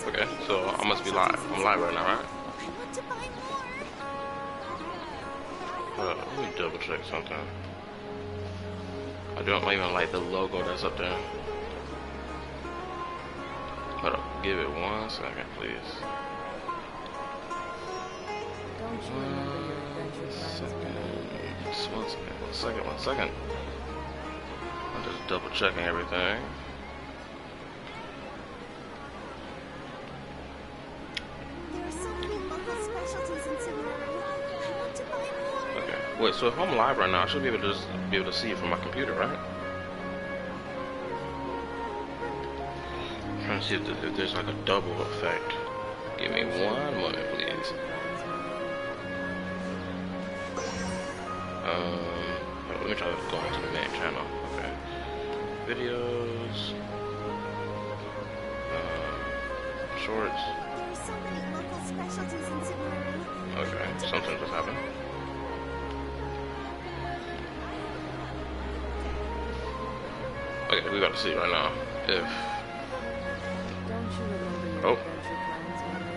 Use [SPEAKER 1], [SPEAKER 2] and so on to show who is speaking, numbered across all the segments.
[SPEAKER 1] Okay, so I must be live. I'm live right now, right?
[SPEAKER 2] I want to buy more.
[SPEAKER 1] Let me double check something. I don't even like the logo that's up there. Hold up, give it 1 second, please.
[SPEAKER 2] Don't you remember your adventure plans?
[SPEAKER 1] One second. I'm just double checking everything.
[SPEAKER 2] There are so many local specialties in Subaru. I want to buy more.
[SPEAKER 1] Okay. Wait, so if I'm live right now, I should be able to just be able to see it from my computer, right? I'm trying to see if there's like a double effect. Give me 1 moment, please. Let me try to go into the main channel. Okay. Videos. Shorts.
[SPEAKER 2] There are so many local specialties in Subaru.
[SPEAKER 1] Okay, something just happened. Okay, we got to see right now if.
[SPEAKER 2] Don't you remember your
[SPEAKER 1] Oh.
[SPEAKER 2] adventure plans, Mary?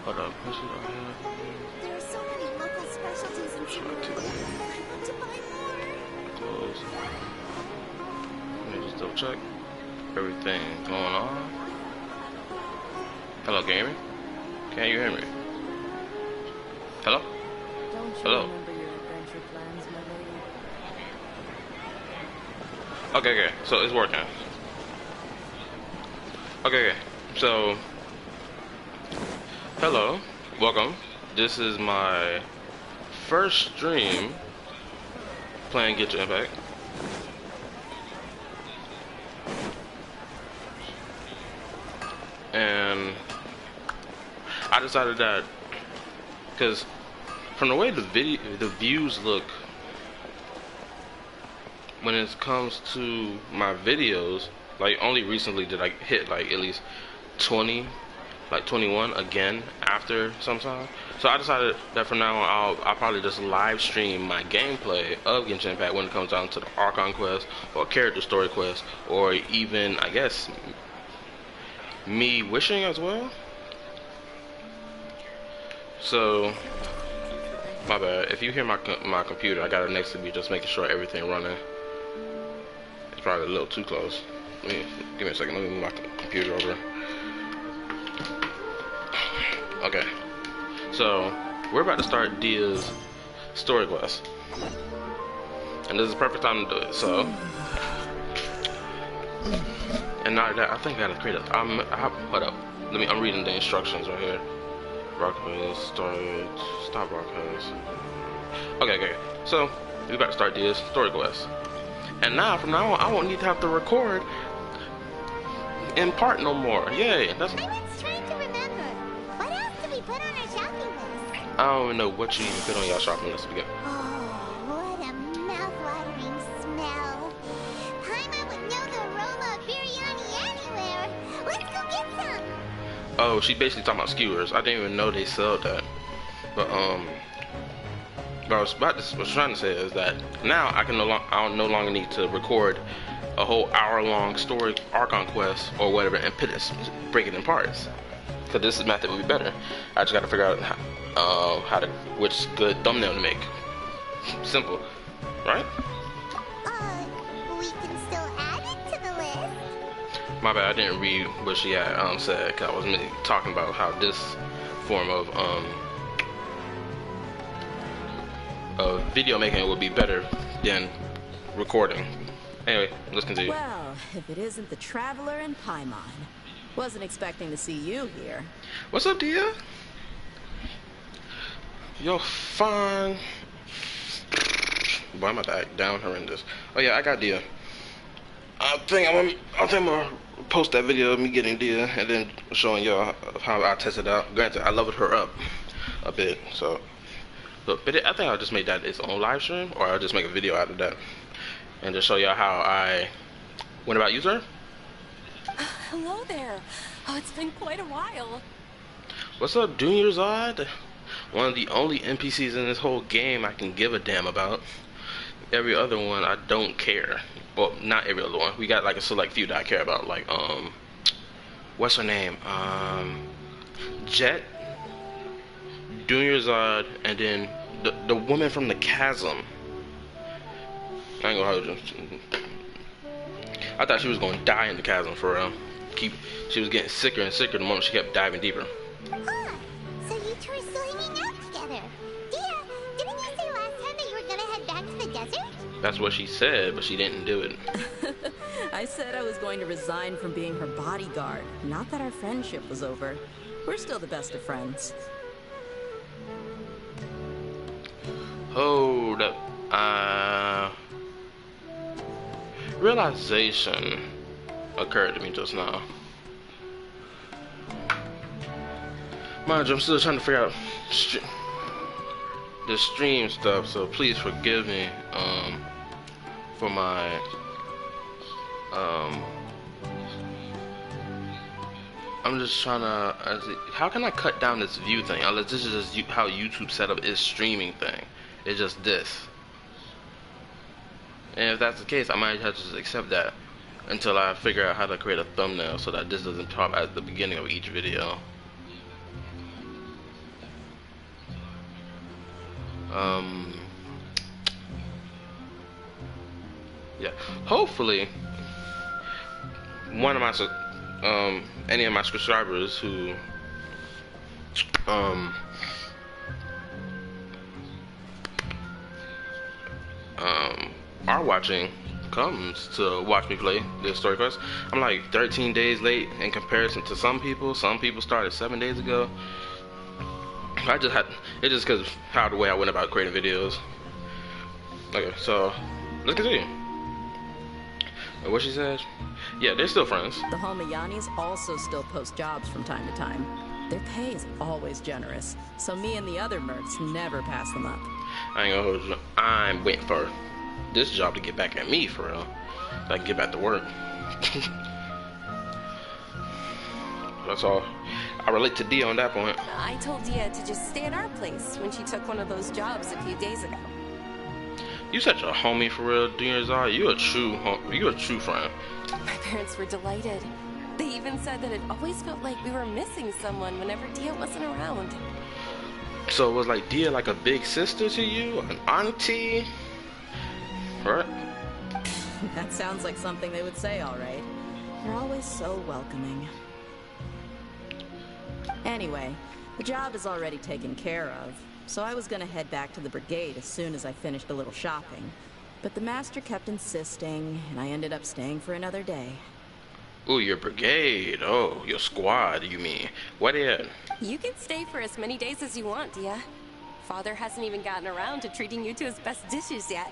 [SPEAKER 1] Hold up, what's it on here?
[SPEAKER 2] There are so many local specialties in Subaru. I want to buy more.
[SPEAKER 1] Close. Let me just double check everything going on. Hello, can you hear me? Can you hear me? Hello?
[SPEAKER 2] Don't you
[SPEAKER 1] Hello?
[SPEAKER 2] remember your adventure plans, my lady?
[SPEAKER 1] Okay, so it's working. Okay, so hello, welcome. This is my first stream playing Genshin Impact. And I decided that because from the way the views look when it comes to my videos, like only recently did I hit like at least 20, like 21 again after some time. So I decided that from now on I'll probably just live stream my gameplay of Genshin Impact when it comes down to the Archon quest or character story quest, or even I guess me wishing as well. So my bad. If you hear my computer, I got it next to me, just making sure everything running. It's probably a little too close. Give me a second. Let me move my computer over. Okay. So we're about to start Dehya's story quest, and this is the perfect time to do it. So, and now that I think I gotta create a. Hold up. I'm reading the instructions right here. Broadcast start. Stop broadcast. Okay. So we about to start Dehya's story quest, and now from now on, I won't need to have to record in part no more. Yay! That's.
[SPEAKER 2] I was trying to remember. What else did we put on our shopping list?
[SPEAKER 1] I don't even know what you even put on y'all shopping list again.
[SPEAKER 2] Oh, what a mouth-watering smell. Paimon would know the aroma of biryani anywhere. Let's go get some.
[SPEAKER 1] Oh, she basically talking about skewers. I didn't even know they sell that. But what I was trying to say is that now I don't no longer need to record a whole hour-long story Archon quest or whatever and break it in parts. Because this method would be better. I just got to figure out which good thumbnail to make. Simple, right?
[SPEAKER 2] We can still add it to the list.
[SPEAKER 1] My bad, I didn't read what she had said, because I was mainly talking about how this form of video making would be better than recording. Anyway, let's continue.
[SPEAKER 3] Well, if it isn't the Traveler and Paimon. Wasn't expecting to see you here.
[SPEAKER 1] What's up, Dehya? Yo, fine. Boy, I'm about to act down horrendous. Oh yeah, I got Dehya. I think I'm gonna post that video of me getting Dehya and then showing y'all how I tested out. Granted, I leveled her up a bit, so look. But I think I'll just make that its own live stream, or I'll just make a video out of that and just show y'all how I went about using her.
[SPEAKER 4] Hello there. Oh, it's been quite a while.
[SPEAKER 1] What's up, Junior Zod? One of the only NPCs in this whole game I can give a damn about. Every other one I don't care. Well, not every other one. We got like a select few that I care about. Like what's her name? Jet, Dunyarzad, and then the woman from the chasm. I ain't gonna hold you. I thought she was gonna die in the chasm for real. She was getting sicker and sicker the moment she kept diving deeper.
[SPEAKER 2] Huh. So you two are still hanging out together. Dehya, didn't you say last time that you were gonna head back to the desert?
[SPEAKER 1] That's what she said, but she didn't do it.
[SPEAKER 3] I said I was going to resign from being her bodyguard. Not that our friendship was over. We're still the best of friends.
[SPEAKER 1] Hold up. Realization occurred to me just now. Mind you, I'm still trying to figure out the stream stuff, so please forgive me for my I'm just trying to how can I cut down this view thing? Unless this is just how YouTube setup is streaming thing. It's just this. And if that's the case, I might have to just accept that until I figure out how to create a thumbnail so that this doesn't pop at the beginning of each video. Yeah. Hopefully, one of my any of my subscribers who are watching comes to watch me play this story quest. I'm like 13 days late in comparison to some people. Some people started 7 days ago. It's just because how the way I went about creating videos. Okay, so let's continue. What she says? Yeah, they're still friends.
[SPEAKER 3] The Homayanis also still post jobs from time to time. Their pay is always generous, so me and the other mercs never pass them up.
[SPEAKER 1] I ain't gonna hold you. I'm waiting for this job to get back at me for real. So I can get back to work. That's all. I relate to Dehya on that point.
[SPEAKER 4] I told Dehya to just stay at our place when she took one of those jobs a few days ago.
[SPEAKER 1] You such a homie for real, Dunyarzad. You a true friend.
[SPEAKER 4] My parents were delighted. They even said that it always felt like we were missing someone whenever Dehya wasn't around.
[SPEAKER 1] So was like Dehya like a big sister to you, an auntie, right?
[SPEAKER 3] That sounds like something they would say, all right. They're always so welcoming. Anyway, the job is already taken care of, so I was gonna head back to the brigade as soon as I finished a little shopping. But the master kept insisting, and I ended up staying for another day.
[SPEAKER 1] Ooh, your brigade. Oh, your squad, you mean. What is?
[SPEAKER 4] You can stay for as many days as you want, Dehya. Father hasn't even gotten around to treating you to his best dishes yet.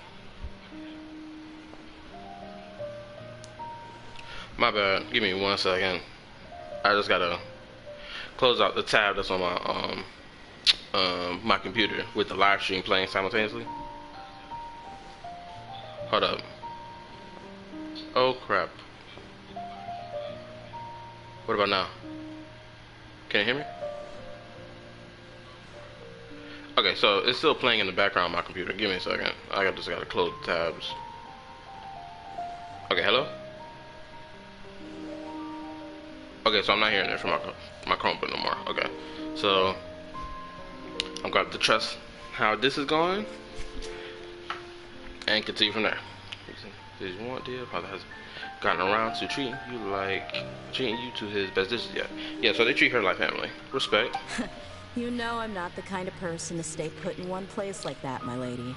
[SPEAKER 1] My bad. Give me 1 second. I just gotta close out the tab that's on my computer with the live stream playing simultaneously. Hold up. Oh crap. What about now? Can you hear me? Okay, so it's still playing in the background on my computer. Give me a second. I just gotta close the tabs. Okay, hello? Okay, so I'm not hearing it from my Chromebook no more. Okay, so I'm going to trust how this is going and continue from there. Did you want, dear? Father has gotten around to treating you to his best dishes yet. Yeah, so they treat her like family. Respect.
[SPEAKER 3] You know I'm not the kind of person to stay put in one place like that, my lady.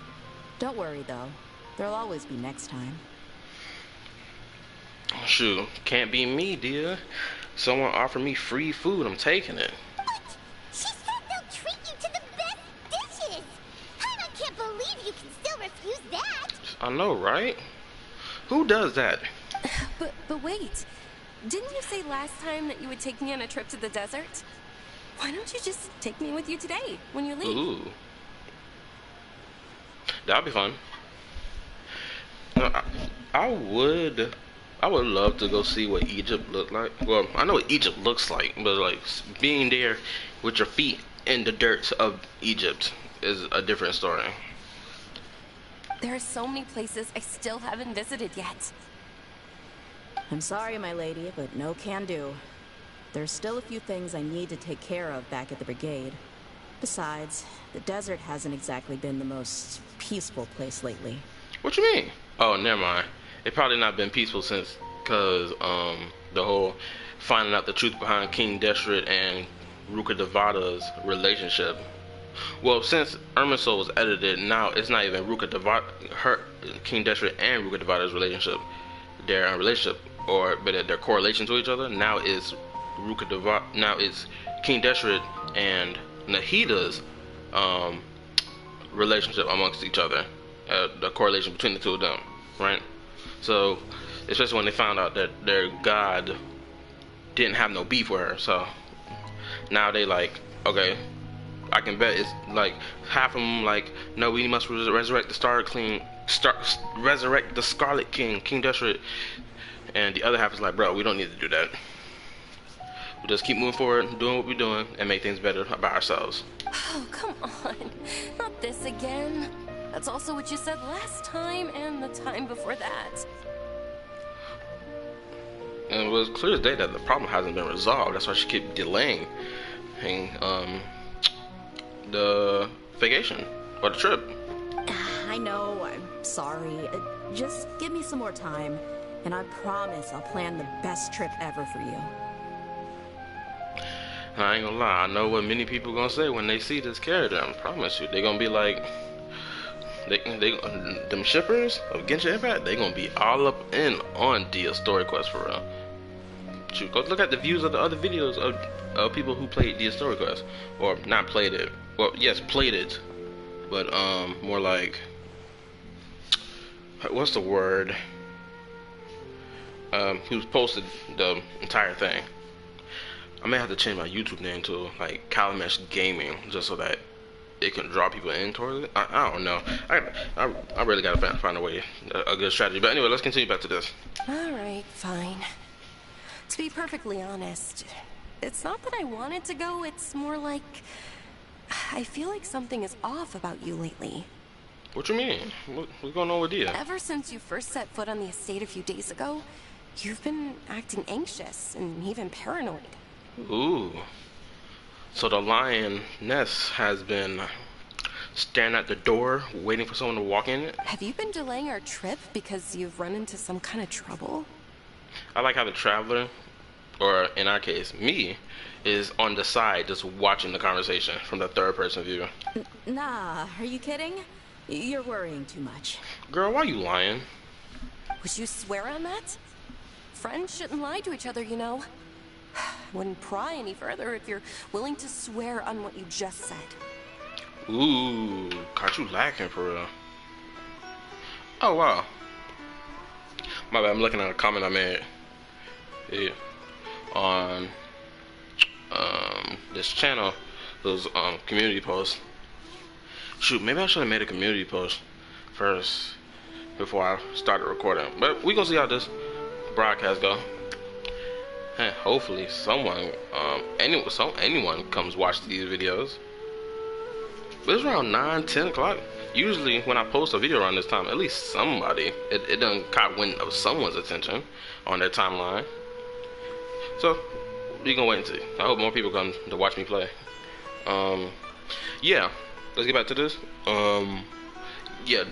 [SPEAKER 3] Don't worry, though. There'll always be next time.
[SPEAKER 1] Shoot, can't be me, dear. Someone offered me free food. I'm taking it.
[SPEAKER 2] What? She said they'll treat you to the best dishes. I can't believe you can still refuse that.
[SPEAKER 1] I know, right? Who does that?
[SPEAKER 4] But wait. Didn't you say last time that you would take me on a trip to the desert? Why don't you just take me with you today when you leave?
[SPEAKER 1] Ooh. That'll be fun. No, I would love to go see what Egypt looked like. Well, I know what Egypt looks like, but like being there with your feet in the dirt of Egypt is a different story.
[SPEAKER 4] There are so many places I still haven't visited yet.
[SPEAKER 3] I'm sorry, my lady, but no can do. There's still a few things I need to take care of back at the brigade. Besides, the desert hasn't exactly been the most peaceful place lately.
[SPEAKER 1] What you mean? Oh, never mind. It probably not been peaceful since, cause the whole finding out the truth behind King Deshret and Ruka Devada's relationship. Well, since Irminsul was edited, now it's not even King Deshret and Ruka Devada's relationship. Their relationship, or better, their correlation to each other. Now it's Now it's King Deshret and Nahida's relationship amongst each other. The correlation between the two of them, right? So, especially when they found out that their god didn't have no beef with her, so now they like, okay, I can bet it's like half of them like, no, we must resurrect resurrect the Scarlet King, King Deshret, and the other half is like, bro, we don't need to do that. We just keep moving forward, doing what we're doing, and make things better by ourselves.
[SPEAKER 4] Oh, come on. Not this again. That's also what you said last time and the time before that.
[SPEAKER 1] And it was clear as day that the problem hasn't been resolved. That's why she kept delaying the vacation or the trip.
[SPEAKER 3] I know, I'm sorry. Just give me some more time, and I promise I'll plan the best trip ever for you.
[SPEAKER 1] I ain't gonna lie, I know what many people gonna say when they see this character. I promise you, they gonna be like, them shippers of Genshin Impact, they gonna be all up in on Dehya's story quest for real. Shoot, go look at the views of the other videos of people who played Dehya's story quest, or not played it. Well, yes, played it, but more like, what's the word? Who's posted the entire thing. I may have to change my YouTube name to like Calamesh Gaming just so that it can draw people in towards it. I don't know. I really gotta find a way, a good strategy. But anyway, let's continue back to this.
[SPEAKER 4] Alright, fine. To be perfectly honest, it's not that I wanted to go, it's more like I feel like something is off about you lately.
[SPEAKER 1] What you mean? What's going on with Dehya?
[SPEAKER 4] Ever since you first set foot on the estate a few days ago, you've been acting anxious and even paranoid.
[SPEAKER 1] Ooh. So the lioness has been staring at the door, waiting for someone to walk in it?
[SPEAKER 4] Have you been delaying our trip because you've run into some kind of trouble?
[SPEAKER 1] I like how the traveler, or in our case, me, is on the side just watching the conversation from the third person view.
[SPEAKER 3] Nah, are you kidding? You're worrying too much.
[SPEAKER 1] Girl, why you lying?
[SPEAKER 4] Would you swear on that? Friends shouldn't lie to each other, you know. Wouldn't pry any further if you're willing to swear on what you just said.
[SPEAKER 1] Ooh, caught you lacking for real. Oh wow. My bad, I'm looking at a comment I made on this channel, those community posts. Shoot, maybe I should have made a community post first before I started recording. But we gonna see how this broadcast go. And hopefully someone, anyone comes watch these videos. But it's around 9-10 o'clock. Usually when I post a video around this time, at least somebody, it done caught wind of someone's attention on their timeline. So we gonna wait and see. I hope more people come to watch me play. Yeah, let's get back to this. Yeah,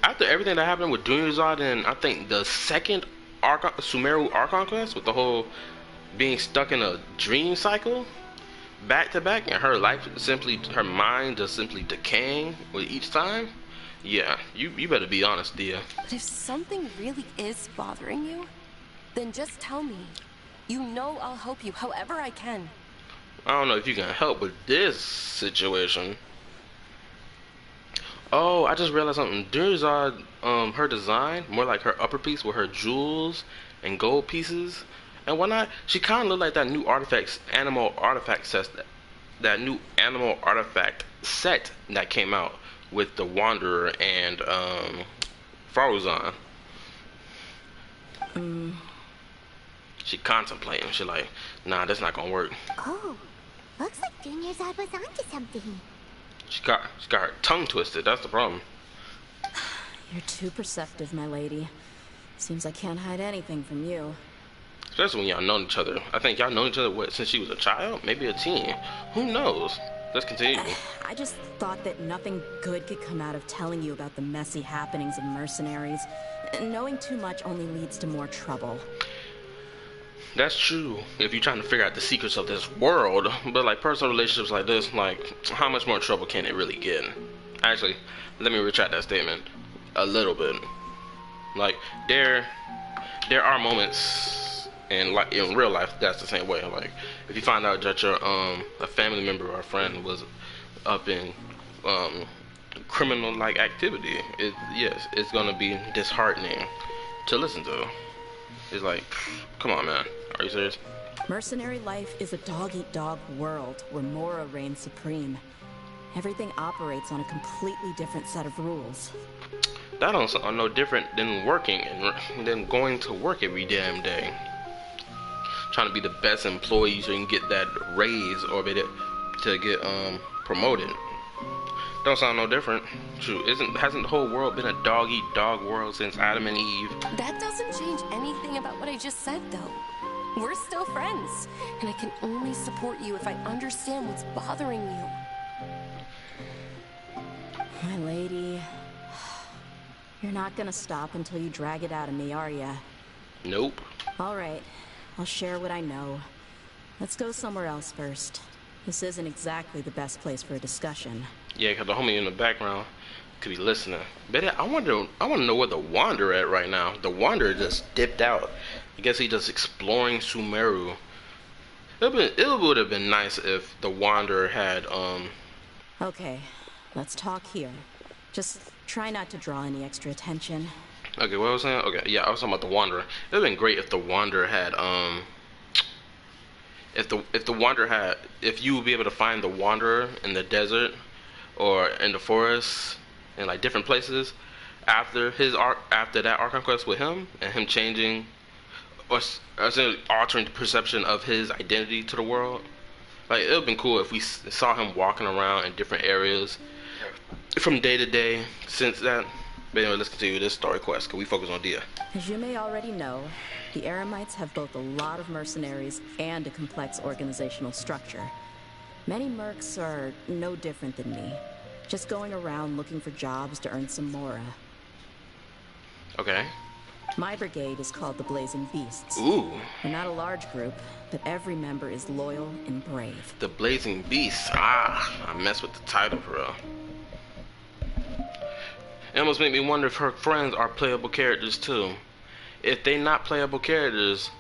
[SPEAKER 1] after everything that happened with Dunyarzad and I think the second Sumeru Archon quest with the whole being stuck in a dream cycle back to back and her mind just simply decaying with each time. Yeah, you better be honest, Dehya.
[SPEAKER 4] But if something really is bothering you, then just tell me. You know I'll help you however I can.
[SPEAKER 1] I don't know if you can help with this situation. Oh, I just realized something. Dunyarzad, her design, more like her upper piece with her jewels and gold pieces and whatnot, she kind of looked like that new animal artifact set that came out with the Wanderer and Faruzan.
[SPEAKER 3] Mm.
[SPEAKER 1] She contemplating. She like, nah, that's not gonna work.
[SPEAKER 4] Oh,
[SPEAKER 2] Looks like Dunyarzad was onto something.
[SPEAKER 1] She got her tongue twisted. That's the problem.
[SPEAKER 3] You're too perceptive, my lady. Seems I can't hide anything from you.
[SPEAKER 1] Especially when y'all known each other. I think y'all known each other, what, since she was a child? Maybe a teen. Who knows? Let's continue.
[SPEAKER 3] I just thought that nothing good could come out of telling you about the messy happenings of mercenaries. Knowing too much only leads to more trouble.
[SPEAKER 1] That's true if you're trying to figure out the secrets of this world. But like personal relationships like this, like how much more trouble can it really get? Actually, let me retract that statement a little bit. Like there are moments in real life that's the same way. Like if you find out that your a family member or a friend was up in criminal like activity, it's gonna be disheartening to listen to. It's like, come on, man, are you serious?
[SPEAKER 3] Mercenary life is a dog-eat-dog world where Mora reigns supreme. Everything operates on a completely different set of rules.
[SPEAKER 1] That don't sound no different than working and then going to work every damn day. Trying to be the best employee so you can get that raise or to get promoted. Don't sound no different. True, hasn't the whole world been a dog-eat-dog world since Adam and Eve?
[SPEAKER 4] That doesn't change anything about what I just said, though. We're still friends, and I can only support you if I understand what's bothering you.
[SPEAKER 3] My lady, you're not gonna stop until you drag it out of me, are ya?
[SPEAKER 1] Nope.
[SPEAKER 3] All right, I'll share what I know. Let's go somewhere else first. This isn't exactly the best place for a discussion.
[SPEAKER 1] Yeah, because the homie in the background could be listening. But I want to know where the Wanderer at right now. The Wanderer just dipped out. I guess he just exploring Sumeru. It would have been nice if the Wanderer had
[SPEAKER 3] Okay, let's talk here. Just try not to draw any extra attention.
[SPEAKER 1] Okay, what was I saying? Okay, yeah, I was talking about the Wanderer. It would have been great if the Wanderer had if you would be able to find the Wanderer in the desert or in the forest in like different places after that Archon quest with him and him changing or altering the perception of his identity to the world. Like it would have been cool if we saw him walking around in different areas from day to day since that. But anyway, let's continue this story quest because we focus on Dehya.
[SPEAKER 3] As you may already know, the Eremites have both a lot of mercenaries and a complex organizational structure. Many mercs are no different than me, just going around looking for jobs to earn some mora.
[SPEAKER 1] Okay.
[SPEAKER 3] My brigade is called the Blazing Beasts.
[SPEAKER 1] Ooh.
[SPEAKER 3] We're not a large group, but every member is loyal and brave.
[SPEAKER 1] The Blazing Beasts. I mess with the title for real. It almost made me wonder if her friends are playable characters too. If they not playable characters,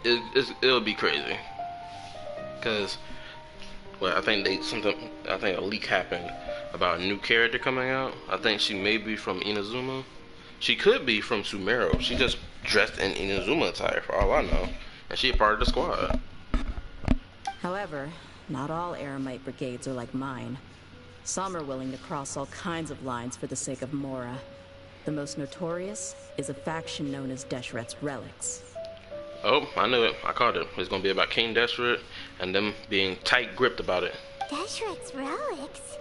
[SPEAKER 1] it'll be crazy. Cause, well, I think a leak happened about a new character coming out. I think she may be from Inazuma. She could be from Sumeru. She just dressed in Inazuma attire for all I know, and she a part of the squad.
[SPEAKER 3] However, not all Eremite brigades are like mine. Some are willing to cross all kinds of lines for the sake of Mora. The most notorious is a faction known as Deshret's Relics.
[SPEAKER 1] Oh, I knew it. I called it. It's gonna be about King Deshret and them being tight-gripped about it.
[SPEAKER 2] Deshret's Relics?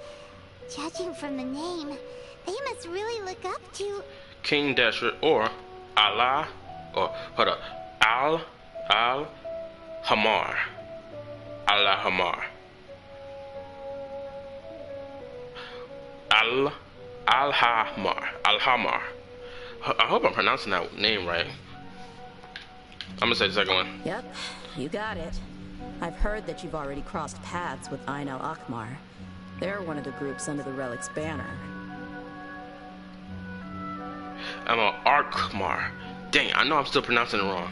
[SPEAKER 2] Judging from the name, they must really look up to
[SPEAKER 1] King Deshret or Allah, or hold up, Al-Hamar. Al-Hamar. Al-Hamar. Al-Hamar. I hope I'm pronouncing that name right. I'm gonna say the second one.
[SPEAKER 3] Yep, you got it. I've heard that you've already crossed paths with Ain al-Akmar. They're one of the groups under the Relic's banner.
[SPEAKER 1] I'm an Arkmar. Dang, I know I'm still pronouncing it wrong.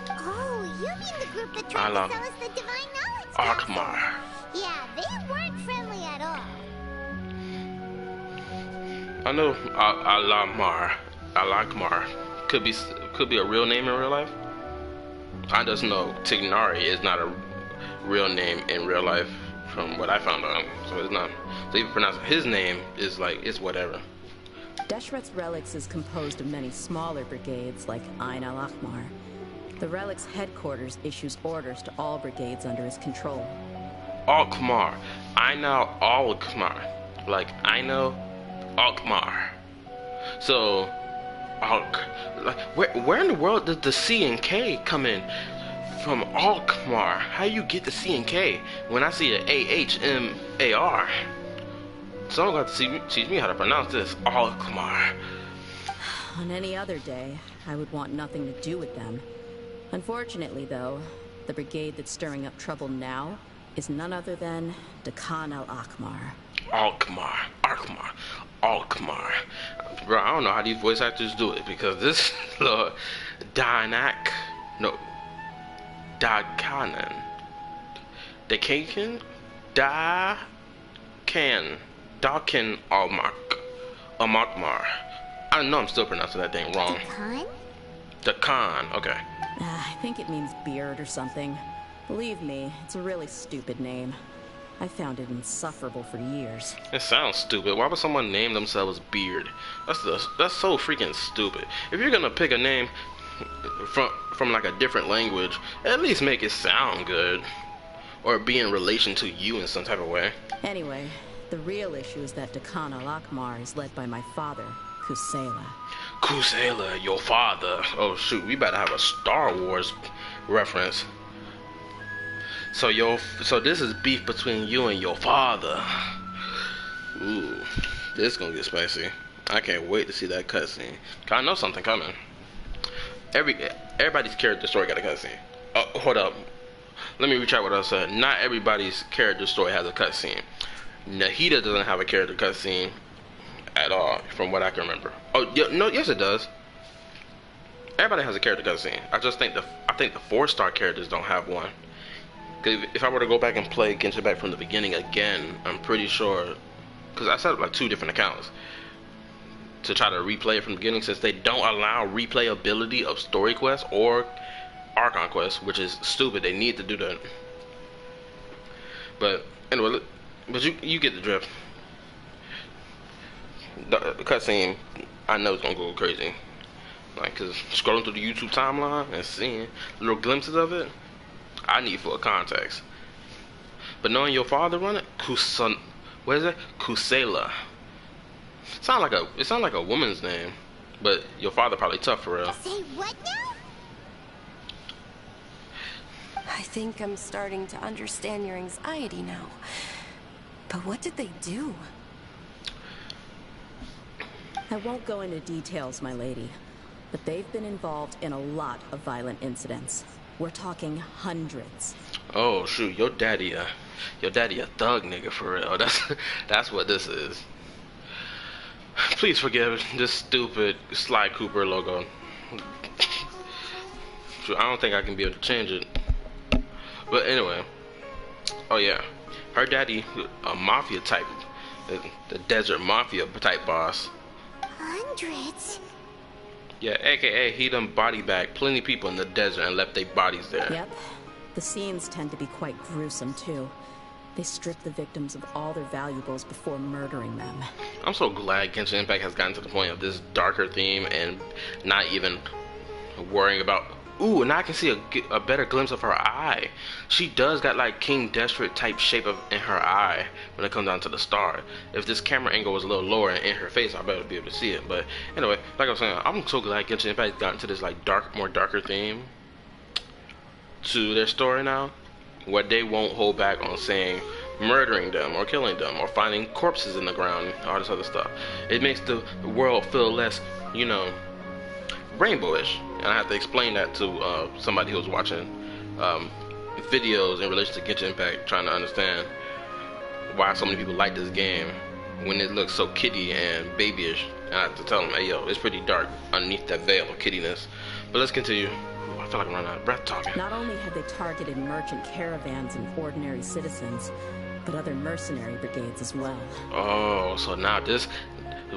[SPEAKER 2] Oh, you mean the group that tried to sell us the Divine Knowledge Capsule?
[SPEAKER 1] Arkmar.
[SPEAKER 2] Yeah, they weren't friendly at all.
[SPEAKER 1] I know Al-Akmar could be a real name in real life. I just know Tignari is not a real name in real life from what I found out. So it's not. So even pronouncing his name is like, it's whatever.
[SPEAKER 3] Deshret's Relics is composed of many smaller brigades like Ain al-Akmar. The Relic's headquarters issues orders to all brigades under his control.
[SPEAKER 1] Alkmaar. I know Alkmaar. Like, I know Alkmaar. So, like, where in the world did the C and K come in from Alkmaar? How you get the C and K when I see an AHMAR? Someone got to teach me how to pronounce this. Alkmaar.
[SPEAKER 3] On any other day, I would want nothing to do with them. Unfortunately, though, the brigade that's stirring up trouble now is none other than Dehya al-Akmar.
[SPEAKER 1] Alkmaar. Alkmaar. Bro, I don't know how these voice actors do it, because this Dakanan. Dakin Almakmar. I know I'm still pronouncing that thing wrong.
[SPEAKER 2] Khan?
[SPEAKER 1] Dakan, okay.
[SPEAKER 3] I think it means beard or something. Believe me, it's a really stupid name. I found it insufferable for years.
[SPEAKER 1] It sounds stupid. Why would someone name themselves Beard? That's so freaking stupid. If you're gonna pick a name from like a different language, at least make it sound good, or be in relation to you in some type of way.
[SPEAKER 3] Anyway, the real issue is that Dehya al-Akmar is led by my father, Kusela.
[SPEAKER 1] Kusela, your father. Oh shoot, we better have a Star Wars reference. So this is beef between you and your father. Ooh, this is gonna get spicy. I can't wait to see that cutscene. I know something coming. Everybody's character story got a cutscene. Oh, hold up. Let me retract what I said. Not everybody's character story has a cutscene. Nahida doesn't have a character cutscene at all, from what I can remember. Oh, no, yes it does. Everybody has a character cutscene. I think the 4-star characters don't have one. Cause if I were to go back and play Genshin Impact from the beginning again, I'm pretty sure, because I set up like 2 different accounts to try to replay it from the beginning, since they don't allow replayability of story quests or Archon quests, which is stupid. They need to do that. But anyway, but you get the drift. The cutscene, I know it's gonna go crazy. Like, cause scrolling through the YouTube timeline and seeing little glimpses of it, I need full context. But knowing your father run it, what is it? Kusela. It sound like a woman's name, but your father probably tough for real.
[SPEAKER 2] Say what now?
[SPEAKER 4] I think I'm starting to understand your anxiety now. But what did they do?
[SPEAKER 3] I won't go into details, my lady, but they've been involved in a lot of violent incidents. We're talking hundreds.
[SPEAKER 1] Oh shoot, your daddy a thug nigga for real. That's what this is. Please forgive this stupid Sly Cooper logo. Shoot, I don't think I can be able to change it. But anyway, oh yeah, her daddy a mafia type, the desert mafia type boss.
[SPEAKER 2] Hundreds?
[SPEAKER 1] Yeah, aka he done body bagged plenty people in the desert and left their bodies there.
[SPEAKER 3] Yep. The scenes tend to be quite gruesome too. They strip the victims of all their valuables before murdering them.
[SPEAKER 1] I'm so glad Genshin Impact has gotten to the point of this darker theme and not even worrying about. Ooh, and I can see a better glimpse of her eye. She does got like King Destrit type shape in her eye when it comes down to the star. If this camera angle was a little lower and in her face, I better be able to see it. But anyway, like I was saying, I'm so glad Genshin Impact got into this like more darker theme to their story now, where they won't hold back on saying murdering them or killing them or finding corpses in the ground and all this other stuff. It makes the world feel less, you know, rainbowish. And I have to explain that to somebody who was watching videos in relation to Genshin Impact, trying to understand why so many people like this game when it looks so kiddie and babyish. And I have to tell them, hey yo, it's pretty dark underneath that veil of kiddiness. But let's continue. Ooh, I feel like I'm running out of breath talking.
[SPEAKER 3] Not only have they targeted merchant caravans and ordinary citizens, but other mercenary brigades as well.
[SPEAKER 1] Oh, so now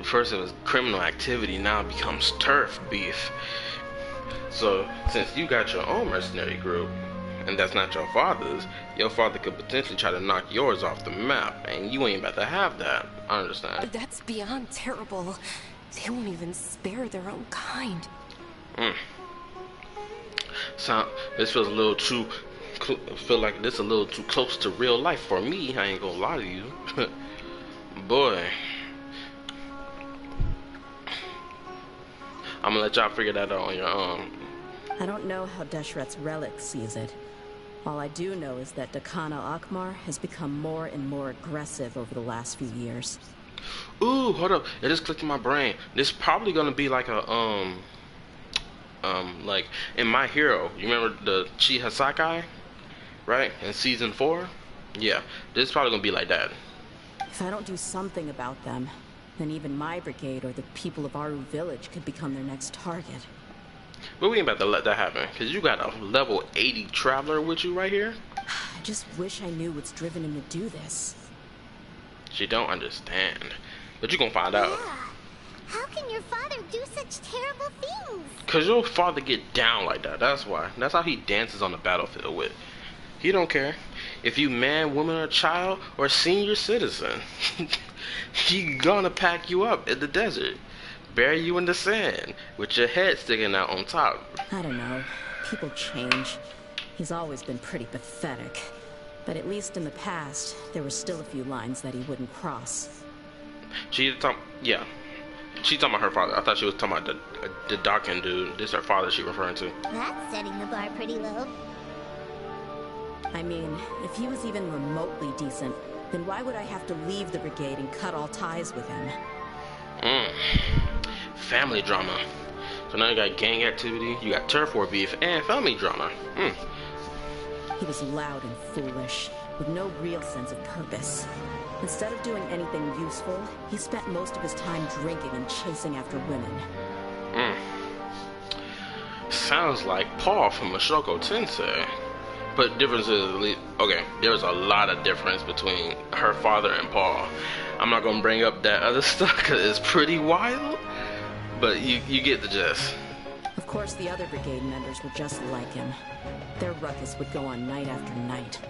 [SPEAKER 1] first it was criminal activity, now it becomes turf beef. So since you got your own mercenary group, and that's not your father's, your father could potentially try to knock yours off the map, and you ain't about to have that. I understand.
[SPEAKER 4] That's beyond terrible. They won't even spare their own kind.
[SPEAKER 1] So this feels a little too feel like this a little too close to real life for me. I ain't gonna lie to you. Boy. I'm gonna let y'all figure that out on your own.
[SPEAKER 3] I don't know how Deshret's relic sees it. All I do know is that Dakana Akmar has become more and more aggressive over the last few years.
[SPEAKER 1] Ooh, hold up. It just clicked in my brain. This is probably gonna be like a, like in My Hero. You remember the Chiha Sakai? Right? In season 4? Yeah. This is probably gonna be like that.
[SPEAKER 3] If I don't do something about them, then even my brigade or the people of Aru village could become their next target.
[SPEAKER 1] But we ain't about to let that happen, because you got a level 80 traveler with you right here.
[SPEAKER 3] I just wish I knew what's driven him to do this.
[SPEAKER 1] She don't understand. But you gonna find out.
[SPEAKER 2] Yeah. How can your father do such terrible things?
[SPEAKER 1] Because your father get down like that, that's why. That's how he dances on the battlefield with. He don't care. If you man, woman, or child, or senior citizen, he gonna pack you up in the desert. Bury you in the sand, with your head sticking out on top.
[SPEAKER 3] I don't know. People change. He's always been pretty pathetic. But at least in the past, there were still a few lines that he wouldn't cross.
[SPEAKER 1] Yeah. She's talking about her father. I thought she was talking about the Darkin dude. This is her father she referring to.
[SPEAKER 2] That's setting the bar pretty low.
[SPEAKER 3] I mean, if he was even remotely decent, then why would I have to leave the brigade and cut all ties with him?
[SPEAKER 1] Family drama. So now you got gang activity, you got turf war beef, and family drama.
[SPEAKER 3] He was loud and foolish, with no real sense of purpose. Instead of doing anything useful, he spent most of his time drinking and chasing after women.
[SPEAKER 1] Sounds like Paul from Mashoko Tensei. But difference is, okay, there's a lot of difference between her father and Paul. I'm not gonna bring up that other stuff because it's pretty wild, but you get the gist.
[SPEAKER 3] Of course, the other brigade members were just like him. Their ruckus would go on night after night.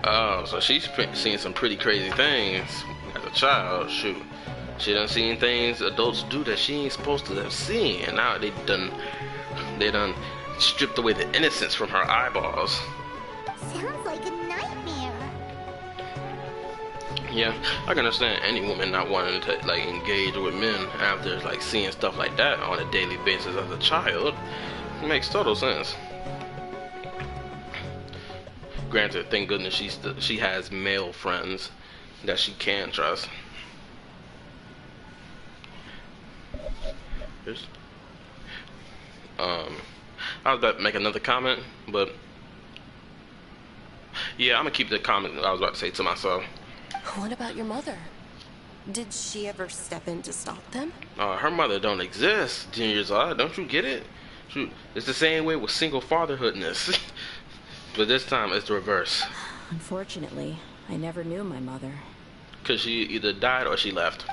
[SPEAKER 1] Oh, so she's seen some pretty crazy things as a child. Shoot, she done seen things adults do that she ain't supposed to have seen, and now they done stripped away the innocence from her eyeballs.
[SPEAKER 2] Sounds like a nightmare.
[SPEAKER 1] Yeah, I can understand any woman not wanting to like engage with men after like seeing stuff like that on a daily basis as a child. It makes total sense. Granted, thank goodness she has male friends that she can trust. I was about to make another comment, but yeah, I'm gonna keep the comment I was about to say to myself.
[SPEAKER 4] What about your mother? Did she ever step in to stop them?
[SPEAKER 1] Her mother don't exist, Junior Zod. Don't you get it? Shoot, it's the same way with single fatherhoodness. But this time it's the reverse.
[SPEAKER 3] Unfortunately, I never knew my mother.
[SPEAKER 1] Because she either died or she left.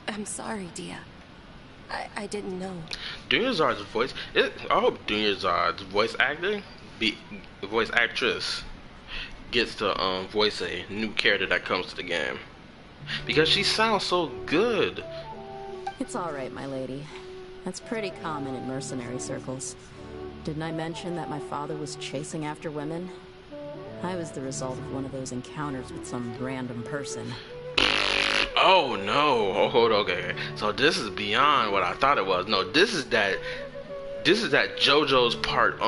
[SPEAKER 4] I'm sorry, Dehya. I didn't know.
[SPEAKER 1] Junior Zod's voice, I hope Junior Zod's voice actress gets to voice a new character that comes to the game. Because she sounds so good.
[SPEAKER 3] It's alright, my lady. That's pretty common in mercenary circles. Didn't I mention that my father was chasing after women? I was the result of one of those encounters with some random person.
[SPEAKER 1] Oh no! Oh, hold on, okay. So this is beyond what I thought it was. No, this is that JoJo's part.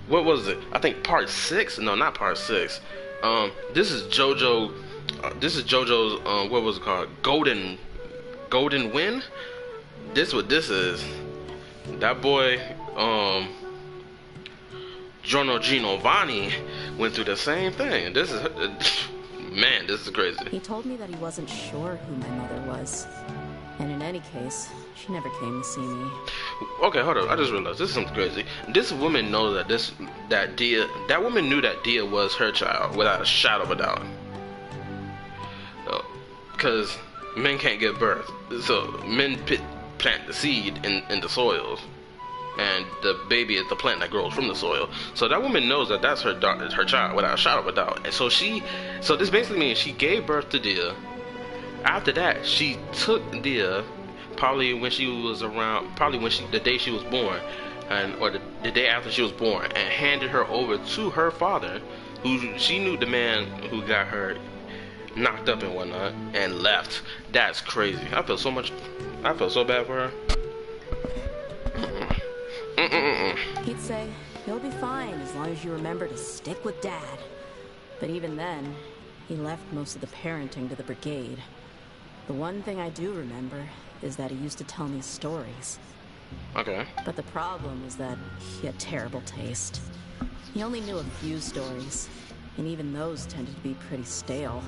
[SPEAKER 1] What was it? I think part 6. No, not part 6. This is JoJo. This is JoJo's. What was it called? Golden Wind. This what this is. That boy. Giorno Giovanni went through the same thing. This is, man, this is crazy.
[SPEAKER 3] He told me that he wasn't sure who my mother was. And in any case, she never came to see me.
[SPEAKER 1] Okay, hold on. I just realized this is something crazy. This woman knows that that woman knew that Dehya was her child without a shadow of a doubt. Because men can't give birth. So men plant the seed in the soils. And the baby is the plant that grows from the soil. So that woman knows that that's her child without a shadow of a doubt. And so this basically means she gave birth to Dehya. After that, she took Dehya, probably when the day she was born, or the day after she was born, and handed her over to her father, who she knew the man who got her knocked up and whatnot, and left. That's crazy. I feel so bad for her.
[SPEAKER 3] He'd say, "You'll be fine as long as you remember to stick with Dad." But even then, he left most of the parenting to the brigade. The one thing I do remember is that he used to tell me stories.
[SPEAKER 1] Okay.
[SPEAKER 3] But the problem was that he had terrible taste. He only knew a few stories, and even those tended to be pretty stale.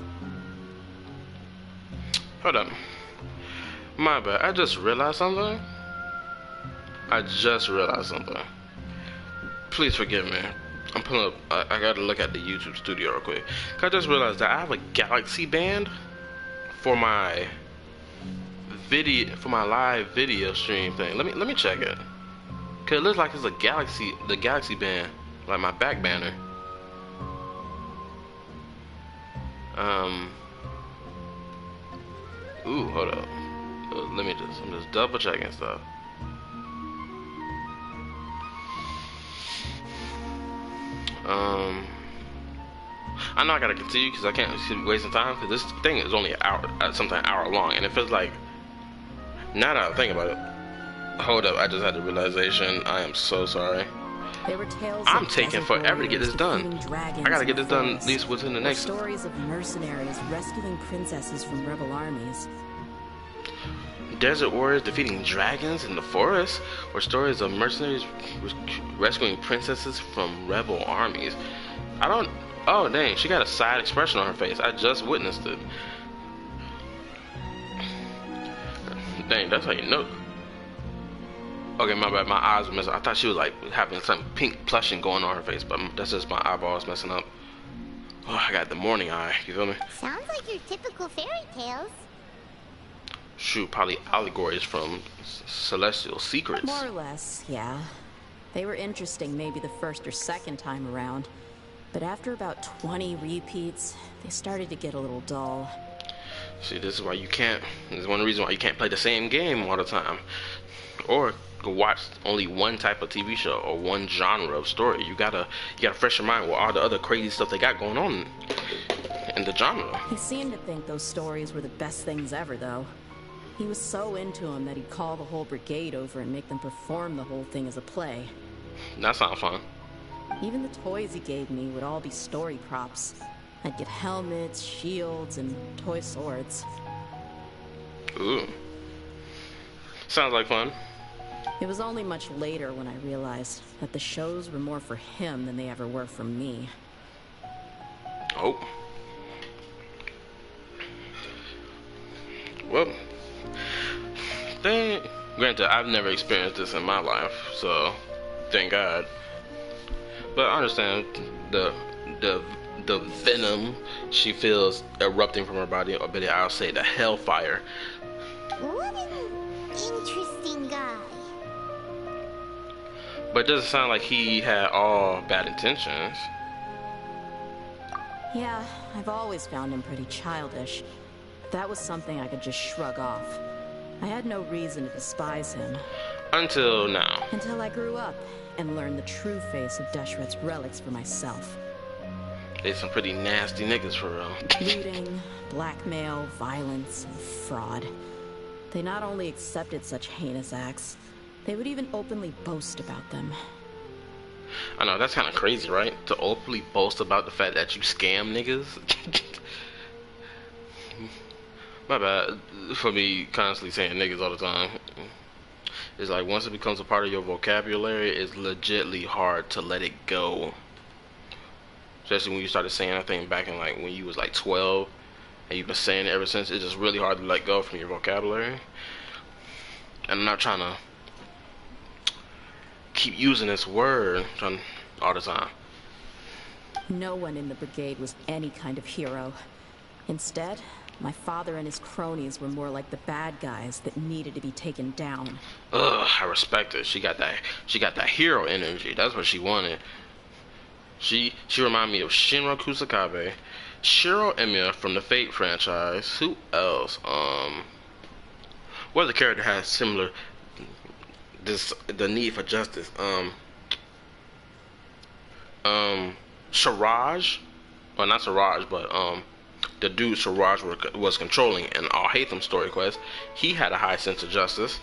[SPEAKER 1] Hold up. My bad. I just realized something. Please forgive me. I'm pulling up. I gotta look at the YouTube studio real quick. I just realized that I have a Galaxy band for my live video stream thing. Let me check it. Cause it looks like it's the Galaxy band, like my back banner. Ooh, hold up. I'm just double checking stuff. I know I gotta continue because I can't keep wasting time, because this thing is only an hour long, and it feels like, now that I think about it, hold up, I just had the realization. I am so sorry.
[SPEAKER 3] They were tales
[SPEAKER 1] I'm
[SPEAKER 3] of
[SPEAKER 1] taking
[SPEAKER 3] desert
[SPEAKER 1] forever to get
[SPEAKER 3] warriors
[SPEAKER 1] this done.
[SPEAKER 3] defeating dragons
[SPEAKER 1] I gotta
[SPEAKER 3] in
[SPEAKER 1] get
[SPEAKER 3] the
[SPEAKER 1] this done
[SPEAKER 3] forest,
[SPEAKER 1] at least within the
[SPEAKER 3] or
[SPEAKER 1] next.
[SPEAKER 3] stories of mercenaries rescuing princesses from rebel armies.
[SPEAKER 1] Desert warriors defeating dragons in the forest, or stories of mercenaries rescuing princesses from rebel armies. I don't. Oh dang, she got a sad expression on her face. I just witnessed it. Dang, that's how you know. Okay, my bad. My eyes were messing. I thought she was like having some pink plushing going on her face, but that's just my eyeballs messing up. Oh, I got the morning eye. You feel me?
[SPEAKER 2] Sounds like your typical fairy tales.
[SPEAKER 1] Shoot, probably allegories from Celestial Secrets.
[SPEAKER 3] More or less, yeah. They were interesting maybe the first or second time around, but after about 20 repeats, they started to get a little dull.
[SPEAKER 1] See, this is why you can't. This is one reason why you can't play the same game all the time, or go watch only one type of TV show or one genre of story. You gotta fresh your mind with all the other crazy stuff they got going on in the genre.
[SPEAKER 3] He seemed to think those stories were the best things ever, though. He was so into them that he'd call the whole brigade over and make them perform the whole thing as a play.
[SPEAKER 1] That sounds fun.
[SPEAKER 3] Even the toys he gave me would all be story props. I'd get helmets, shields, and toy swords.
[SPEAKER 1] Ooh. Sounds like fun.
[SPEAKER 3] It was only much later when I realized that the shows were more for him than they ever were for me.
[SPEAKER 1] Oh. Well, granted, I've never experienced this in my life, so thank God. But I understand the venom she feels erupting from her body, or better, I'll say the hellfire.
[SPEAKER 2] What an interesting guy.
[SPEAKER 1] But it doesn't sound like he had all bad intentions.
[SPEAKER 3] Yeah, I've always found him pretty childish. That was something I could just shrug off. I had no reason to despise him.
[SPEAKER 1] Until now.
[SPEAKER 3] Until I grew up and learned the true face of Deshret's relics for myself.
[SPEAKER 1] They some pretty nasty niggas for real.
[SPEAKER 3] Looting, blackmail, violence, and fraud. They not only accepted such heinous acts, they would even openly boast about them.
[SPEAKER 1] I know, that's kind of crazy, right? To openly boast about the fact that you scam niggas. My bad for me constantly saying niggas all the time. It's like once it becomes a part of your vocabulary, it's legitly hard to let it go. Especially when you started saying that thing back in like when you was like 12, and you've been saying it ever since. It's just really hard to let go from your vocabulary. And I'm not trying to keep using this word all the time.
[SPEAKER 3] No one in the brigade was any kind of hero. Instead, my father and his cronies were more like the bad guys that needed to be taken down.
[SPEAKER 1] Ugh, I respect it. She got that hero energy. That's what she wanted. She reminded me of Shinra Kusakabe, Shiro Emiya from the Fate franchise. Who else? What other character has similar the need for justice. Siraj, well not Siraj, but the dude Siraj was controlling in All Hatham story quest. He had a high sense of justice.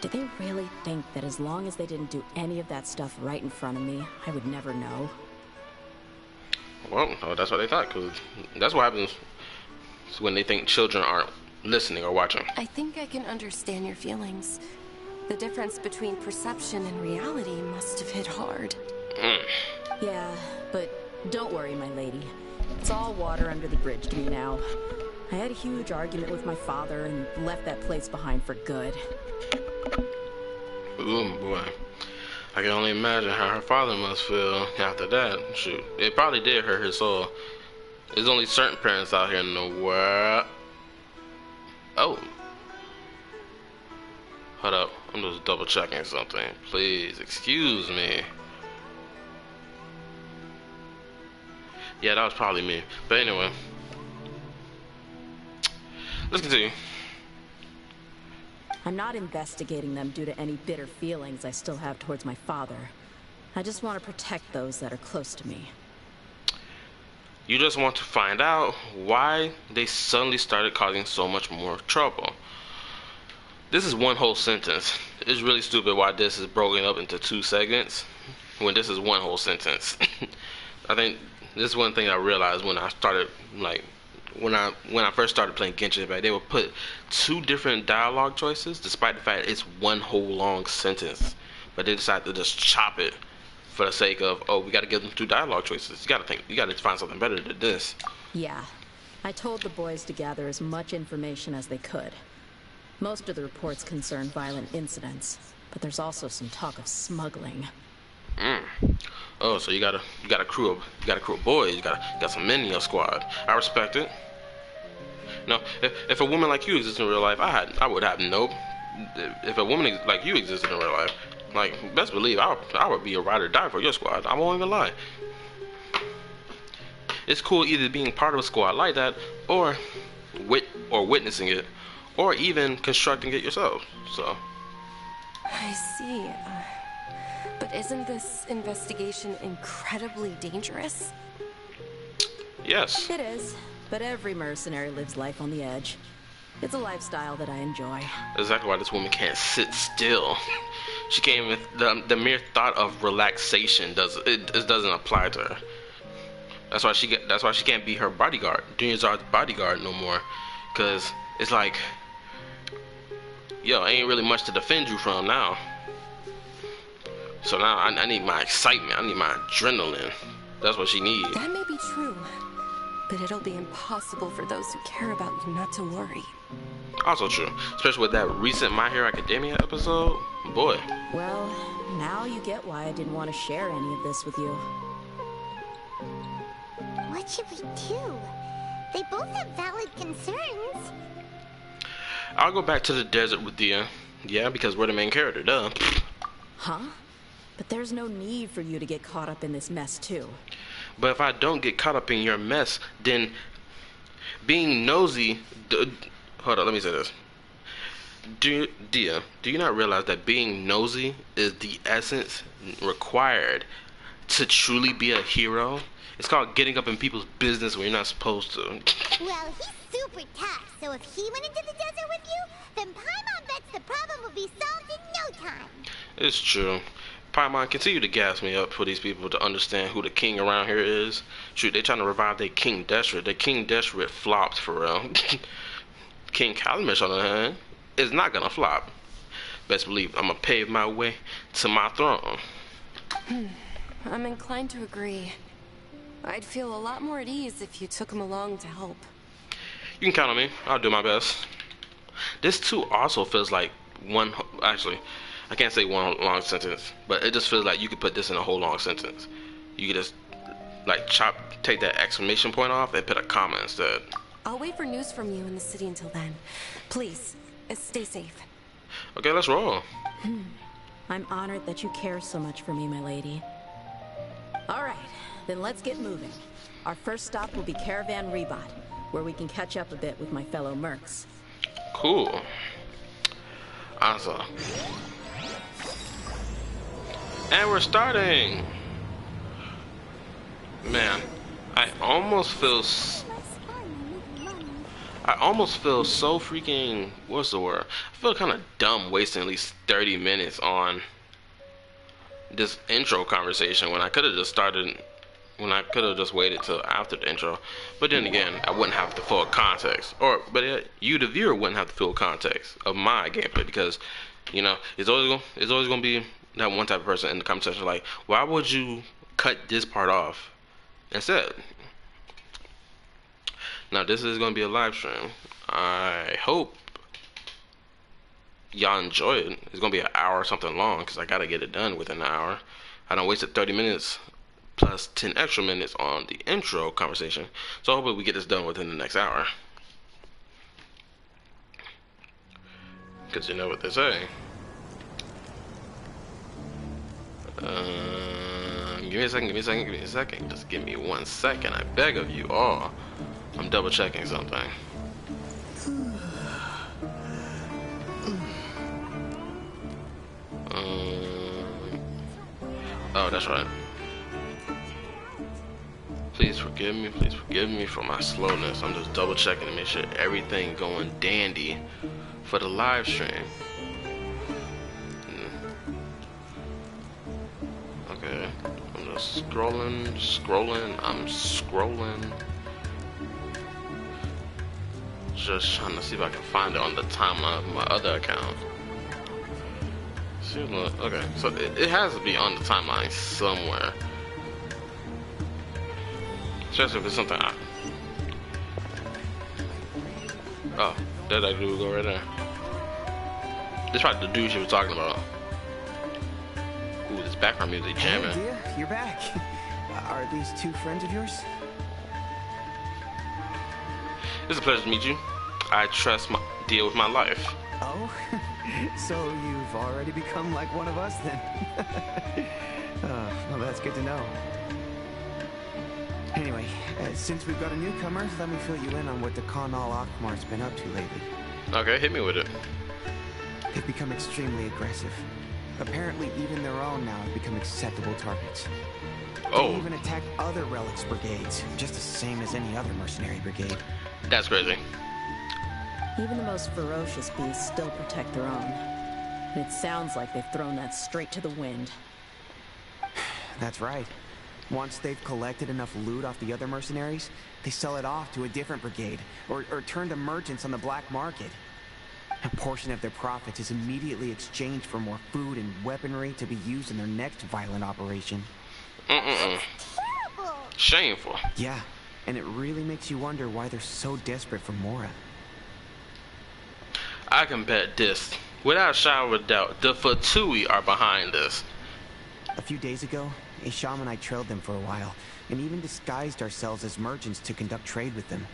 [SPEAKER 3] Did they really think that as long as they didn't do any of that stuff right in front of me, I would never know?
[SPEAKER 1] Well, that's what they thought, because that's what happens when they think children aren't listening or watching.
[SPEAKER 4] I think I can understand your feelings. The difference between perception and reality must have hit hard.
[SPEAKER 3] Yeah, but don't worry, my lady. It's all water under the bridge to me now. I had a huge argument with my father and left that place behind for good.
[SPEAKER 1] Ooh, boy. I can only imagine how her father must feel after that. Shoot, it probably did hurt his soul. There's only certain parents out here in the world. Oh. Hold up. I'm just double checking something. Please, excuse me. Yeah, that was probably me. But anyway. Let's continue.
[SPEAKER 3] I'm not investigating them due to any bitter feelings I still have towards my father. I just want to protect those that are close to me.
[SPEAKER 1] You just want to find out why they suddenly started causing so much more trouble. This is one whole sentence. It's really stupid why this is broken up into 2 segments when this is one whole sentence. I think this is one thing I realized when I started, like, when I first started playing Genshin back, they would put 2 different dialogue choices despite the fact it's one whole long sentence. But they decided to just chop it for the sake of, oh, we gotta give them 2 dialogue choices. You gotta find something better than this.
[SPEAKER 3] Yeah. I told the boys to gather as much information as they could. Most of the reports concern violent incidents, but there's also some talk of smuggling.
[SPEAKER 1] Oh, so you got a crew of boys, you got some men in your squad. I respect it. No, if a woman like you existed in real life, I would have no. If a woman like you existed in real life, like, best believe I would be a ride or die for your squad. I won't even lie. It's cool either being part of a squad like that, or witnessing it, or even constructing it yourself. So.
[SPEAKER 4] I see. But isn't this investigation incredibly dangerous?
[SPEAKER 1] Yes.
[SPEAKER 3] It is, but every mercenary lives life on the edge. It's a lifestyle that I enjoy.
[SPEAKER 1] Exactly why this woman can't sit still. She can't even, the mere thought of relaxation doesn't apply to her. That's why she can't be her bodyguard, Dunyarzad's bodyguard no more, cause it's like, yo, ain't really much to defend you from now. So now I need my excitement. I need my adrenaline. That's what she needs.
[SPEAKER 4] That may be true, but it'll be impossible for those who care about you not to worry.
[SPEAKER 1] Also true, especially with that recent My Hero Academia episode. Boy.
[SPEAKER 3] Well, now you get why I didn't want to share any of this with you.
[SPEAKER 2] What should we do? They both have valid concerns.
[SPEAKER 1] I'll go back to the desert with Dehya. Yeah, because we're the main character, duh.
[SPEAKER 3] Huh? But there's no need for you to get caught up in this mess, too.
[SPEAKER 1] But if I don't get caught up in your mess, then being nosy... Hold on, let me say this. Dehya, do you not realize that being nosy is the essence required to truly be a hero? It's called getting up in people's business when you're not supposed to.
[SPEAKER 2] Well, he's super tough, so if he went into the desert with you, then Paimon bets the problem will be solved in no time.
[SPEAKER 1] It's true. Paimon, continue to gas me up for these people to understand who the king around here is. Shoot, they trying to revive their King Deshret. Their King Deshret flopped for real. King Kalamish, on the other hand, is not gonna flop. Best believe I'm gonna pave my way to my throne.
[SPEAKER 4] I'm inclined to agree. I'd feel a lot more at ease if you took him along to help.
[SPEAKER 1] You can count on me. I'll do my best. This too also feels like one... Actually, I can't say one long sentence, but it just feels like you could put this in a whole long sentence. You could just, like, take that exclamation point off and put a comma instead.
[SPEAKER 4] I'll wait for news from you in the city until then. Please, stay safe.
[SPEAKER 1] Okay, let's roll.
[SPEAKER 3] I'm honored that you care so much for me, my lady. All right, then let's get moving. Our first stop will be Caravan Rebot, where we can catch up a bit with my fellow mercs.
[SPEAKER 1] Cool. Asa. And we're starting. Man, I almost feel so freaking, what's the word? I feel kind of dumb wasting at least 30 minutes on this intro conversation when I could have just waited till after the intro. But then again, I wouldn't have the full context, you, the viewer, wouldn't have the full context of my gameplay, because you know it's always gonna be that one type of person in the comment section like, why would you cut this part off instead? Now this is gonna be a live stream. I hope y'all enjoy it. It's gonna be an hour or something long because I gotta get it done within an hour. I done wasted 30 minutes plus 10 extra minutes on the intro conversation, so hopefully we get this done within the next hour. Because you know what they say. Give me a second. Just give me 1 second, I beg of you all. I'm double checking something. Oh, that's right. Please forgive me for my slowness. I'm just double checking to make sure everything going dandy for the live stream. Okay, I'm just scrolling, I'm scrolling. Just trying to see if I can find it on the timeline of my other account. Okay, so it has to be on the timeline somewhere. Especially if it's something oh, there that dude go right there. This probably the dude she was talking about. Ooh, this background music jamming.
[SPEAKER 5] Hey, Dehya, you're back. Are these two friends of yours?
[SPEAKER 1] It's a pleasure to meet you. I trust my deal with my life.
[SPEAKER 5] Oh, so you've already become like one of us then? Well, that's good to know. Anyway, since we've got a newcomer, let me fill you in on what the Khan al-Ahmar's been up to lately.
[SPEAKER 1] Okay, hit me with it.
[SPEAKER 5] They've become extremely aggressive. Apparently, even their own now have become acceptable targets.
[SPEAKER 1] Oh.
[SPEAKER 5] They even attack other relics brigades, just the same as any other mercenary brigade.
[SPEAKER 1] That's crazy.
[SPEAKER 3] Even the most ferocious beasts still protect their own. And it sounds like they've thrown that straight to the wind.
[SPEAKER 5] That's right. Once they've collected enough loot off the other mercenaries, they sell it off to a different brigade, or turn to merchants on the black market. A portion of their profits is immediately exchanged for more food and weaponry to be used in their next violent operation.
[SPEAKER 2] Terrible.
[SPEAKER 1] Shameful.
[SPEAKER 5] Yeah, and it really makes you wonder why they're so desperate for Mora.
[SPEAKER 1] I can bet this, without a shadow of a doubt, the Fatui are behind this.
[SPEAKER 5] A few days ago, Isham and I trailed them for a while, and even disguised ourselves as merchants to conduct trade with them.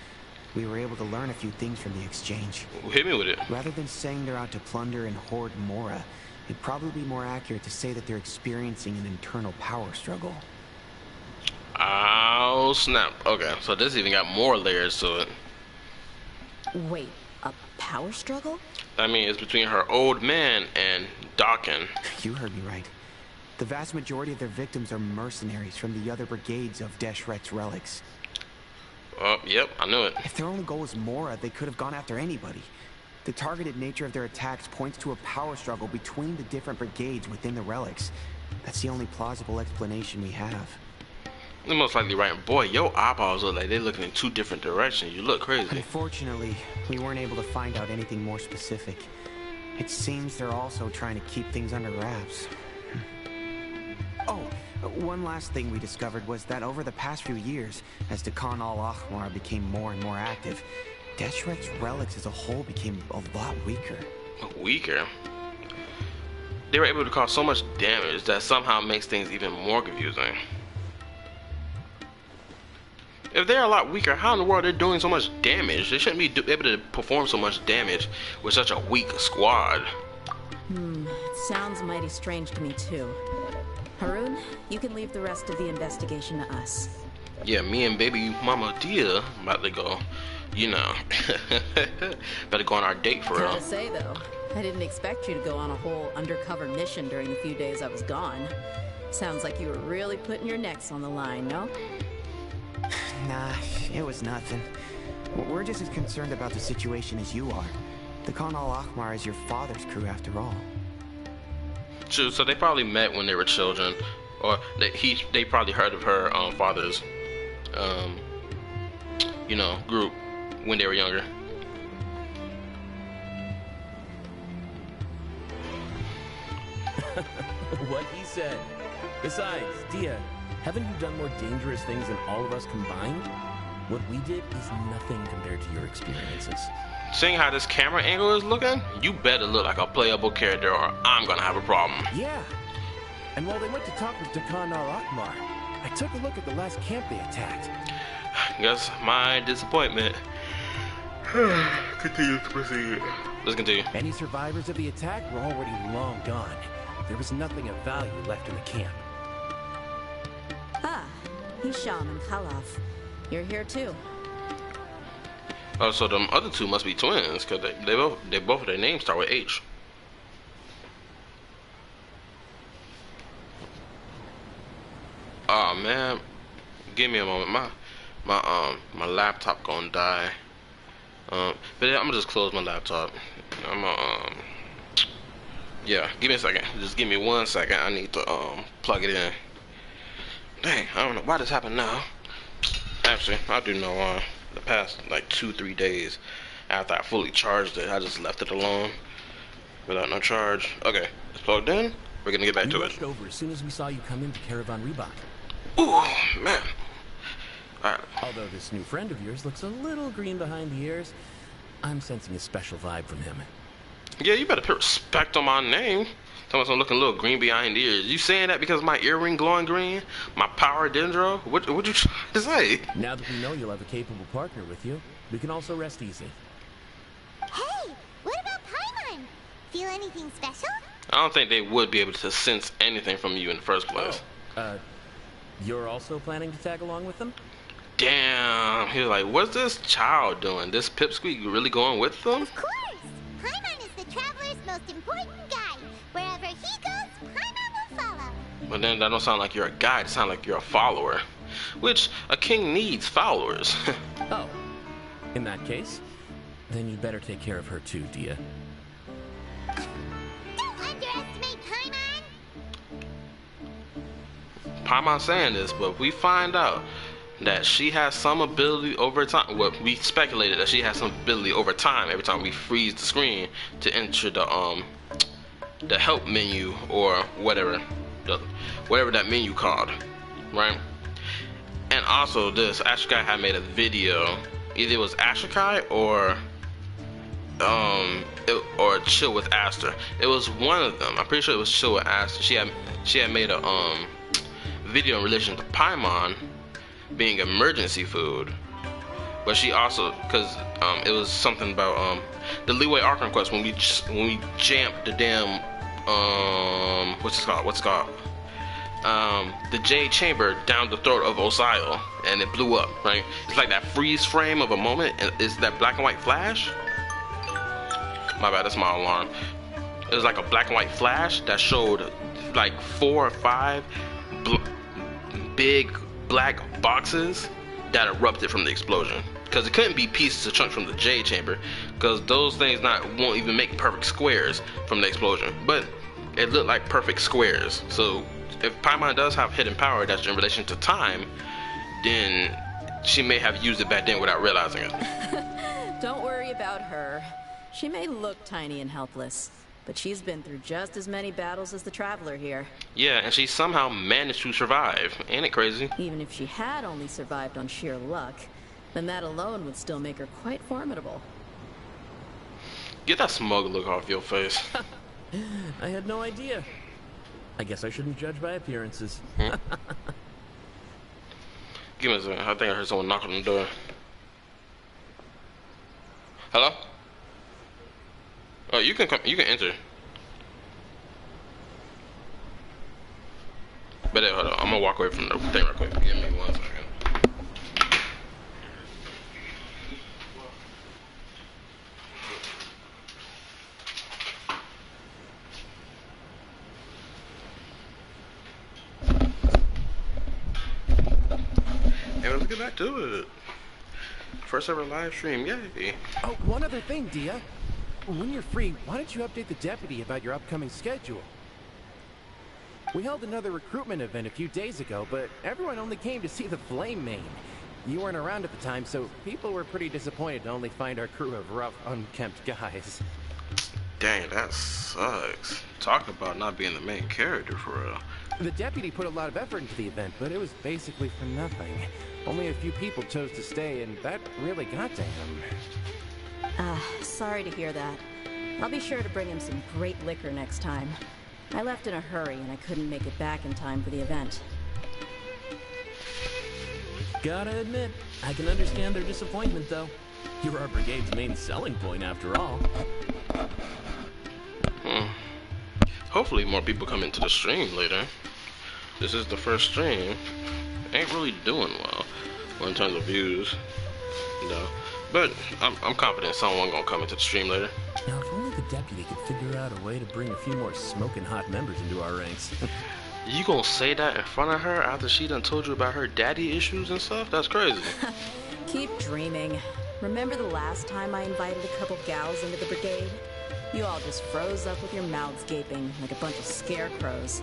[SPEAKER 5] We were able to learn a few things from the exchange.
[SPEAKER 1] Hit me with it.
[SPEAKER 5] Rather than saying they're out to plunder and hoard Mora, it'd probably be more accurate to say that they're experiencing an internal power struggle.
[SPEAKER 1] Oh, snap. Okay, so this even got more layers to it.
[SPEAKER 3] Wait, a power struggle?
[SPEAKER 1] I mean, it's between her old man and Dawkin.
[SPEAKER 5] You heard me right. The vast majority of their victims are mercenaries from the other brigades of Deshret's relics.
[SPEAKER 1] Oh, yep, I knew it.
[SPEAKER 5] If their only goal was Mora, they could have gone after anybody. The targeted nature of their attacks points to a power struggle between the different brigades within the relics. That's the only plausible explanation we have.
[SPEAKER 1] They're most likely right. Boy, your eyeballs look like they're looking in two different directions. You look crazy.
[SPEAKER 5] Unfortunately, we weren't able to find out anything more specific. It seems they're also trying to keep things under wraps. Oh, one last thing we discovered was that over the past few years, as the Khan al-Ahmar became more and more active, Deshret's relics as a whole became a lot weaker.
[SPEAKER 1] Weaker? They were able to cause so much damage that somehow makes things even more confusing. If they're a lot weaker, how in the world are they doing so much damage? They shouldn't be able to perform so much damage with such a weak squad.
[SPEAKER 3] It sounds mighty strange to me too. Harun, you can leave the rest of the investigation to us.
[SPEAKER 1] Yeah, me and baby mama Dehya about to go, you know, better go on our date for real.
[SPEAKER 3] Gotta say though, I didn't expect you to go on a whole undercover mission during the few days I was gone. Sounds like you were really putting your necks on the line, no?
[SPEAKER 5] Nah, it was nothing. We're just as concerned about the situation as you are. The Khan al-Ahmar is your father's crew after all.
[SPEAKER 1] True, so they probably met when they were children, or they probably heard of her father's, group when they were younger.
[SPEAKER 6] What he said. Besides, Dehya, haven't you done more dangerous things than all of us combined? What we did is nothing compared to your experiences.
[SPEAKER 1] Seeing how this camera angle is looking, you better look like a playable character or I'm gonna have a problem.
[SPEAKER 6] Yeah. And while they went to talk with Khan al-Ahmar, I took a look at the last camp they attacked.
[SPEAKER 1] Guess my disappointment. Continue to proceed. Let's continue.
[SPEAKER 6] Any survivors of the attack were already long gone. There was nothing of value left in the camp.
[SPEAKER 3] Ah, Hisham and Khalaf. You're here too.
[SPEAKER 1] Oh, so them other two must be twins, cause they both their names start with H. Oh man, give me a moment. My laptop gonna die. But yeah, I'm gonna just close my laptop. Yeah, give me a second. Just give me 1 second. I need to plug it in. Dang, I don't know why this happened now. Actually, I do know the past like 2-3 days after I fully charged it, I just left it alone without no charge. Okay, it's plugged in. We're gonna get back to it.
[SPEAKER 6] We rushed over as soon as we saw you come into Caravan Reebok.
[SPEAKER 1] Ooh, man. Alright.
[SPEAKER 6] Although this new friend of yours looks a little green behind the ears, I'm sensing a special vibe from him.
[SPEAKER 1] Yeah, you better put respect on my name. Someone's looking a little green behind the ears. You saying that because my earring glowing green? My power dendro? What you trying to say?
[SPEAKER 6] Now that we know you'll have a capable partner with you, we can also rest easy.
[SPEAKER 2] Hey, what about Paimon? Feel anything special?
[SPEAKER 1] I don't think they would be able to sense anything from you in the first place.
[SPEAKER 6] You're also planning to tag along with them?
[SPEAKER 1] Damn. He was like, what's this child doing? This pipsqueak really going with them?
[SPEAKER 2] Of course! Paimon is the traveler's most important guide. Wherever he goes, Paimon will follow.
[SPEAKER 1] But then that don't sound like you're a guide. It sounds like you're a follower. Which, a king needs followers.
[SPEAKER 6] Oh. In that case, then you better take care of her too, Dehya.
[SPEAKER 2] Don't underestimate Paimon!
[SPEAKER 1] Paimon's saying this, but we find out that she has some ability over time. Well, we speculated that she has some ability over time every time we freeze the screen to enter the help menu or whatever that menu called, right? And also this Ashikai had made a video. Either it was Ashikai or Chill with Aster. It was one of them. I'm pretty sure it was Chill with Aster. She had made a video in relation to Paimon being emergency food, but she also, because it was something about the Leeway Arkham quest when we jammed the damn what's it called the Jade Chamber down the throat of Osial, and it blew up, right? It's like that freeze frame of a moment, and it's that black and white flash. My bad, that's my alarm. It was like a black and white flash that showed like 4 or 5 big black boxes that erupted from the explosion, because it couldn't be pieces of chunks from the Jade Chamber, because those things won't even make perfect squares from the explosion, but it looked like perfect squares. So if Paimon does have hidden power that's in relation to time, then she may have used it back then without realizing it.
[SPEAKER 3] Don't worry about her. She may look tiny and helpless, but she's been through just as many battles as the Traveler here.
[SPEAKER 1] Yeah, and she somehow managed to survive. Ain't it crazy?
[SPEAKER 3] Even if she had only survived on sheer luck, then that alone would still make her quite formidable.
[SPEAKER 1] Get that smug look off your face.
[SPEAKER 6] I had no idea. I guess I shouldn't judge by appearances.
[SPEAKER 1] Give me a second. I think I heard someone knock on the door. Hello? Oh, you can come. You can enter. But hold on. I'm gonna walk away from the thing real quick. Give me 1 second. back to it. First ever live stream, yay.
[SPEAKER 6] Oh, one other thing, Dehya. When you're free, why don't you update the deputy about your upcoming schedule? We held another recruitment event a few days ago, but everyone only came to see the Flame Main. You weren't around at the time, so people were pretty disappointed to only find our crew of rough, unkempt guys.
[SPEAKER 1] Dang, that sucks. Talk about not being the main character for real.
[SPEAKER 6] The deputy put a lot of effort into the event, but it was basically for nothing. Only a few people chose to stay, and that really got to him.
[SPEAKER 3] Sorry to hear that. I'll be sure to bring him some great liquor next time. I left in a hurry, and I couldn't make it back in time for the event.
[SPEAKER 6] Gotta admit, I can understand their disappointment, though. You're our brigade's main selling point, after all.
[SPEAKER 1] Hopefully more people come into the stream later. This is the first stream. Ain't really doing well in terms of views. No. But I'm confident someone gonna come into the stream later.
[SPEAKER 6] Now, if only the deputy could figure out a way to bring a few more smoking hot members into our ranks.
[SPEAKER 1] You gonna say that in front of her after she done told you about her daddy issues and stuff? That's crazy.
[SPEAKER 3] Keep dreaming. Remember the last time I invited a couple gals into the brigade? You all just froze up with your mouths gaping like a bunch of scarecrows.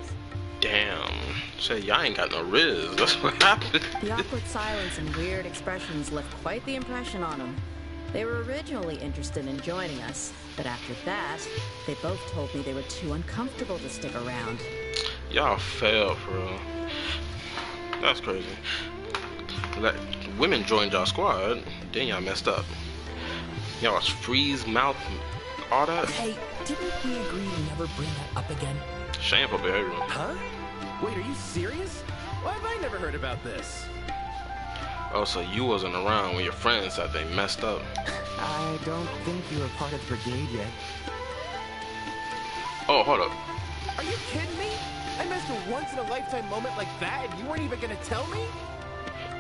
[SPEAKER 1] Damn. Say, y'all ain't got no riz. That's what happened.
[SPEAKER 3] The awkward silence and weird expressions left quite the impression on them. They were originally interested in joining us, but after that, they both told me they were too uncomfortable to stick around.
[SPEAKER 1] Y'all failed for real. That's crazy. Let women joined y'all squad, then y'all messed up. Y'all was freeze mouth, all that.
[SPEAKER 6] Hey, didn't we agree to never bring that up again?
[SPEAKER 1] Shameful behavior.
[SPEAKER 6] Huh? Wait, are you serious? Why have I never heard about this?
[SPEAKER 1] Oh, so you wasn't around when your friends said they messed up.
[SPEAKER 5] I don't think you were part of the brigade yet.
[SPEAKER 1] Oh, hold up.
[SPEAKER 6] Are you kidding me? I missed a once-in-a-lifetime moment like that, and you weren't even gonna tell me?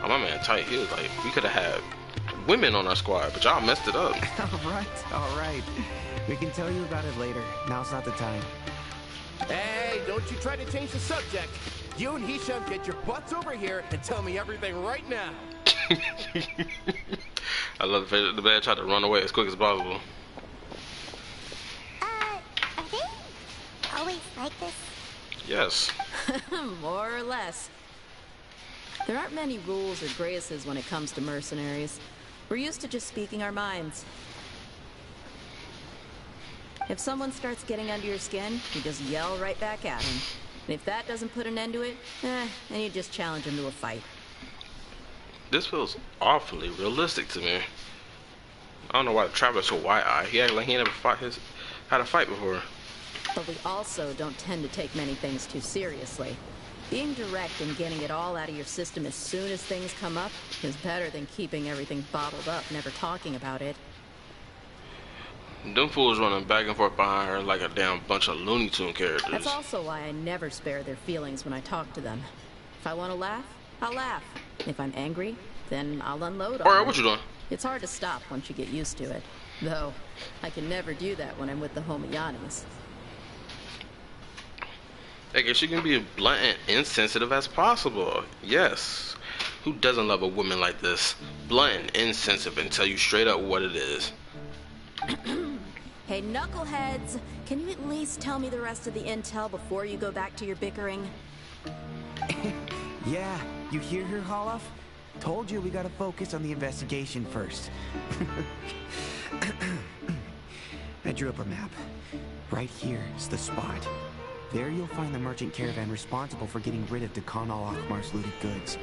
[SPEAKER 1] Oh, my man tight. He was like, we could have had women on our squad, but y'all messed it up.
[SPEAKER 5] All right. We can tell you about it later. Now's not the time.
[SPEAKER 6] Hey, don't you try to change the subject. You and Hisham get your butts over here and tell me everything right now.
[SPEAKER 1] I love the man tried to run away as quick as possible.
[SPEAKER 2] Are they always like this?
[SPEAKER 1] Yes.
[SPEAKER 3] More or less. There aren't many rules or graces when it comes to mercenaries. We're used to just speaking our minds. If someone starts getting under your skin, you just yell right back at him. And if that doesn't put an end to it, then you just challenge him to a fight.
[SPEAKER 1] This feels awfully realistic to me. I don't know why the Traveler's so wide-eyed. He acted like he never had a fight before.
[SPEAKER 3] But we also don't tend to take many things too seriously. Being direct and getting it all out of your system as soon as things come up is better than keeping everything bottled up, never talking about it.
[SPEAKER 1] Them fools running back and forth behind her like a damn bunch of Looney Tune characters.
[SPEAKER 3] That's also why I never spare their feelings when I talk to them. If I want to laugh, I'll laugh. If I'm angry, then I'll unload on
[SPEAKER 1] Alright,
[SPEAKER 3] them.
[SPEAKER 1] what you doing?
[SPEAKER 3] It's hard to stop once you get used to it. Though, I can never do that when I'm with the Homiyanis.
[SPEAKER 1] I guess you can be as blunt and insensitive as possible. Yes. Who doesn't love a woman like this? Blunt and insensitive and tell you straight up what it is.
[SPEAKER 3] Hey, knuckleheads! Can you at least tell me the rest of the intel before you go back to your bickering?
[SPEAKER 5] Yeah, you hear her, Holof? Told you we gotta focus on the investigation first. I drew up a map. Right here is the spot. There you'll find the merchant caravan responsible for getting rid of Dekan al-Akhmar's looted goods.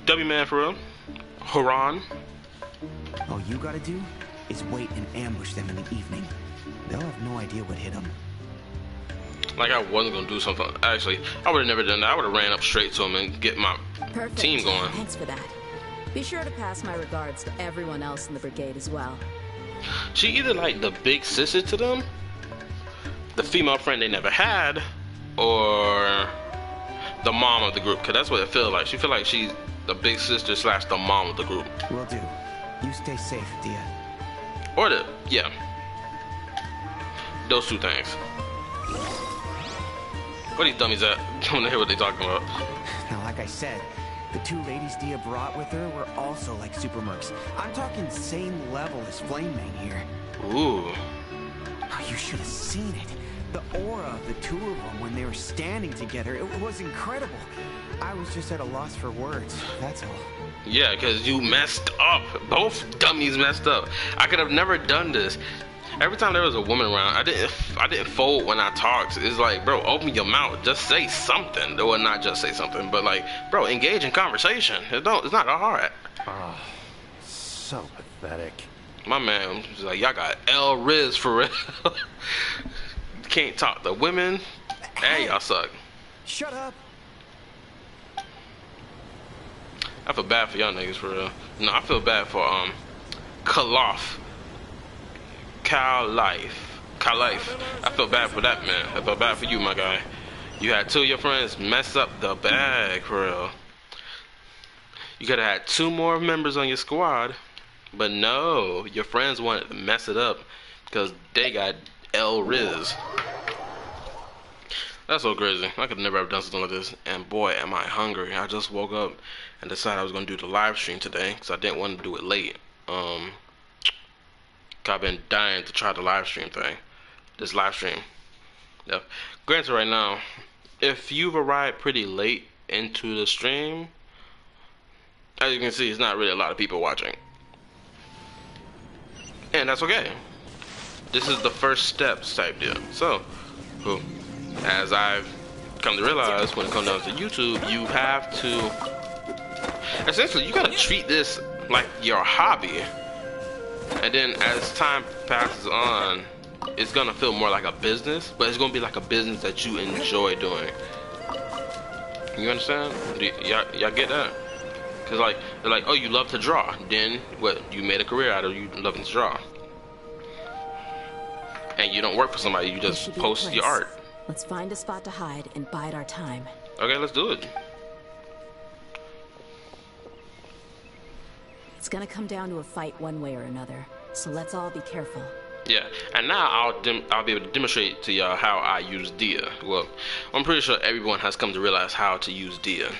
[SPEAKER 1] W-Man for real? Haran?
[SPEAKER 5] All you gotta do is wait and ambush them in the evening. They'll have no idea what hit them.
[SPEAKER 1] Like I wasn't gonna do something. Actually, I would have never done that. I would have ran up straight to him and get my team going.
[SPEAKER 3] Thanks for that. Be sure to pass my regards to everyone else in the brigade as well.
[SPEAKER 1] She either like the big sister to them, the female friend they never had, or the mom of the group. Cause that's what it feels like. She feel like she's the big sister / the mom of the group.
[SPEAKER 5] Will do. You stay safe, Dehya.
[SPEAKER 1] Or yeah. Those two things. Where these dummies at? I want to hear what they talking about.
[SPEAKER 5] Now, like I said, The two ladies Dia brought with her were also like super mercs. I'm talking same level as Flame Main here.
[SPEAKER 1] Ooh.
[SPEAKER 5] Oh, you should have seen it. The aura of the two of them when they were standing together, it was incredible. I was just at a loss for words, that's all.
[SPEAKER 1] Yeah, because you messed up. Both dummies messed up. I could have never done this. Every time there was a woman around, I didn't fold when I talked. It's like, bro, open your mouth. Just say something. Or not just say something, but like, bro, engage in conversation. It's not that hard.
[SPEAKER 6] Oh, so pathetic.
[SPEAKER 1] My man was like, y'all got L Riz for real. Can't talk to women. Hey, y'all suck.
[SPEAKER 5] Shut up.
[SPEAKER 1] I feel bad for y'all niggas for real. No, I feel bad for Kalof. Life. I feel bad for that man. I feel bad for you, my guy. You had two of your friends mess up the bag for real. You could have had two more members on your squad, but no, your friends wanted to mess it up because they got L Riz. That's so crazy. I could never have done something like this. And boy, am I hungry. I just woke up and decided I was going to do the live stream today because I didn't want to do it late. I've been dying to try the live stream thing. This live stream. Yep. Granted, right now, if you've arrived pretty late into the stream, as you can see, it's not really a lot of people watching. And that's okay. This is the first steps type deal. So, as I've come to realize when it comes down to YouTube, you have to, essentially, you gotta treat this like your hobby. And then as time passes on, it's gonna feel more like a business, but it's gonna be like a business that you enjoy doing. You understand? Y'all get that? Cause like, they're like, oh, you love to draw. Then what? You made a career out of you loving to draw. And you don't work for somebody, you just post your art.
[SPEAKER 3] Let's find a spot to hide and bide our time.
[SPEAKER 1] Okay, let's do it.
[SPEAKER 3] It's gonna come down to a fight one way or another, so let's all be careful.
[SPEAKER 1] Yeah, and now I'll be able to demonstrate to y'all how I use Dehya. Well, I'm pretty sure everyone has come to realize how to use Dehya.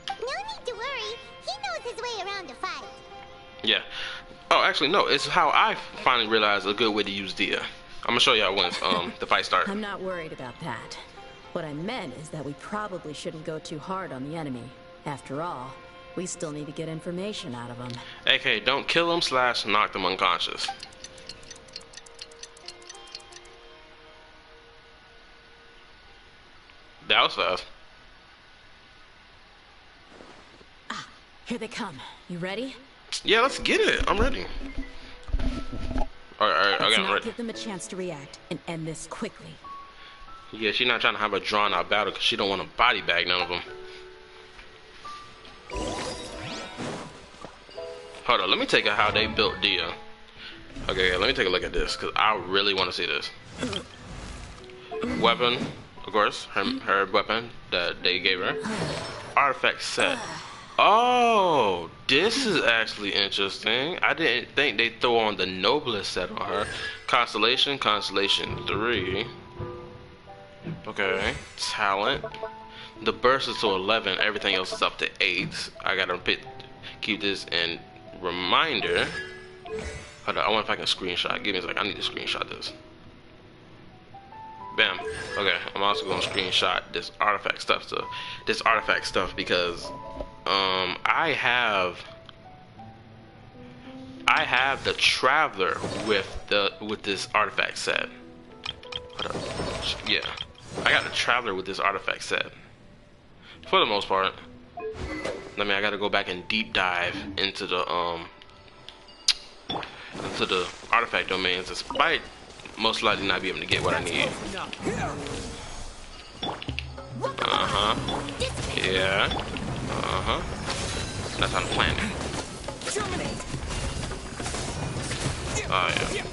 [SPEAKER 2] No need to worry. He knows his way around a fight.
[SPEAKER 1] Yeah. Oh, actually, no. It's how I finally realized a good way to use Dehya. I'm gonna show y'all once the fight starts.
[SPEAKER 3] I'm not worried about that. What I meant is that we probably shouldn't go too hard on the enemy. After all, we still need to get information out of them.
[SPEAKER 1] AK, don't kill them / knock them unconscious. That was fast.
[SPEAKER 3] Ah, here they come. You ready?
[SPEAKER 1] Yeah, let's get it. I'm ready. Alright,
[SPEAKER 3] Let's
[SPEAKER 1] okay, I'm
[SPEAKER 3] not
[SPEAKER 1] ready.
[SPEAKER 3] give them a chance to react and end this quickly.
[SPEAKER 1] Yeah, she's not trying to have a drawn-out battle because she don't want to body bag none of them. Hold on, let me take a how they built Dehya. Okay, let me take a look at this because I really want to see this. Weapon, of course, her weapon that they gave her. Artifact set. Oh, this is actually interesting. I didn't think they'd throw on the noblest set on her. Constellation 3. Okay, talent. The burst is to 11. Everything else is up to 8. I gotta keep this in reminder. Hold on, I wonder if I can screenshot. Give me a second. I need to screenshot this. Bam. Okay, I'm also gonna screenshot this artifact stuff. So this artifact stuff because I have the Traveler with this artifact set. Hold up. Yeah, I got the Traveler with this artifact set. For the most part. I mean, I gotta go back and deep dive into the artifact domains, despite most likely not be able to get what I need. Yeah. That's how I'm planning. Oh yeah.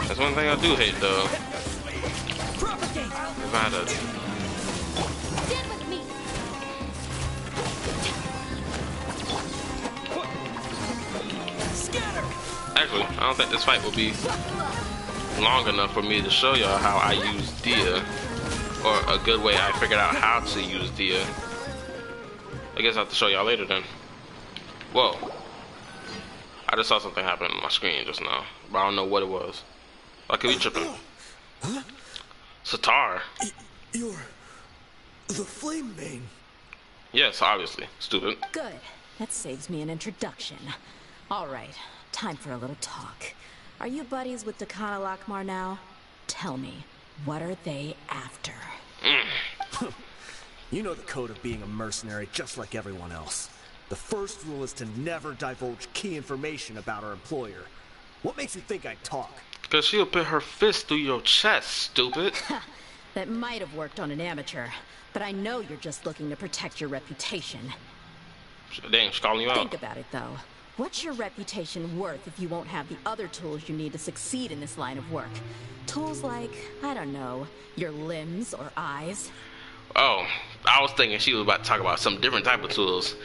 [SPEAKER 1] That's one thing I do hate though. If I had a... Actually, I don't think this fight will be long enough for me to show y'all how I use Dehya. or a good way I figured out how to use Dehya. I guess I have to show y'all later then. Whoa. I just saw something happen on my screen just now, but I don't know what it was. I could be tripping. Satar.
[SPEAKER 7] You're the Flame Bane.
[SPEAKER 1] Yes, obviously. Stupid.
[SPEAKER 3] Good. That saves me an introduction. All right, time for a little talk. Are you buddies with Dakana Lakmar now? Tell me, what are they after?
[SPEAKER 7] You know the code of being a mercenary just like everyone else. The first rule is to never divulge key information about our employer. What makes you think I'd talk?
[SPEAKER 1] Because she'll put her fist through your chest, stupid.
[SPEAKER 3] That might have worked on an amateur, but I know you're just looking to protect your reputation.
[SPEAKER 1] Dang, she's calling you out.
[SPEAKER 3] Think about it, though. What's your reputation worth if you won't have the other tools you need to succeed in this line of work? Tools like, I don't know, your limbs or eyes?
[SPEAKER 1] Oh, I was thinking she was about to talk about some different type of tools.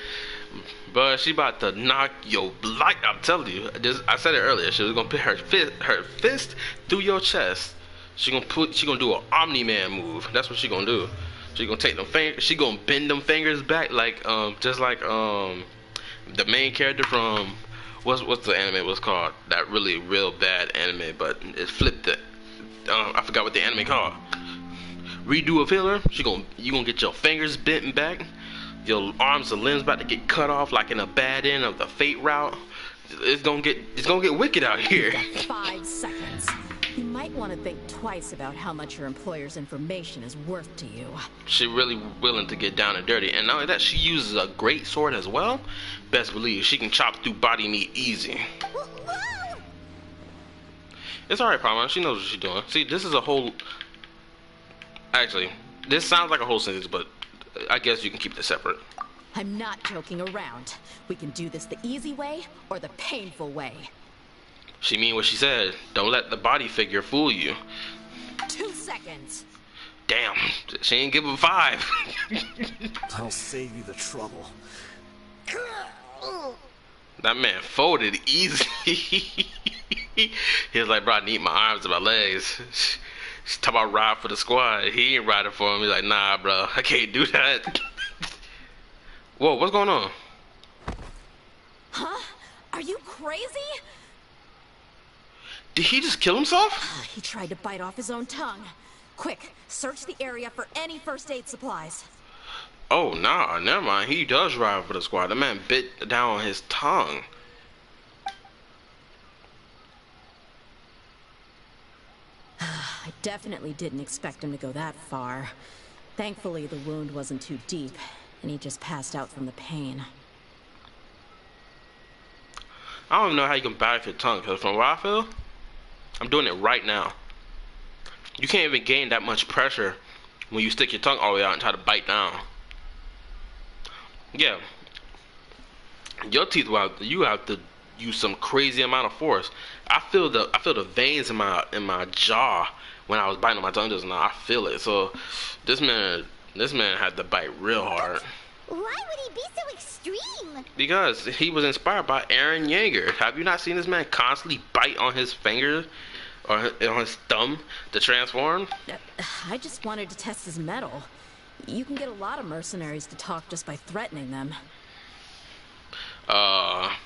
[SPEAKER 1] But she about to knock your light. I'm telling you. I said it earlier. She was gonna put her fist through your chest. She gonna do an Omni-Man move. That's what she gonna do. She gonna take them fingers. She gonna bend them fingers back like just like the main character from what's the anime was called? That really real bad anime, but it flipped it. I forgot what the anime called. Redo a filler. You gonna get your fingers bent back. Your arms and limbs about to get cut off like in a bad end of the Fate route. It's gonna get wicked out here.
[SPEAKER 3] 5 seconds. You might want to think twice about how much your employer's information is worth to you.
[SPEAKER 1] She really willing to get down and dirty, and not only that, she uses a great sword as well. Best believe she can chop through body meat easy.
[SPEAKER 2] Whoa!
[SPEAKER 1] It's alright, Palma. She knows what she's doing. See, this is a whole. Actually, this sounds like a whole sentence, but I guess you can keep this separate.
[SPEAKER 3] I'm not joking around. We can do this the easy way or the painful way.
[SPEAKER 1] She mean what she said. Don't let the body figure fool you.
[SPEAKER 3] 2 seconds.
[SPEAKER 1] Damn, she ain't give him 5.
[SPEAKER 7] I'll save you the trouble.
[SPEAKER 1] That man folded easy. He was like, bro, I need my arms and my legs. She's talking about ride for the squad. He ain't riding for him. He's like, nah, bro, I can't do that. Whoa, what's going on?
[SPEAKER 3] Huh? Are you crazy?
[SPEAKER 1] Did he just kill himself?
[SPEAKER 3] He tried to bite off his own tongue. Quick, search the area for any first aid supplies.
[SPEAKER 1] Oh, nah, never mind. He does ride for the squad. The man bit down on his tongue.
[SPEAKER 3] I definitely didn't expect him to go that far. Thankfully, the wound wasn't too deep, and he just passed out from the pain.
[SPEAKER 1] I don't even know how you can bite off your tongue, because from what I feel, I'm doing it right now. You can't even gain that much pressure when you stick your tongue all the way out and try to bite down. Yeah. Your teeth you have to use some crazy amount of force. I feel the veins in my jaw when I was biting on my tongue just now. I feel it. So this man had to bite real hard.
[SPEAKER 2] Why would he be so extreme?
[SPEAKER 1] Because he was inspired by Eren Yeager. Have you not seen this man constantly bite on his finger or on his thumb to transform?
[SPEAKER 3] I just wanted to test his mettle. You can get a lot of mercenaries to talk just by threatening them.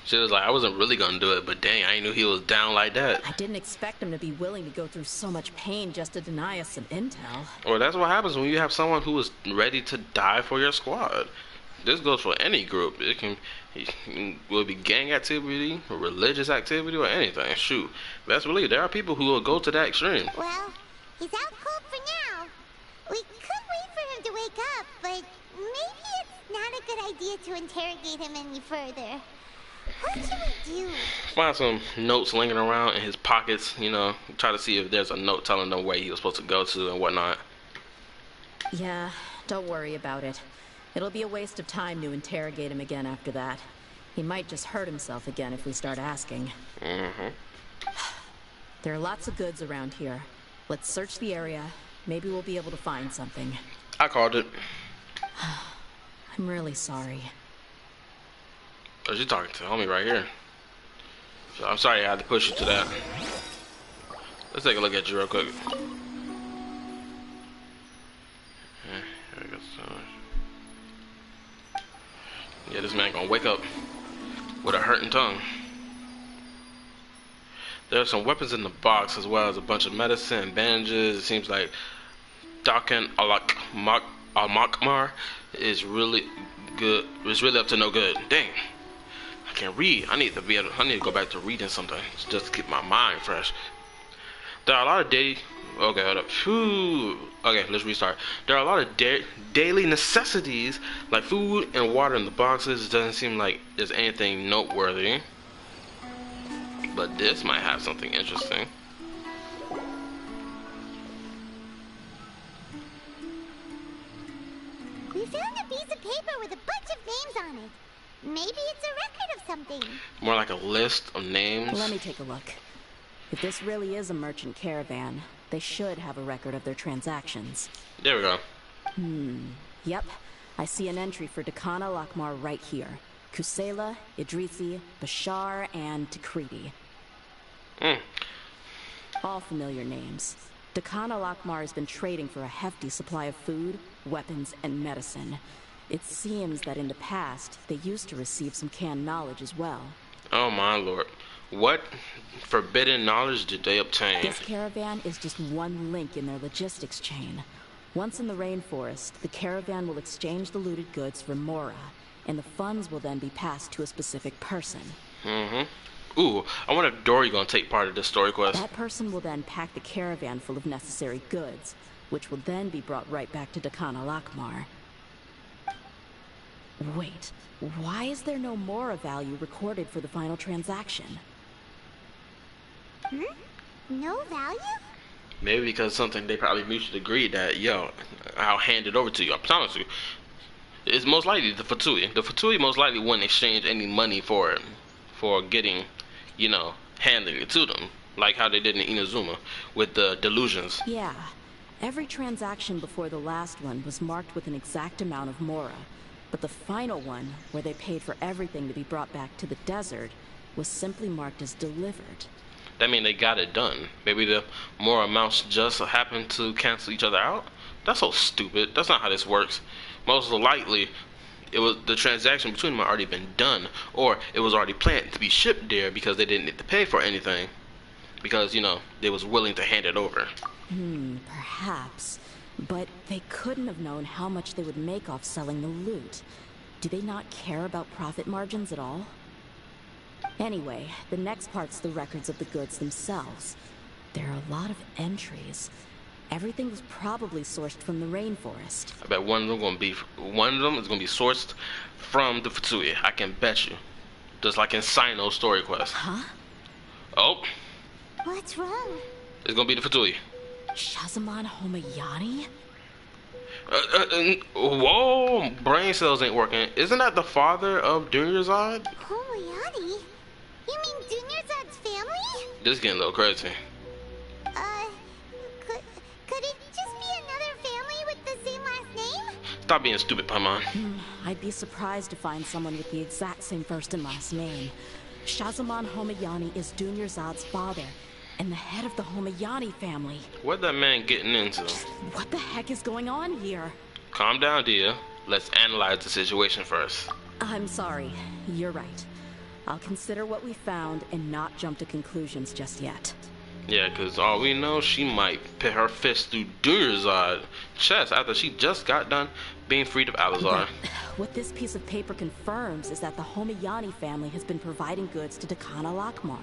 [SPEAKER 1] She was like, I wasn't really gonna do it, but dang, I knew he was down like that.
[SPEAKER 3] I didn't expect him to be willing to go through so much pain just to deny us some intel.
[SPEAKER 1] Well, that's what happens when you have someone who is ready to die for your squad. This goes for any group. It will be gang activity, or religious activity, or anything. Shoot, best believe there are people who will go to that extreme.
[SPEAKER 2] Well, he's out cold for now. We could wait for him to wake up, but maybe it's not a good idea to interrogate him any further. What should we do?
[SPEAKER 1] Find some notes lingering around in his pockets, you know, try to see if there's a note telling them where he was supposed to go to and whatnot.
[SPEAKER 3] Yeah, don't worry about it. It'll be a waste of time to interrogate him again after that. He might just hurt himself again if we start asking. There are lots of goods around here. Let's search the area. Maybe we'll be able to find something.
[SPEAKER 1] I called it.
[SPEAKER 3] I'm really sorry.
[SPEAKER 1] Oh, she's talking to homie right here. So I'm sorry I had to push you to that. Let's take a look at you real quick. Yeah, this man gonna wake up with a hurting tongue. There are some weapons in the box, as well as a bunch of medicine and bandages. It seems like Dakan Al-Makmar is really good. It's really up to no good. Dang, I can't read. I need to go back to reading something just to keep my mind fresh. There are a lot of daily. Okay, hold up. Phew. Okay, let's restart. There are a lot of daily necessities like food and water in the boxes. It doesn't seem like there's anything noteworthy. But this might have something interesting.
[SPEAKER 2] We found a piece of paper with a bunch of names on it. Maybe it's a record of something.
[SPEAKER 1] More like a list of names.
[SPEAKER 3] Let me take a look. If this really is a merchant caravan, they should have a record of their transactions.
[SPEAKER 1] There we go.
[SPEAKER 3] Yep. I see an entry for Dakan Al-Akmar right here. Kusela, Idrisi, Bashar, and Takriti. All familiar names. Dakan Al-Akmar has been trading for a hefty supply of food, weapons, and medicine. It seems that in the past, they used to receive some canned knowledge as well.
[SPEAKER 1] Oh my lord. What forbidden knowledge did they obtain?
[SPEAKER 3] This caravan is just one link in their logistics chain. Once in the rainforest, the caravan will exchange the looted goods for Mora, and the funds will then be passed to a specific person.
[SPEAKER 1] Ooh, I wonder if Dory gonna take part of this story quest.
[SPEAKER 3] That person will then pack the caravan full of necessary goods, which will then be brought right back to Dakan Al-Akmar. Wait, why is there no Mora value recorded for the final transaction?
[SPEAKER 2] No value?
[SPEAKER 1] Maybe because something they probably mutually agreed that, yo, I'll hand it over to you. I promise you. It's most likely the Fatui. The Fatui most likely wouldn't exchange any money for it, for getting, you know, handing it to them, like how they did in Inazuma with the delusions.
[SPEAKER 3] Yeah. Every transaction before the last one was marked with an exact amount of Mora, but the final one, where they paid for everything to be brought back to the desert, was simply marked as delivered.
[SPEAKER 1] That means they got it done. Maybe the more amounts just happen to cancel each other out? That's so stupid. That's not how this works. Most likely, it was the transaction between them had already been done, or it was already planned to be shipped there because they didn't need to pay for anything. Because, you know, they was willing to hand it over.
[SPEAKER 3] Perhaps. But they couldn't have known how much they would make off selling the loot. Do they not care about profit margins at all? Anyway, the next part's the records of the goods themselves. There are a lot of entries. Everything was probably sourced from the rainforest.
[SPEAKER 1] I bet one of them is gonna be sourced from the Fatui. I can bet you. Just like in Sino's story quest.
[SPEAKER 3] Huh?
[SPEAKER 1] Oh,
[SPEAKER 2] What's wrong?
[SPEAKER 1] it's gonna be the Fatui.
[SPEAKER 3] Shazamon Homayani?
[SPEAKER 1] Whoa, brain cells ain't working. Isn't that the father of Dunyarzad?
[SPEAKER 2] Homayani? You mean Dunyarzad's family?
[SPEAKER 1] This is getting a little crazy.
[SPEAKER 2] Could it just be another family with the same last name?
[SPEAKER 1] Stop being stupid, Paimon.
[SPEAKER 3] I'd be surprised to find someone with the exact same first and last name. Shazamon Homayani is Dunyarzad's father, and the head of the Homayani family.
[SPEAKER 1] What that man getting into?
[SPEAKER 3] What the heck is going on here?
[SPEAKER 1] Calm down, Dehya. Let's analyze the situation first.
[SPEAKER 3] I'm sorry. You're right. I'll consider what we found and not jump to conclusions just yet.
[SPEAKER 1] Yeah, because all we know, she might put her fist through Dunyarzad's chest after she just got done being freed of Alizar.
[SPEAKER 3] What this piece of paper confirms is that the Homayani family has been providing goods to Dakan Al-Akmar.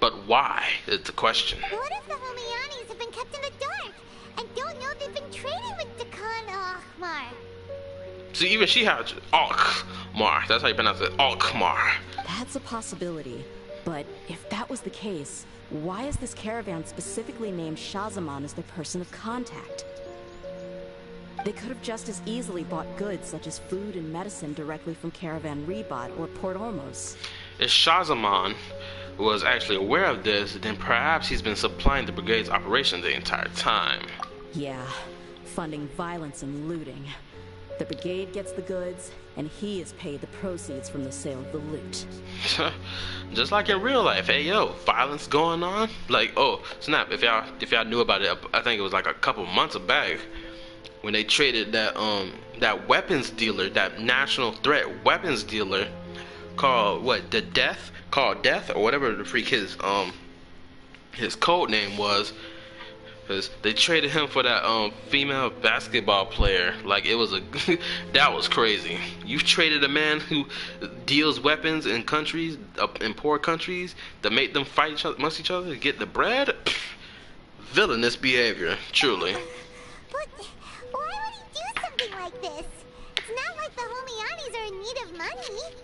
[SPEAKER 1] But why is the question?
[SPEAKER 2] What if the Homayanis have been kept in the dark and don't know they've been trading with Dakan Al-Akmar?
[SPEAKER 1] See, even she has Alkmaar. That's how you pronounce it, Alkmaar.
[SPEAKER 3] That's a possibility. But if that was the case, why is this caravan specifically named Shazamon as their person of contact? They could have just as easily bought goods such as food and medicine directly from Caravan Rebot or Port Olmos.
[SPEAKER 1] If Shazamon was actually aware of this, then perhaps he's been supplying the brigade's operation the entire time.
[SPEAKER 3] Yeah, funding violence and looting. The brigade gets the goods, and he is paid the proceeds from the sale of the loot.
[SPEAKER 1] Just like in real life. Hey, yo, violence going on? Like, oh, snap, if y'all knew about it, I think it was like a couple months back. when they traded that weapons dealer, that national threat weapons dealer called what, called Death or whatever the freak his code name was, because they traded him for that female basketball player. Like, it was a that was crazy. You traded a man who deals weapons in countries, in poor countries, to make them fight amongst each other to get the bread. Villainous behavior, truly.
[SPEAKER 2] But why would he do something like this? It's not like the Homianis are in need of money.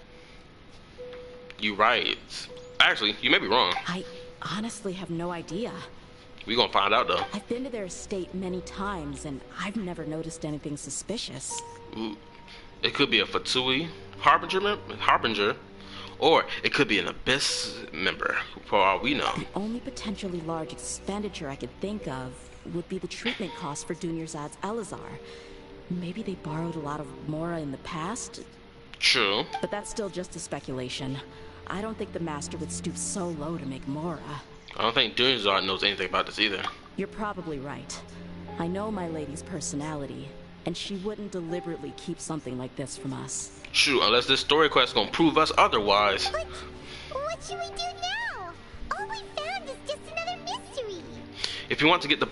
[SPEAKER 1] You right. Actually, you may be wrong.
[SPEAKER 3] I honestly have no idea.
[SPEAKER 1] We gonna find out though.
[SPEAKER 3] I've been to their estate many times, and I've never noticed anything suspicious.
[SPEAKER 1] Ooh. It could be a Fatsui harbinger, or it could be an Abyss member, for all we know.
[SPEAKER 3] The only potentially large expenditure I could think of would be the treatment costs for Dunyarzad's Elazar. Maybe they borrowed a lot of Mora in the past?
[SPEAKER 1] True.
[SPEAKER 3] But that's still just a speculation. I don't think the Master would stoop so low to make Mora.
[SPEAKER 1] I don't think Dunyarzad knows anything about this either.
[SPEAKER 3] You're probably right. I know my lady's personality, and she wouldn't deliberately keep something like this from us.
[SPEAKER 1] True, unless this story quest gonna prove us otherwise.
[SPEAKER 2] But what should we do now? All we found is just another mystery.
[SPEAKER 1] If we want to get to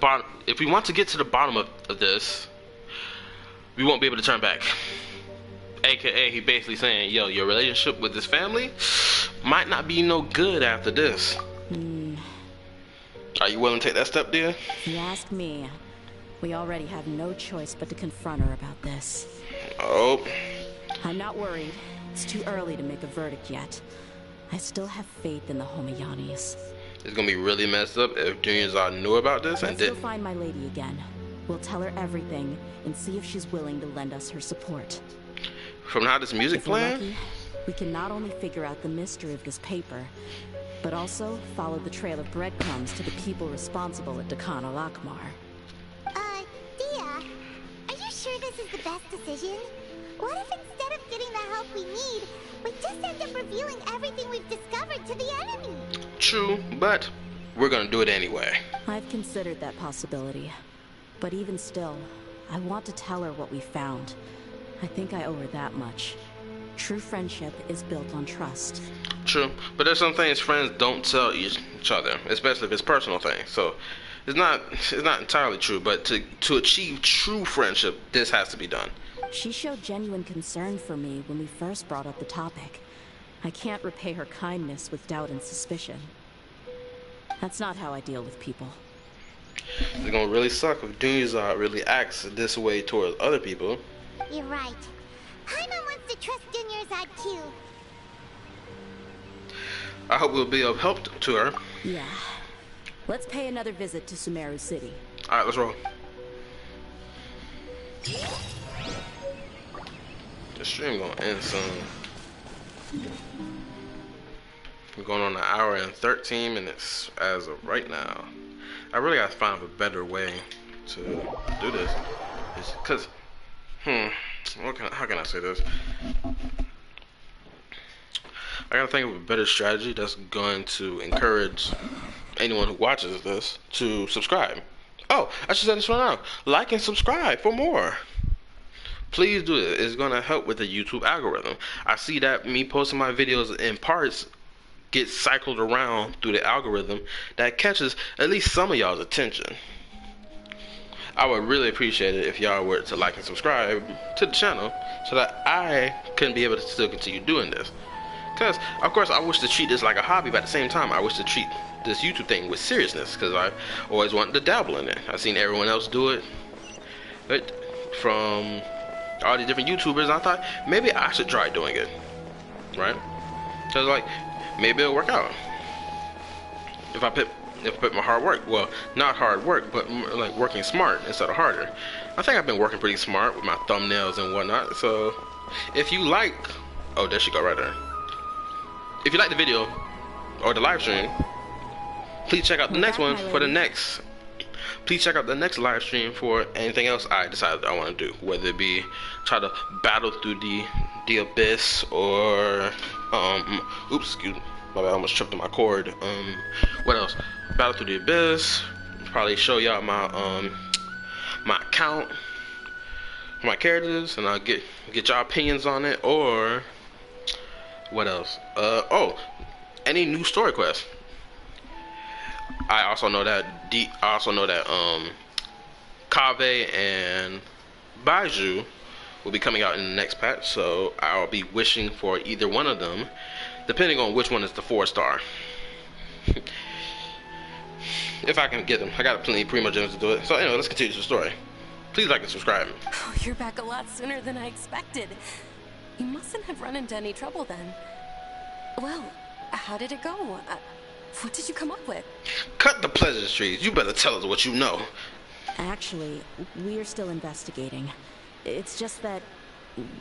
[SPEAKER 1] the bottom of this, we won't be able to turn back. AKA, he basically saying, yo, your relationship with this family might not be no good after this. Are you willing to take that step, dear?
[SPEAKER 3] If you ask me, we already have no choice but to confront her about this.
[SPEAKER 1] Oh.
[SPEAKER 3] I'm not worried. It's too early to make a verdict yet. I still have faith in the Homiyanis.
[SPEAKER 1] It's gonna be really messed up if Dunyarzad knew about this and
[SPEAKER 3] Let's go
[SPEAKER 1] didn't.
[SPEAKER 3] find my lady again. We'll tell her everything and see if she's willing to lend us her support.
[SPEAKER 1] From how this music
[SPEAKER 3] If we're
[SPEAKER 1] playing?
[SPEAKER 3] lucky, we can not only figure out the mystery of this paper, but also follow the trail of breadcrumbs to the people responsible at Dekhan al-Akmar.
[SPEAKER 2] Dehya, are you sure this is the best decision? What if instead of getting the help we need, we just end up revealing everything we've discovered to the enemy?
[SPEAKER 1] True, but we're gonna do it anyway.
[SPEAKER 3] I've considered that possibility. But even still, I want to tell her what we found. I think I owe her that much. True friendship is built on trust.
[SPEAKER 1] True, but there's some things friends don't tell each other, especially if it's personal things. So it's not entirely true, but to achieve true friendship, this has to be done.
[SPEAKER 3] She showed genuine concern for me when we first brought up the topic. I can't repay her kindness with doubt and suspicion. That's not how I deal with people.
[SPEAKER 1] It's gonna really suck if Dunyarzad really acts this way towards other people.
[SPEAKER 2] You're right. Paimon wants to trust Dunyarzad too.
[SPEAKER 1] I hope we'll be of help to her.
[SPEAKER 3] Yeah. Let's pay another visit to Sumeru City.
[SPEAKER 1] Alright, let's roll. The stream gonna end soon. We're going on 1 hour and 13 minutes as of right now. I really gotta find a better way to do this. It's cause, how can I say this? I gotta think of a better strategy that's going to encourage anyone who watches this to subscribe. Oh, I should say this right now. Like and subscribe for more. Please do it. It's gonna help with the YouTube algorithm. I see that me posting my videos in parts gets cycled around through the algorithm that catches at least some of y'all's attention. I would really appreciate it if y'all were to like and subscribe to the channel so that I can be able to still continue doing this. Because, of course, I wish to treat this like a hobby, but at the same time, I wish to treat this YouTube thing with seriousness because I always wanted to dabble in it. I've seen everyone else do it, but from all these different YouTubers, I thought maybe I should try doing it, right? Because, like, maybe it'll work out if I put my hard work. Well, not hard work, but like working smart instead of harder. I think I've been working pretty smart with my thumbnails and whatnot. So, if you like, oh, there she go right there. If you like the video or the live stream, please check out the next one for the next. Please check out the next live stream for anything else I decided I want to do, whether it be try to battle through the abyss or oops, excuse me, my bad, I almost tripped on my cord. What else? Battle through the abyss. Probably show y'all my my account my characters, and I'll get y'all opinions on it. Or what else? Any new story quests. I also know that Kaveh and Baiju will be coming out in the next patch, so I'll be wishing for either one of them, depending on which one is the 4-star. If I can get them. I got plenty of primo gems to do it. So anyway, let's continue the story. Please like and subscribe.
[SPEAKER 4] Oh, you're back a lot sooner than I expected. You mustn't have run into any trouble then. Well, how did it go? What did you come up with?
[SPEAKER 1] Cut the pleasantries. You better tell us what you know.
[SPEAKER 3] Actually, we're still investigating. It's just that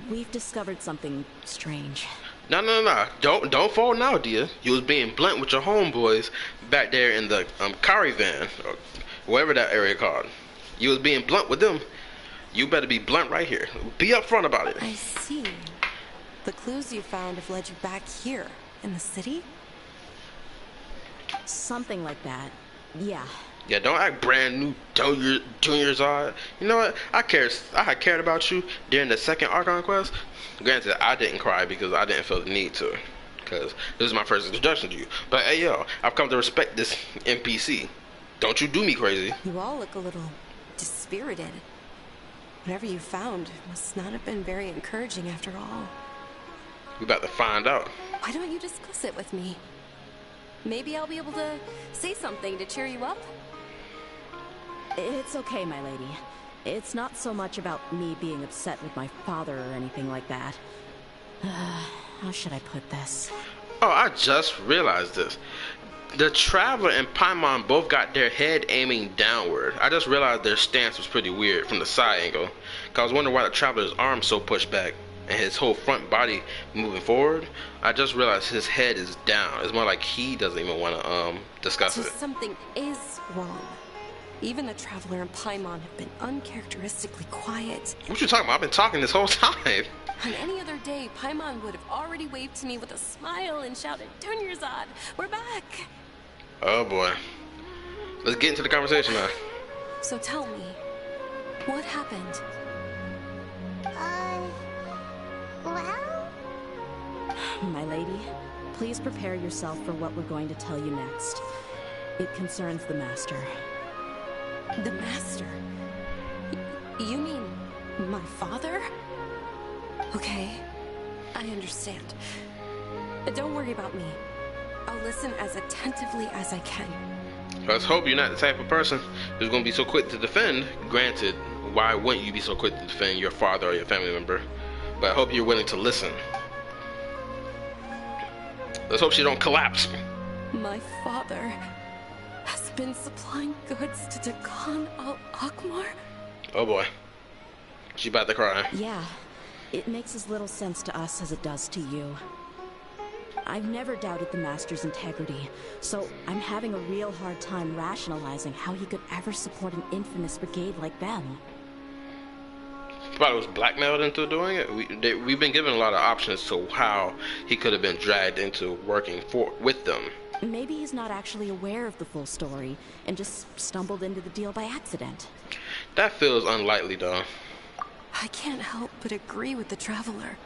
[SPEAKER 3] we've discovered something strange.
[SPEAKER 1] No. Don't fall now, dear. You was being blunt with your homeboys back there in the Kari van, or whatever that area called. You was being blunt with them. You better be blunt right here. Be upfront about it.
[SPEAKER 4] I see. The clues you found have led you back here, in the city?
[SPEAKER 3] Something like that. Yeah.
[SPEAKER 1] Yeah, don't act brand new, juniors are. You know what? I had cared about you during the second Archon quest. Granted, I didn't cry because I didn't feel the need to, because this is my first introduction to you. But hey, yo, I've come to respect this NPC. Don't you do me crazy.
[SPEAKER 4] You all look a little dispirited. Whatever you found must not have been very encouraging after all.
[SPEAKER 1] We about to find out.
[SPEAKER 4] Why don't you discuss it with me? Maybe I'll be able to say something to cheer you up?
[SPEAKER 3] It's okay, my lady. It's not so much about me being upset with my father or anything like that. How should I put this?
[SPEAKER 1] Oh, I just realized this. The Traveler and Paimon both got their head aiming downward. I just realized their stance was pretty weird from the side angle. Cause I was wondering why the Traveler's arm's so pushed back and his whole front body moving forward. I just realized his head is down. It's more like he doesn't even want to discuss
[SPEAKER 4] So
[SPEAKER 1] it.
[SPEAKER 4] something is wrong. Even the Traveler and Paimon have been uncharacteristically quiet.
[SPEAKER 1] What you talking about? I've been talking this whole time.
[SPEAKER 4] On any other day, Paimon would have already waved to me with a smile and shouted, "Dunyarzad, we're back!"
[SPEAKER 1] Oh boy. Let's get into the conversation now.
[SPEAKER 4] So tell me, what happened?
[SPEAKER 2] Well?
[SPEAKER 3] My lady, please prepare yourself for what we're going to tell you next. It concerns the Master.
[SPEAKER 4] The Master? You mean my father? Okay, I understand. Don't worry about me. I'll listen as attentively as I can.
[SPEAKER 1] Let's hope you're not the type of person who's going to be so quick to defend. Granted, why wouldn't you be so quick to defend your father or your family member? But I hope you're willing to listen. Let's hope she don't collapse.
[SPEAKER 4] My father has been supplying goods to Dakan al-Akmar?
[SPEAKER 1] Oh boy. She about to cry.
[SPEAKER 3] Yeah, it makes as little sense to us as it does to you. I've never doubted the Master's integrity, so I'm having a real hard time rationalizing how he could ever support an infamous brigade like them.
[SPEAKER 1] Probably was blackmailed into doing it. We've been given a lot of options to how he could have been dragged into working with them.
[SPEAKER 3] Maybe he's not actually aware of the full story and just stumbled into the deal by accident.
[SPEAKER 1] That feels unlikely, though.
[SPEAKER 4] I can't help but agree with the Traveler.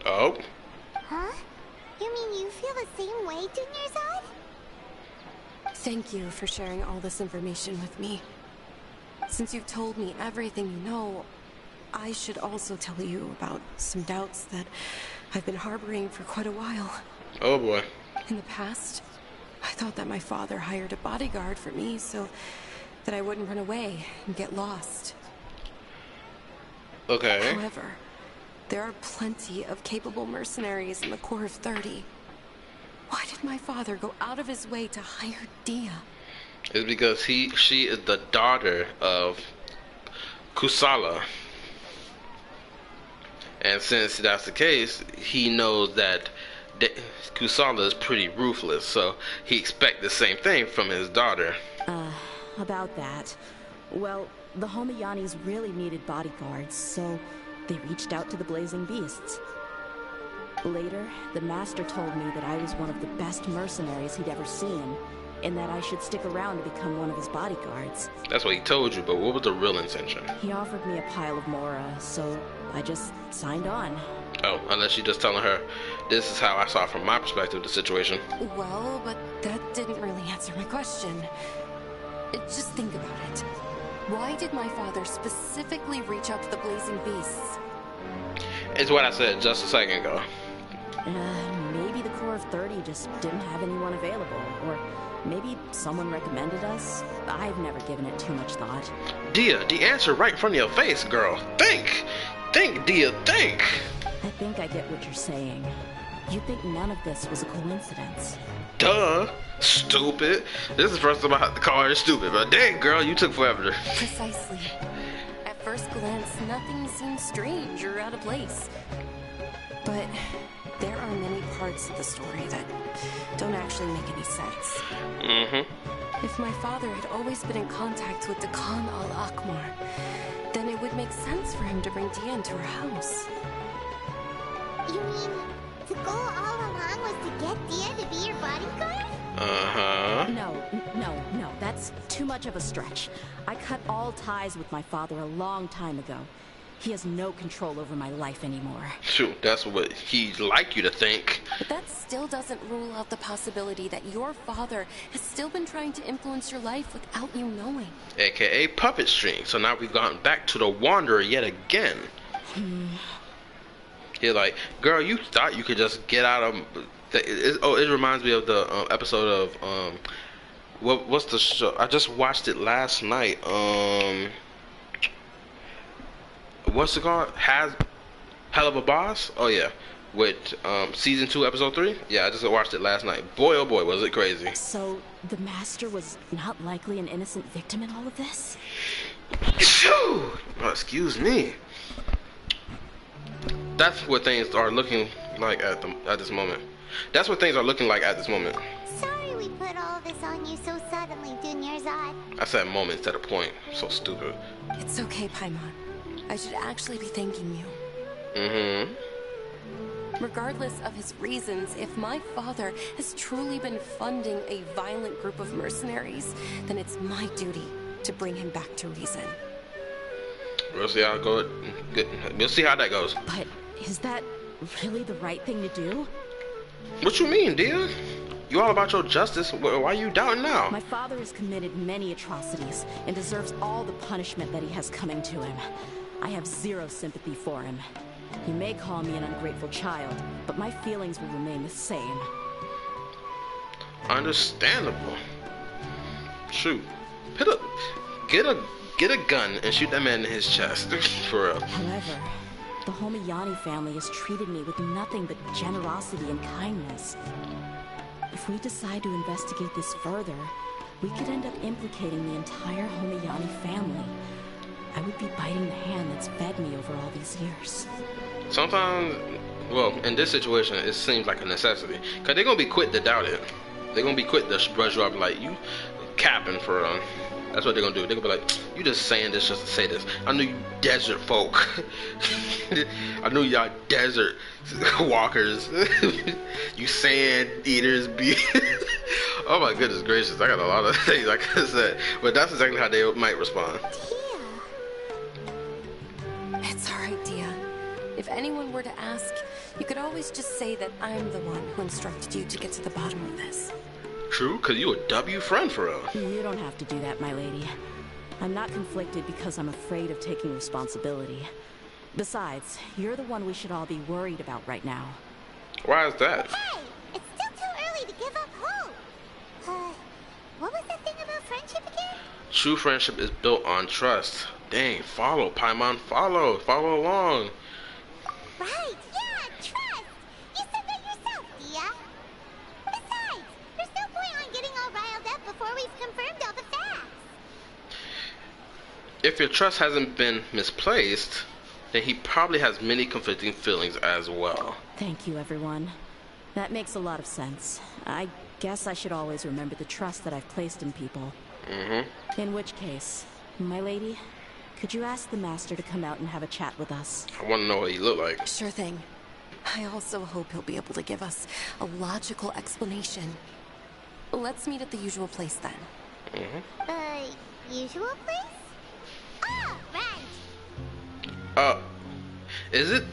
[SPEAKER 1] Oh?
[SPEAKER 2] Huh? You mean you feel the same way, Dunyarzad?
[SPEAKER 4] Thank you for sharing all this information with me. Since you've told me everything you know, I should also tell you about some doubts that I've been harboring for quite a while.
[SPEAKER 1] Oh boy.
[SPEAKER 4] In the past, I thought that my father hired a bodyguard for me so that I wouldn't run away and get lost.
[SPEAKER 1] Okay.
[SPEAKER 4] However, there are plenty of capable mercenaries in the Corps of 30. Why did my father go out of his way to hire Dehya?
[SPEAKER 1] It's because she is the daughter of Kusala. And since that's the case, he knows that Kusala is pretty ruthless, so he expects the same thing from his daughter.
[SPEAKER 3] About that. Well, the Homayanis really needed bodyguards, so they reached out to the Blazing Beasts. Later, the Master told me that I was one of the best mercenaries he'd ever seen, and that I should stick around to become one of his bodyguards.
[SPEAKER 1] That's what he told you, but what was the real intention?
[SPEAKER 3] He offered me a pile of Mora, so I just signed on.
[SPEAKER 1] Oh, unless you're just telling her, this is how I saw from my perspective the situation.
[SPEAKER 4] Well, but that didn't really answer my question. Just think about it. Why did my father specifically reach out to the Blazing Beasts?
[SPEAKER 1] It's what I said just a second ago.
[SPEAKER 3] Maybe the Corps of 30 just didn't have anyone available, or maybe someone recommended us. I've never given it too much thought.
[SPEAKER 1] Dehya, the answer right in front of your face, girl. Think! Think, Dehya, think!
[SPEAKER 3] I think I get what you're saying. You think none of this was a coincidence?
[SPEAKER 1] Duh! Stupid. This is the first time I have to call her stupid, but dang, girl, you took forever.
[SPEAKER 4] Precisely. At first glance, nothing seems strange or out of place. But there are many parts of the story that don't actually make any sense.
[SPEAKER 1] Mm-hmm.
[SPEAKER 4] If my father had always been in contact with the Khan al-Akmar, then it would make sense for him to bring Dehya into our house.
[SPEAKER 2] You mean the goal all along was to get Dehya to be your bodyguard?
[SPEAKER 1] Uh-huh.
[SPEAKER 3] No, that's too much of a stretch. I cut all ties with my father a long time ago. He has no control over my life anymore.
[SPEAKER 1] Shoot, that's what he'd like you to think.
[SPEAKER 4] But that still doesn't rule out the possibility that your father has still been trying to influence your life without you knowing.
[SPEAKER 1] AKA puppet string. So now we've gone back to the Wanderer yet again. You're like, girl, you thought you could just get out of... it reminds me of the episode of... what's the show? I just watched it last night. What's it called? Hell of a Boss? Oh yeah, with season 2, episode 3. Yeah, I just watched it last night. Boy, oh boy, was it crazy!
[SPEAKER 3] So the master was not likely an innocent victim in all of this?
[SPEAKER 1] Phew! Oh, excuse me. That's what things are looking like at this moment. That's what things are looking like at this moment.
[SPEAKER 2] Sorry we put all this on you so suddenly, Dunyarzad.
[SPEAKER 1] I said moment instead of point. So stupid.
[SPEAKER 4] It's okay, Paimon. I should actually be thanking you.
[SPEAKER 1] Mm-hmm.
[SPEAKER 4] Regardless of his reasons, if my father has truly been funding a violent group of mercenaries, then it's my duty to bring him back to reason.
[SPEAKER 1] We'll see how it goes. We'll see how that goes.
[SPEAKER 3] But is that really the right thing to do?
[SPEAKER 1] What you mean, Dehya? You all about your justice. Why are you doubting now?
[SPEAKER 3] My father has committed many atrocities and deserves all the punishment that he has coming to him. I have zero sympathy for him. You may call me an ungrateful child, but my feelings will remain the same.
[SPEAKER 1] Understandable. Shoot. Get a gun and shoot that man in his chest. For real.
[SPEAKER 3] However, the Homiyani family has treated me with nothing but generosity and kindness. If we decide to investigate this further, we could end up implicating the entire Homiyani family. I would be biting the hand that's fed me over all these years.
[SPEAKER 1] Sometimes, well, in this situation, it seems like a necessity. Because they're going to be quick to doubt it. They're going to be quick to brush you off like, you capping for that's what they're going to do. They're going to be like, you just saying this just to say this. I knew you desert folk. I knew y'all desert walkers. You sand eaters be... Oh my goodness gracious. I got a lot of things I could have said. But that's exactly how they might respond.
[SPEAKER 4] It's alright, Dehya. If anyone were to ask, you could always just say that I'm the one who instructed you to get to the bottom of this.
[SPEAKER 1] True, because you a W friend for real.
[SPEAKER 3] You don't have to do that, my lady. I'm not conflicted because I'm afraid of taking responsibility. Besides, you're the one we should all be worried about right now.
[SPEAKER 1] Why is that?
[SPEAKER 2] Hey! It's still too early to give up hope! What was that thing about friendship again?
[SPEAKER 1] True friendship is built on trust. Dang, follow, Paimon, follow along.
[SPEAKER 2] Right, yeah, trust! You said that yourself, Dehya. Besides, there's no point on getting all riled up before we've confirmed all the facts.
[SPEAKER 1] If your trust hasn't been misplaced, then he probably has many conflicting feelings as well.
[SPEAKER 3] Thank you, everyone. That makes a lot of sense. I guess I should always remember the trust that I've placed in people.
[SPEAKER 1] Mm-hmm.
[SPEAKER 3] In which case, my lady, could you ask the master to come out and have a chat with us?
[SPEAKER 1] I want to know what he looked like.
[SPEAKER 4] Sure thing. I also hope he'll be able to give us a logical explanation. Let's meet at the usual place then.
[SPEAKER 2] Usual place? Oh, right.
[SPEAKER 1] Is it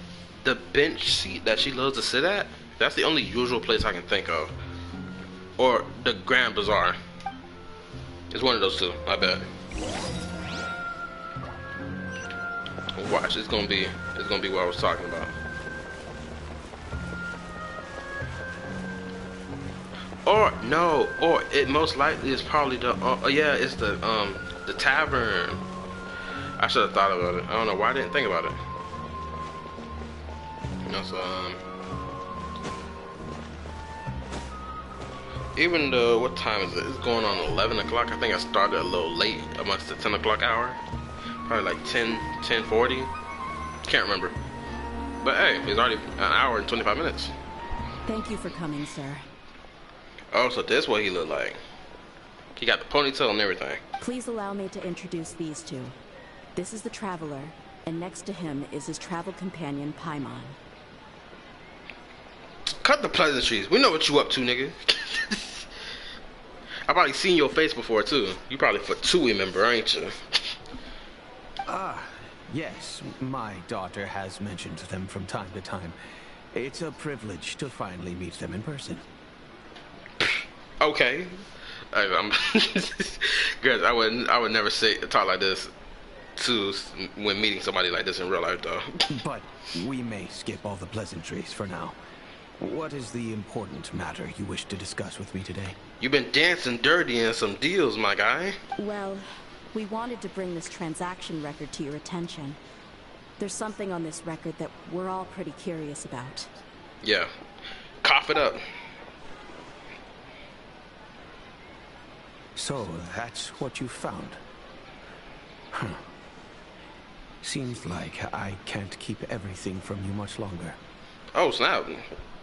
[SPEAKER 1] the bench seat that she loves to sit at? That's the only usual place I can think of. Or the Grand Bazaar. It's one of those two, I bet. Watch, it's gonna be what I was talking about. Or no, or it most likely is probably the yeah, it's the tavern. I should have thought about it. I don't know why I didn't think about it. You know, so even though, what time is it? It's going on 11 o'clock. I think I started a little late amongst the 10 o'clock hour. Probably like 10:40. Can't remember. But hey, it's already an hour and 25 minutes.
[SPEAKER 3] Thank you for coming, sir.
[SPEAKER 1] Oh, so this is what he looked like. He got the ponytail and everything.
[SPEAKER 3] Please allow me to introduce these two. This is the Traveler, and next to him is his travel companion, Paimon.
[SPEAKER 1] Cut the pleasantries. We know what you up to, nigga. I probably seen your face before too. You probably Fatui member, ain't you?
[SPEAKER 5] Yes, my daughter has mentioned them from time to time. It's a privilege to finally meet them in person.
[SPEAKER 1] Okay. Girls, I would never talk like this when meeting somebody like this in real life, though.
[SPEAKER 5] But we may skip all the pleasantries for now. What is the important matter you wish to discuss with me today?
[SPEAKER 1] You've been dancing dirty in some deals, my guy.
[SPEAKER 3] Well, we wanted to bring this transaction record to your attention. There's something on this record that we're all pretty curious about.
[SPEAKER 1] Yeah. Cough it up.
[SPEAKER 5] So, that's what you found? Huh. Seems like I can't keep everything from you much longer.
[SPEAKER 1] Oh, snap.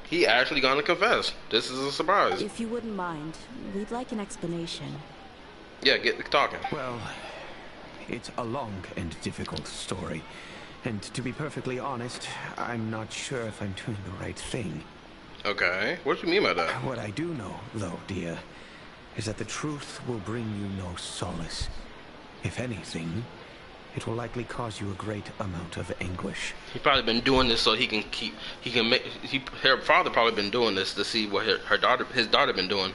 [SPEAKER 1] He actually gonna confess. This is a surprise.
[SPEAKER 3] If you wouldn't mind, we'd like an explanation.
[SPEAKER 1] Yeah, get talking.
[SPEAKER 5] Well, it's a long and difficult story. And to be perfectly honest, I'm not sure if I'm doing the right thing.
[SPEAKER 1] Okay, what do you mean by that?
[SPEAKER 5] What I do know, though, Dehya, is that the truth will bring you no solace. If anything, it will likely cause you a great amount of anguish.
[SPEAKER 1] He probably been doing this so her father probably been doing this to see what his daughter been doing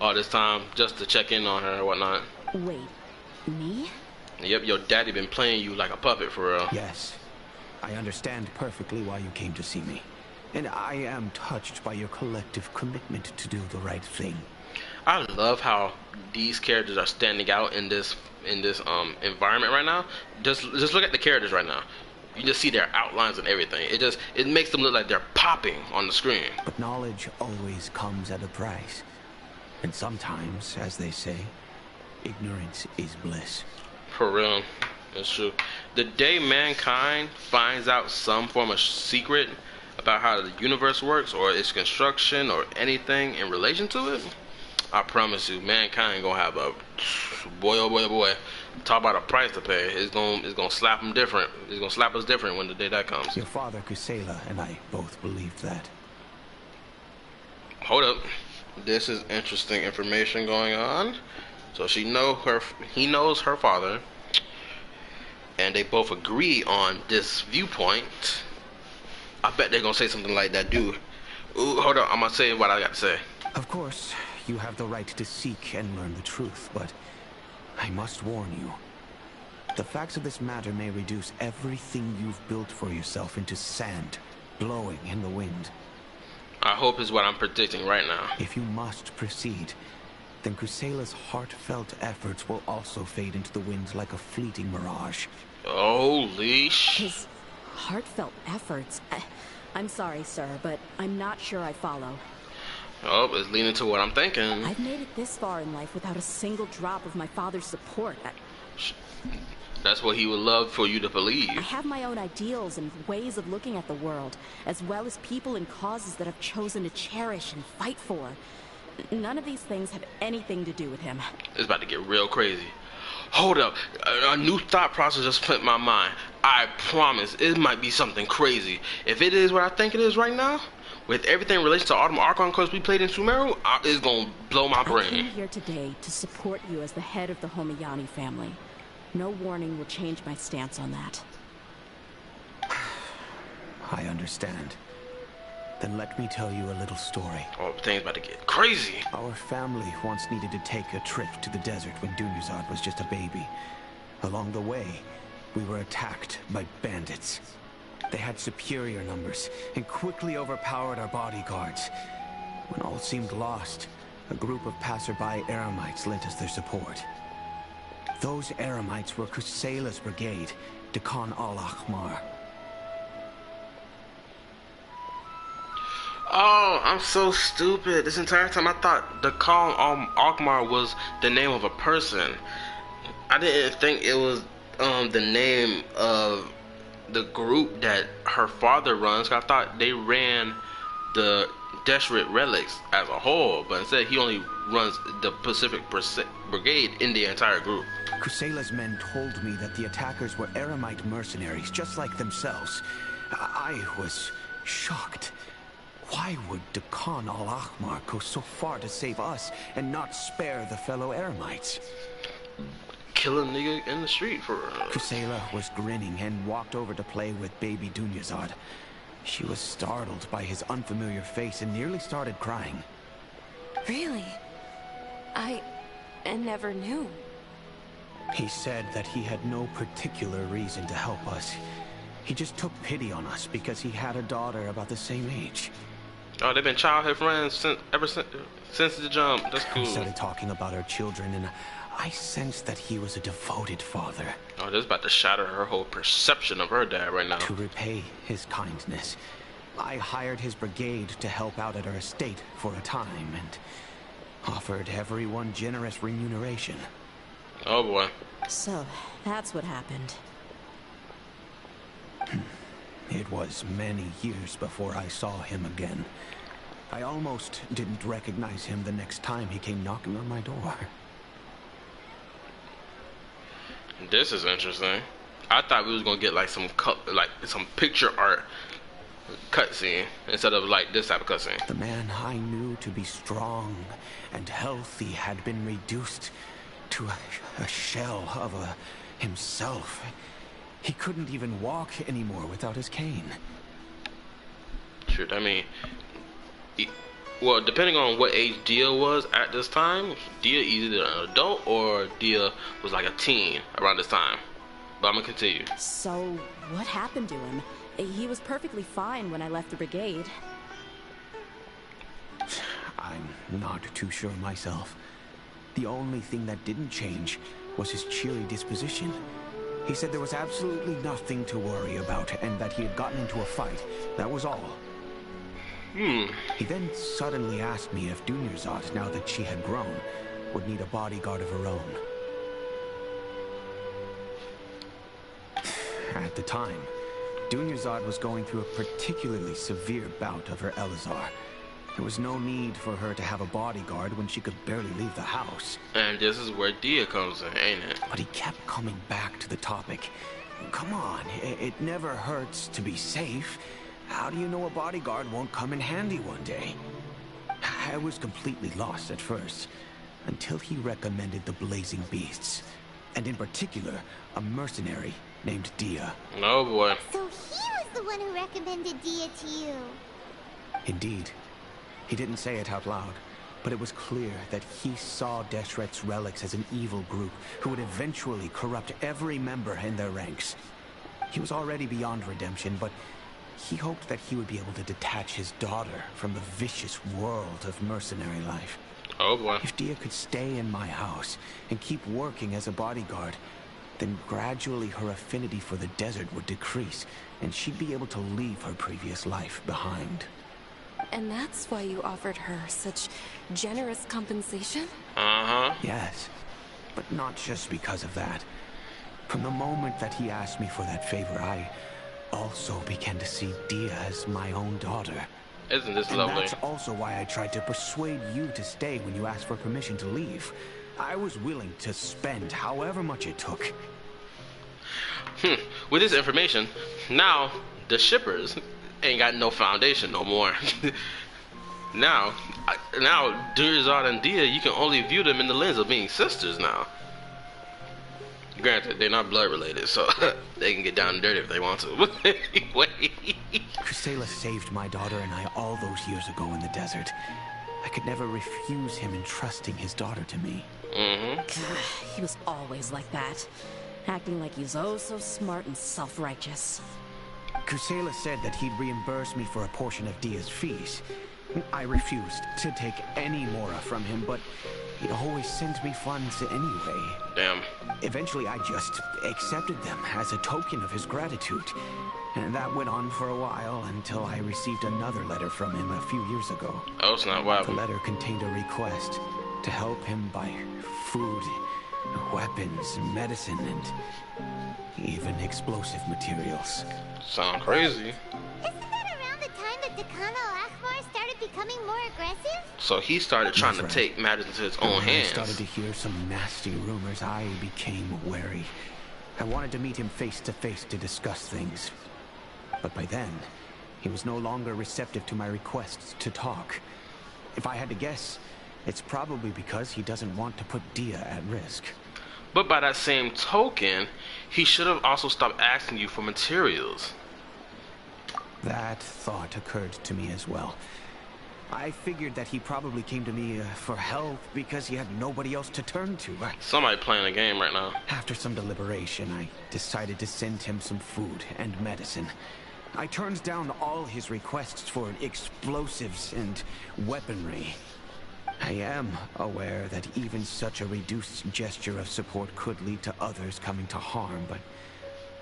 [SPEAKER 1] all this time, just to check in on her and whatnot.
[SPEAKER 3] Wait, me?
[SPEAKER 1] Yep, your daddy been playing you like a puppet for real.
[SPEAKER 5] Yes, I understand perfectly why you came to see me. And I am touched by your collective commitment to do the right thing.
[SPEAKER 1] I love how these characters are standing out in this environment right now. Just look at the characters right now. You just see their outlines and everything. It makes them look like they're popping on the screen.
[SPEAKER 5] But knowledge always comes at a price. And sometimes, as they say, ignorance is bliss.
[SPEAKER 1] For real. That's true. The day mankind finds out some form of secret about how the universe works or its construction or anything in relation to it, I promise you, mankind gonna have a boy, oh boy, oh boy. Talk about a price to pay. It's gonna slap them different. It's gonna slap us different when the day that comes.
[SPEAKER 5] Your father, Kusela, and I both believed that.
[SPEAKER 1] Hold up. This is interesting information going on. So he knows her father, and they both agree on this viewpoint. I bet they're gonna say something like that, dude. Ooh, hold up. I'm gonna say what I got to say.
[SPEAKER 5] Of course, you have the right to seek and learn the truth, but I must warn you. The facts of this matter may reduce everything you've built for yourself into sand, blowing in the wind.
[SPEAKER 1] I hope is what I'm predicting right now.
[SPEAKER 5] If you must proceed, then Kusela's heartfelt efforts will also fade into the wind like a fleeting mirage.
[SPEAKER 1] Holy
[SPEAKER 3] His heartfelt efforts? I'm sorry, sir, but I'm not sure I follow.
[SPEAKER 1] Oh, it's leaning to what I'm thinking.
[SPEAKER 3] I've made it this far in life without a single drop of my father's support.
[SPEAKER 1] That's what he would love for you to believe.
[SPEAKER 3] I have my own ideals and ways of looking at the world, as well as people and causes that I've chosen to cherish and fight for. None of these things have anything to do with him.
[SPEAKER 1] It's about to get real crazy. hold up. A new thought process just put in my mind. I promise it might be something crazy. If it is what I think it is right now, with everything related to Autumn Archon Quest we played in Sumeru, it's gonna blow my
[SPEAKER 3] I
[SPEAKER 1] brain.
[SPEAKER 3] came here today to support you as the head of the Homiyani family. No warning will change my stance on that.
[SPEAKER 5] I understand. Then let me tell you a little story.
[SPEAKER 1] Oh, things about to get crazy.
[SPEAKER 5] Our family once needed to take a trip to the desert when Dunyazad was just a baby. Along the way, we were attacked by bandits. They had superior numbers and quickly overpowered our bodyguards. When all seemed lost, a group of passerby Eremites lent us their support. Those Eremites were Kusela's brigade, Dekan al-Ahmar.
[SPEAKER 1] Oh, I'm so stupid. This entire time I thought the Khan Alkmaar was the name of a person. I didn't think it was the name of the group that her father runs. I thought they ran the Deseret Relics as a whole, but instead he only runs the Pacific Brigade in the entire group.
[SPEAKER 5] Kusela's men told me that the attackers were Eremite mercenaries, just like themselves. I was shocked. Why would Dekan al-Ahmar go so far to save us and not spare the fellow Eremites?
[SPEAKER 1] Kill a nigga in the street for
[SPEAKER 5] Kusela was grinning and walked over to play with baby Dunyazad. She was startled by his unfamiliar face and nearly started crying.
[SPEAKER 4] Really? I never knew.
[SPEAKER 5] He said that he had no particular reason to help us. He just took pity on us because he had a daughter about the same age.
[SPEAKER 1] Oh, they've been childhood friends ever since the jump. That's cool.
[SPEAKER 5] We started talking about our children, and I sensed that he was a devoted father.
[SPEAKER 1] Oh, this is about to shatter her whole perception of her dad right now.
[SPEAKER 5] To repay his kindness, I hired his brigade to help out at our estate for a time, and offered everyone generous remuneration.
[SPEAKER 1] Oh boy.
[SPEAKER 3] So, that's what happened.
[SPEAKER 5] It was many years before I saw him again. I almost didn't recognize him the next time he came knocking on my door.
[SPEAKER 1] This is interesting. I thought we was gonna get like some picture art cutscene instead of like this type of cutscene.
[SPEAKER 5] The man I knew to be strong and healthy had been reduced to a shell of himself. He couldn't even walk anymore without his cane.
[SPEAKER 1] Shoot, I mean, well, depending on what age Dehya was at this time, Dehya either an adult or Dehya was like a teen around this time. But I'm gonna continue.
[SPEAKER 3] So, what happened to him? He was perfectly fine when I left the brigade.
[SPEAKER 5] I'm not too sure myself. The only thing that didn't change was his cheery disposition. He said there was absolutely nothing to worry about and that he had gotten into a fight. That was all. He then suddenly asked me if Dunyazad, now that she had grown, would need a bodyguard of her own. At the time, Dunyazad was going through a particularly severe bout of her Elazar. There was no need for her to have a bodyguard when she could barely leave the house.
[SPEAKER 1] And this is where Dehya comes in, ain't it?
[SPEAKER 5] But he kept coming back to the topic. Come on, it never hurts to be safe. How do you know a bodyguard won't come in handy one day? I was completely lost at first, until he recommended the Blazing Beasts, and in particular, a mercenary named Dehya.
[SPEAKER 1] Oh boy.
[SPEAKER 2] So he was the one who recommended Dehya to you.
[SPEAKER 5] Indeed. He didn't say it out loud, but it was clear that he saw Deseret's relics as an evil group who would eventually corrupt every member in their ranks. He was already beyond redemption, but he hoped that he would be able to detach his daughter from the vicious world of mercenary life.
[SPEAKER 1] Oh boy.
[SPEAKER 5] If Dehya could stay in my house and keep working as a bodyguard, then gradually her affinity for the desert would decrease, and she'd be able to leave her previous life behind.
[SPEAKER 4] And that's why you offered her such generous compensation?
[SPEAKER 1] Uh-huh.
[SPEAKER 5] Yes, but not just because of that. From the moment that he asked me for that favor, I also began to see Dehya as my own daughter.
[SPEAKER 1] Isn't this
[SPEAKER 5] And
[SPEAKER 1] lovely?
[SPEAKER 5] that's also why I tried to persuade you to stay when you asked for permission to leave. I was willing to spend however much it took.
[SPEAKER 1] With this information, now the shippers ain't got no foundation no more. now Durazad and Dehya, you can only view them in the lens of being sisters now. Granted, they're not blood related, so they can get down and dirty if they want to. Anyway.
[SPEAKER 5] Kusela saved my daughter and I all those years ago in the desert. I could never refuse him entrusting his daughter to me.
[SPEAKER 3] He was always like that, acting like he's oh so smart and self-righteous.
[SPEAKER 5] Kusela said that he'd reimburse me for a portion of Dehya's fees. I refused to take any mora from him, but he'd always send me funds anyway.
[SPEAKER 1] Damn.
[SPEAKER 5] Eventually, I just accepted them as a token of his gratitude. And that went on for a while until I received another letter from him a few years ago.
[SPEAKER 1] Oh, it's not wild.
[SPEAKER 5] The letter contained a request to help him buy food, weapons, medicine, and even explosive materials.
[SPEAKER 1] Sound crazy.
[SPEAKER 2] Isn't that around the time that Decano Akhmar started becoming more aggressive?
[SPEAKER 1] So he started trying to take matters into his own
[SPEAKER 5] When I
[SPEAKER 1] hands.
[SPEAKER 5] started to hear some nasty rumors, I became wary. I wanted to meet him face to face to discuss things. But by then, he was no longer receptive to my requests to talk. If I had to guess, it's probably because he doesn't want to put Dehya at risk.
[SPEAKER 1] But by that same token, he should have also stopped asking you for materials.
[SPEAKER 5] That thought occurred to me as well. I figured that he probably came to me for help because he had nobody else to turn to.
[SPEAKER 1] Somebody playing a game right now.
[SPEAKER 5] After some deliberation, I decided to send him some food and medicine. I turned down all his requests for explosives and weaponry. I am aware that even such a reduced gesture of support could lead to others coming to harm, but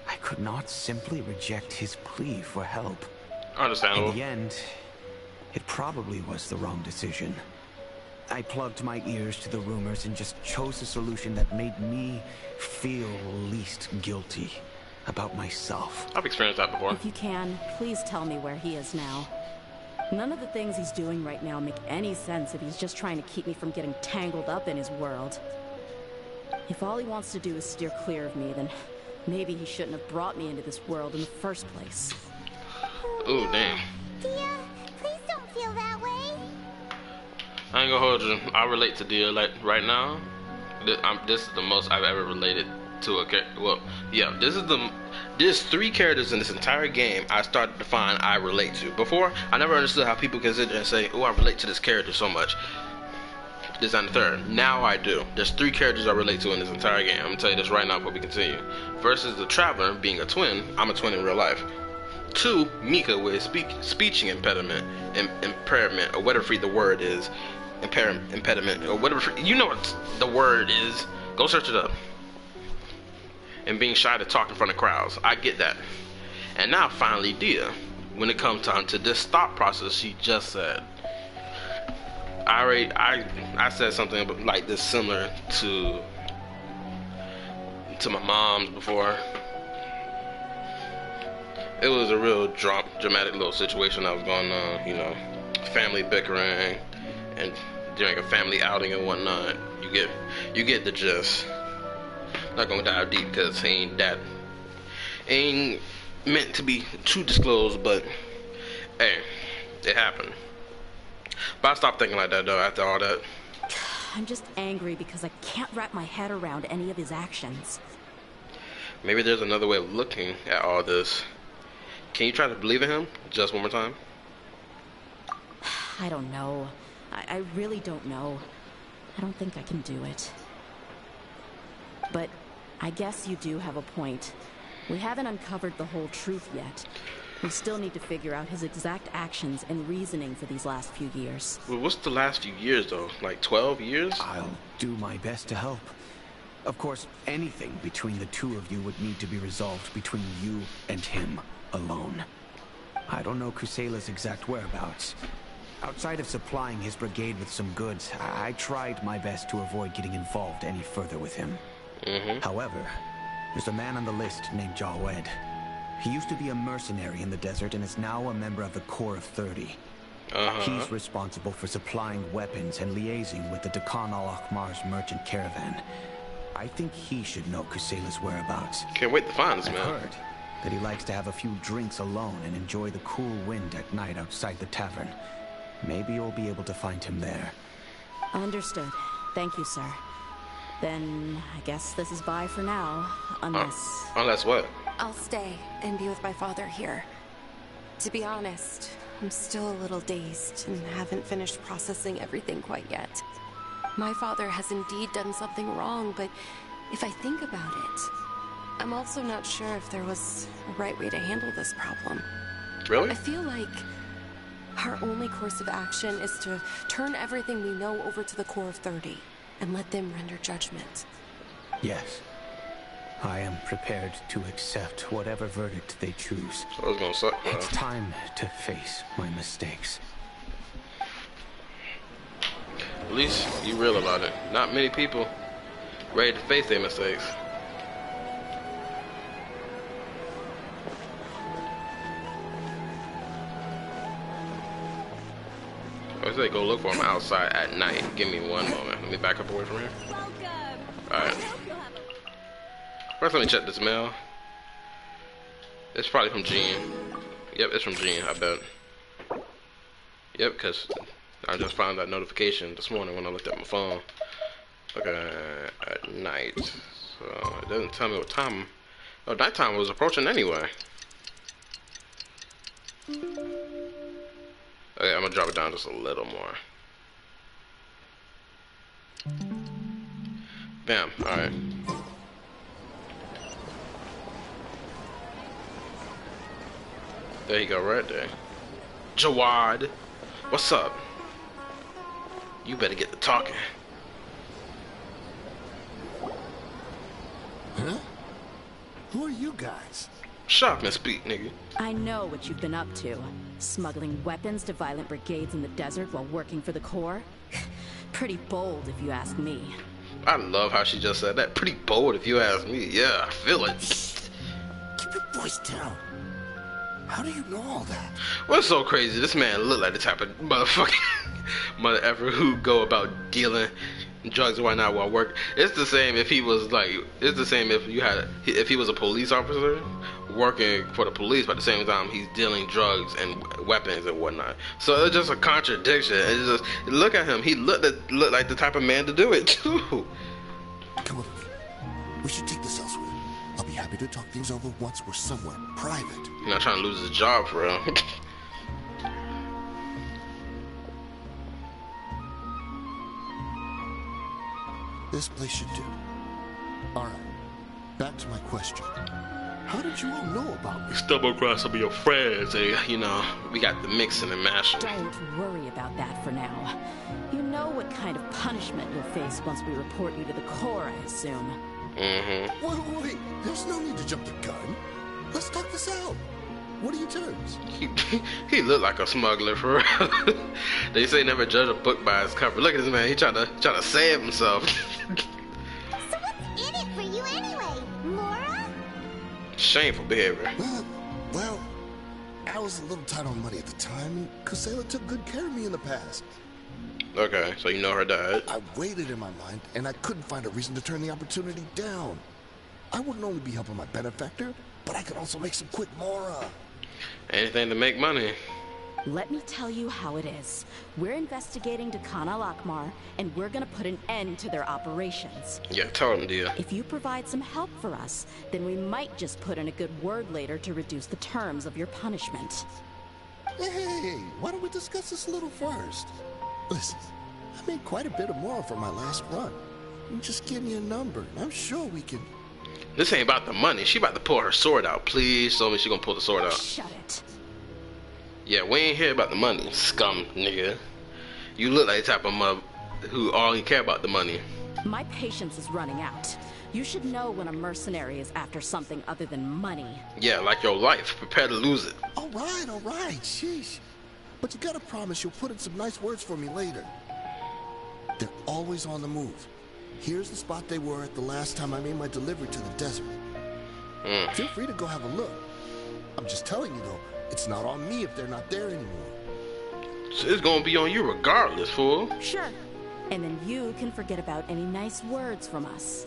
[SPEAKER 5] I could not simply reject his plea for help.
[SPEAKER 1] Understandable.
[SPEAKER 5] In the end, it probably was the wrong decision. I plugged my ears to the rumors and just chose a solution that made me feel least guilty about myself.
[SPEAKER 1] I've experienced that before.
[SPEAKER 3] If you can, please tell me where he is now. None of the things he's doing right now make any sense if he's just trying to keep me from getting tangled up in his world. If all he wants to do is steer clear of me, then maybe he shouldn't have brought me into this world in the first place.
[SPEAKER 1] Ooh, damn.
[SPEAKER 2] Dehya, please don't feel that way.
[SPEAKER 1] I ain't gonna hold you. I relate to Dehya like right now. This is the most I've ever related to a character. Well, yeah, there's 3 characters in this entire game I started to find I relate to. Before, I never understood how people can sit there and say, oh, I relate to this character so much. This and the third. Now I do. There's 3 characters I relate to in this entire game. I'm gonna tell you this right now before we continue. First is the Traveler, being a twin. I'm a twin in real life. 2, Mika with speech impediment, impairment, or whatever the word is. Impediment, or whatever. You know what the word is. Go search it up. And being shy to talk in front of crowds. I get that. And now finally Dehya, when it comes time to this thought process she just said. I said something like this similar to my mom's before. It was a real dramatic little situation that was going on, you know, family bickering and during a family outing and whatnot. You get the gist. Not gonna dive deep because ain't meant to be too disclosed, but hey, it happened. But I stopped thinking like that though after all that.
[SPEAKER 3] I'm just angry because I can't wrap my head around any of his actions.
[SPEAKER 1] Maybe there's another way of looking at all this. Can you try to believe in him just one more time?
[SPEAKER 3] I don't know. I really don't know. I don't think I can do it. But I guess you do have a point. We haven't uncovered the whole truth yet. We still need to figure out his exact actions and reasoning for these last few years.
[SPEAKER 1] Well, what's the last few years though? Like 12 years?
[SPEAKER 5] I'll do my best to help. Of course, anything between the two of you would need to be resolved between you and him alone. I don't know Kusela's exact whereabouts. Outside of supplying his brigade with some goods, I tried my best to avoid getting involved any further with him. However, there's a man on the list named Jawed. He used to be a mercenary in the desert and is now a member of the Corps of 30. He's responsible for supplying weapons and liaising with the Dekhan al-Akhmar's merchant caravan. I think he should know Kusela's whereabouts.
[SPEAKER 1] Can't wait to find this
[SPEAKER 5] I've
[SPEAKER 1] man.
[SPEAKER 5] heard that he likes to have a few drinks alone and enjoy the cool wind at night outside the tavern. Maybe you'll be able to find him there.
[SPEAKER 3] Understood. Thank you, sir. Then I guess this is bye for now, unless...
[SPEAKER 1] Unless what?
[SPEAKER 4] I'll stay and be with my father here. To be honest, I'm still a little dazed and haven't finished processing everything quite yet. My father has indeed done something wrong, but if I think about it, I'm also not sure if there was a right way to handle this problem.
[SPEAKER 1] Really?
[SPEAKER 4] I feel like our only course of action is to turn everything we know over to the Core of 30 and let them render judgment.
[SPEAKER 5] Yes. I am prepared to accept whatever verdict they choose.
[SPEAKER 1] So it's gonna suck, bro.
[SPEAKER 5] It's time to face my mistakes.
[SPEAKER 1] At least you real about it. Not many people ready to face their mistakes. I say go look for him outside at night. Give me one moment. Let me back up away from here. Alright. First, let me check this mail. It's probably from Jean. Yep, it's from Jean, I bet. Yep, because I just found that notification this morning when I looked at my phone. Okay, at night. So it doesn't tell me what time. Oh, nighttime was approaching anyway. Okay, I'm gonna drop it down just a little more. Bam, alright. There you go, right there. Jawad, what's up? You better get to talking.
[SPEAKER 8] Huh? Who are you guys?
[SPEAKER 1] Shut up and speak, nigga.
[SPEAKER 3] I know what you've been up to. Smuggling weapons to violent brigades in the desert while working for the Corps. Pretty bold, if you ask me.
[SPEAKER 1] I love how she just said that. Pretty bold, if you ask me. Yeah, I feel it.
[SPEAKER 8] Keep your voice down. How do you know all that?
[SPEAKER 1] What's so crazy? This man look like the type of motherfucking mother ever who go about dealing drugs and whatnot while work. It's the same if he was like. It's the same if you had if he was a police officer working for the police, but at the same time he's dealing drugs and weapons and whatnot. So it's just a contradiction. It's just look at him. He looked like the type of man to do it too.
[SPEAKER 8] Come with me. We should take this elsewhere. I'll be happy to talk things over once we're somewhere private.
[SPEAKER 1] He's not trying to lose his job for real.
[SPEAKER 8] This place should do. Alright, back to my question. How did you all know about me?
[SPEAKER 1] Stumble across some of your friends, and you know, we got the mixing and mashing.
[SPEAKER 3] Don't worry about that for now. You know what kind of punishment you'll face once we report you to the Corps, I assume.
[SPEAKER 8] Mm-hmm. Wait, there's no need to jump the gun. Let's talk this out. What are your terms?
[SPEAKER 1] He looked like a smuggler for real. They say never judge a book by its cover. Look at this man. He trying to save himself.
[SPEAKER 2] So what's in it for you anyway, Mora?
[SPEAKER 1] Shameful behavior.
[SPEAKER 8] Well, I was a little tight on money at the time, and Kusela took good care of me in the past.
[SPEAKER 1] Okay, so you know her dad.
[SPEAKER 8] I waited in my mind, and I couldn't find a reason to turn the opportunity down. I wouldn't only be helping my benefactor, but I could also make some quick Mora.
[SPEAKER 1] Anything to make money.
[SPEAKER 3] Let me tell you how it is. We're investigating Dekhan al-Akhmar, and we're gonna put an end to their operations.
[SPEAKER 1] Yeah, tell him, dear.
[SPEAKER 3] If you provide some help for us, then we might just put in a good word later to reduce the terms of your punishment.
[SPEAKER 8] Hey, why don't we discuss this a little first? Listen, I made quite a bit of Mora from my last run. You just give me a number, and I'm sure we can...
[SPEAKER 1] This ain't about the money. She about to pull her sword out. Please tell me she gonna pull the sword out.
[SPEAKER 3] Shut it.
[SPEAKER 1] Yeah, we ain't here about the money, scum nigga. You look like the type of mother who only care about the money.
[SPEAKER 3] My patience is running out. You should know when a mercenary is after something other than money.
[SPEAKER 1] Yeah, like your life. Prepare to lose it.
[SPEAKER 8] All right, sheesh. But you gotta promise you'll put in some nice words for me later. They're always on the move. Here's the spot they were at the last time I made my delivery to the desert. Feel free to go have a look. I'm just telling you though, it's not on me if they're not there anymore.
[SPEAKER 1] It's gonna be on you regardless, fool.
[SPEAKER 3] Sure. And then you can forget about any nice words from us.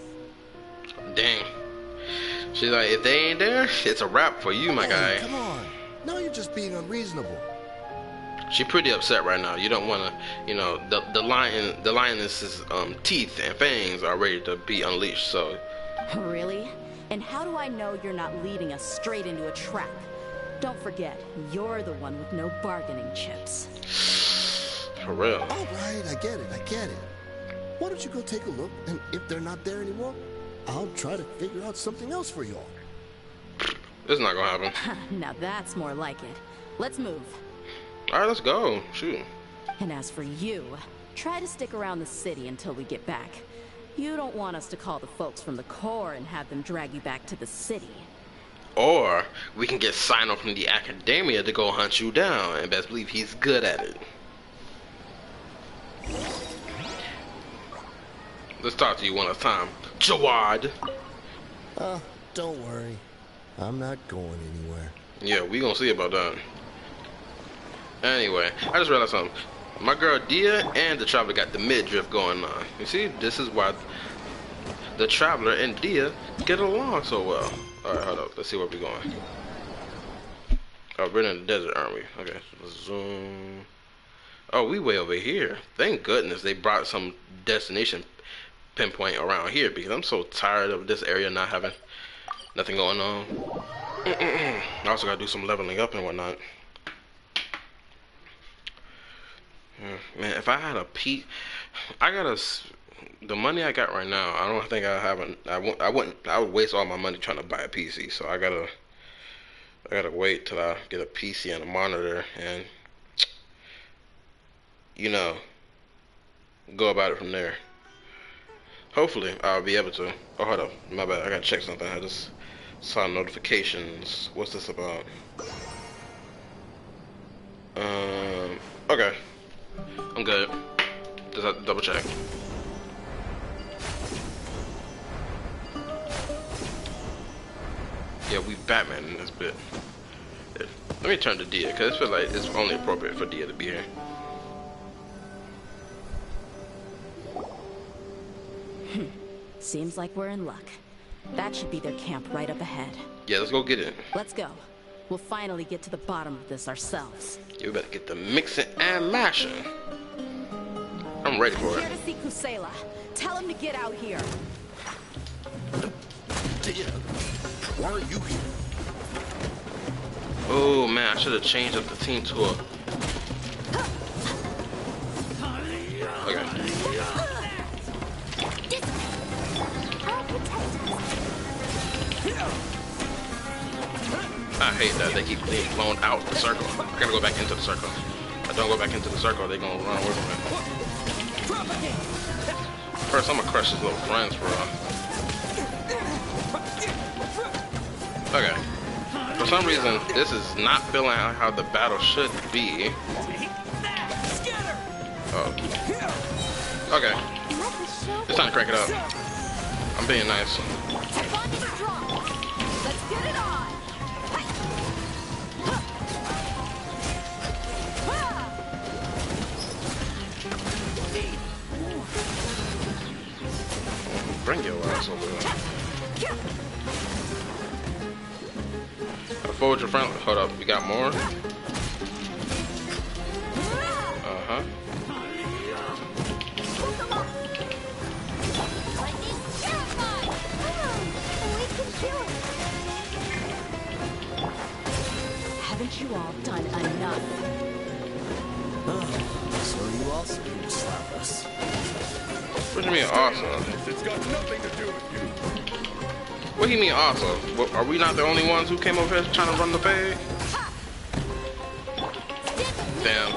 [SPEAKER 1] Dang. She's like, if they ain't there, it's a wrap for you, my guy.
[SPEAKER 8] Come on. Now you're just being unreasonable.
[SPEAKER 1] She's pretty upset right now. You don't want to, you know, the lioness's teeth and fangs are ready to be unleashed. So.
[SPEAKER 3] Really? And how do I know you're not leading us straight into a trap? Don't forget, you're the one with no bargaining chips.
[SPEAKER 1] For real.
[SPEAKER 8] All right, I get it. Why don't you go take a look, and if they're not there anymore, I'll try to figure out something else for y'all.
[SPEAKER 1] This is not gonna happen.
[SPEAKER 3] Now that's more like it. Let's move.
[SPEAKER 1] All right, let's go. Shoot.
[SPEAKER 3] And as for you, try to stick around the city until we get back. You don't want us to call the folks from the Corps and have them drag you back to the city.
[SPEAKER 1] Or we can get sign-off from the academia to go hunt you down, and best believe he's good at it. Let's talk to you one at a time. Jawad!
[SPEAKER 8] Don't worry. I'm not going anywhere.
[SPEAKER 1] Yeah, we gonna see about that. Anyway, I just realized something. My girl Dehya and the Traveler got the midriff going on. You see, this is why the Traveler and Dehya get along so well. Alright, hold up. Let's see where we're going. Oh, we're in the desert, aren't we? Okay, so let's zoom. Oh, we way over here. Thank goodness they brought some destination pinpoint around here, because I'm so tired of this area not having nothing going on. I also gotta do some leveling up and whatnot. Man, if I had a the money I got right now, I don't think I would waste all my money trying to buy a PC. So I gotta wait till I get a PC and a monitor and, you know, go about it from there. Hopefully I'll be able to. Oh, hold up, my bad, I gotta check something. I just saw notifications. What's this about? Okay, I'm good. Just have to double check. Yeah, we Batman in this bit. Yeah. Let me turn to Dehya, because I feel like it's only appropriate for Dehya to be here.
[SPEAKER 3] Seems like we're in luck. That should be their camp right up ahead.
[SPEAKER 1] Yeah, let's go get it.
[SPEAKER 3] Let's go. We'll finally get to the bottom of this ourselves.
[SPEAKER 1] You better get the mixing and mashing. I'm ready for
[SPEAKER 3] Here
[SPEAKER 1] it.
[SPEAKER 3] to see Kusela. Tell him to get out here.
[SPEAKER 8] Dehya, why are you here?
[SPEAKER 1] Oh man, I should have changed up the team to a. Okay. I hate that they keep being blown out the circle. I gotta go back into the circle. If I don't go back into the circle, they're gonna run away from me. First, I'm gonna crush his little friends for Okay. For some reason, this is not feeling how the battle should be. Oh. Okay. It's time to crank it up. I'm being nice.
[SPEAKER 3] Let's get it on.
[SPEAKER 1] Bring your ass over there. Forward your friend. Hold up, we got more? Uh-huh.
[SPEAKER 3] Haven't you all done enough?
[SPEAKER 7] So you also need to slap us.
[SPEAKER 1] What do you mean awesome?
[SPEAKER 9] It's got nothing to do with you.
[SPEAKER 1] What do you mean awesome? What, are we not the only ones who came over here trying to run the fade? Damn.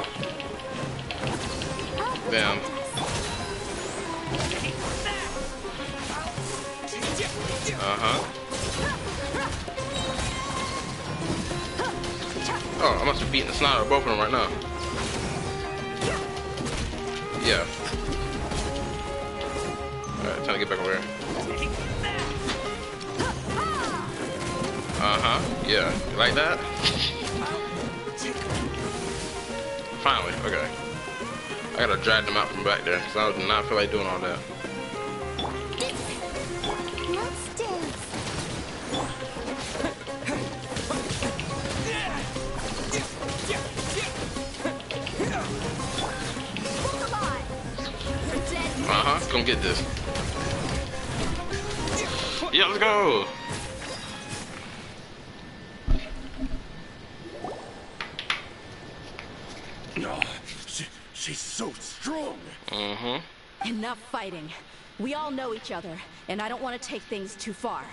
[SPEAKER 1] Damn. Uh-huh. Oh, I must be beating the snot out of both of them right now. Yeah. Alright, time to get back over here. Uh-huh. Yeah. You like that? finally. Okay. I gotta drag them out from back there because I do not feel like doing all that.
[SPEAKER 2] Let's dance.
[SPEAKER 1] Come get this. Yeah, let's go.
[SPEAKER 9] No, she's so strong.
[SPEAKER 3] Enough fighting. We all know each other, and I don't want to take things too far.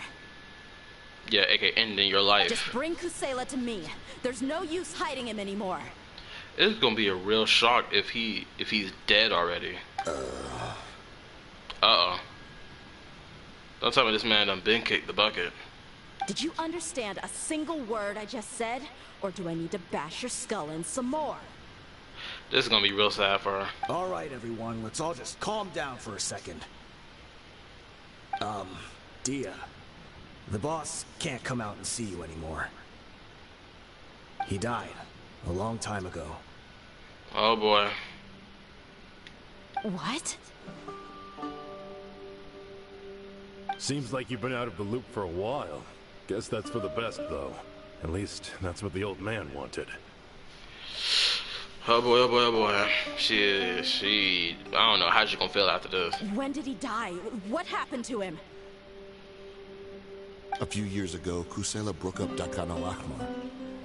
[SPEAKER 1] Yeah, aka ending your life.
[SPEAKER 3] Just bring Kusela to me. There's no use hiding him anymore.
[SPEAKER 1] It's gonna be a real shock if he's dead already. Uh-oh. Don't tell me this man done been kicked the bucket.
[SPEAKER 3] Did you understand a single word I just said? Or do I need to bash your skull in some more?
[SPEAKER 1] This is gonna be real sad for her.
[SPEAKER 7] All right, everyone, let's all just calm down for a second. Dehya, the boss can't come out and see you anymore. He died a long time ago.
[SPEAKER 1] Oh boy.
[SPEAKER 3] What?
[SPEAKER 9] Seems like you've been out of the loop for a while. Guess that's for the best, though. At least, that's what the old man wanted.
[SPEAKER 1] Oh boy, oh boy, oh boy. She, I don't know how she gonna feel after this.
[SPEAKER 3] When did he die? What happened to him?
[SPEAKER 8] A few years ago, Kusela broke up Dakan al-Ahmar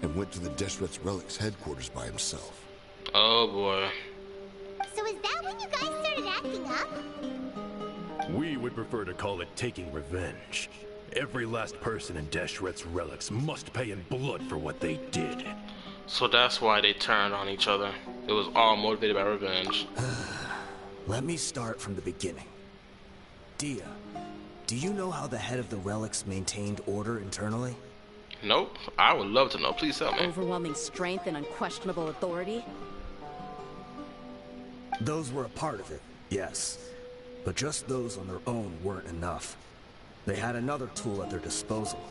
[SPEAKER 8] and went to the Deshret's Relics headquarters by himself.
[SPEAKER 1] Oh boy.
[SPEAKER 2] So is that when you guys started acting up?
[SPEAKER 9] We would prefer to call it taking revenge. Every last person in Deshret's Relics must pay in blood for what they did.
[SPEAKER 1] So that's why they turned on each other. It was all motivated by revenge.
[SPEAKER 7] Let me start from the beginning. Dehya, do you know how the head of the Relics maintained order internally?
[SPEAKER 1] Nope. I would love to know. Please tell me.
[SPEAKER 3] Overwhelming strength and unquestionable authority?
[SPEAKER 7] Those were a part of it, yes. But just those on their own weren't enough. They had another tool at their disposal.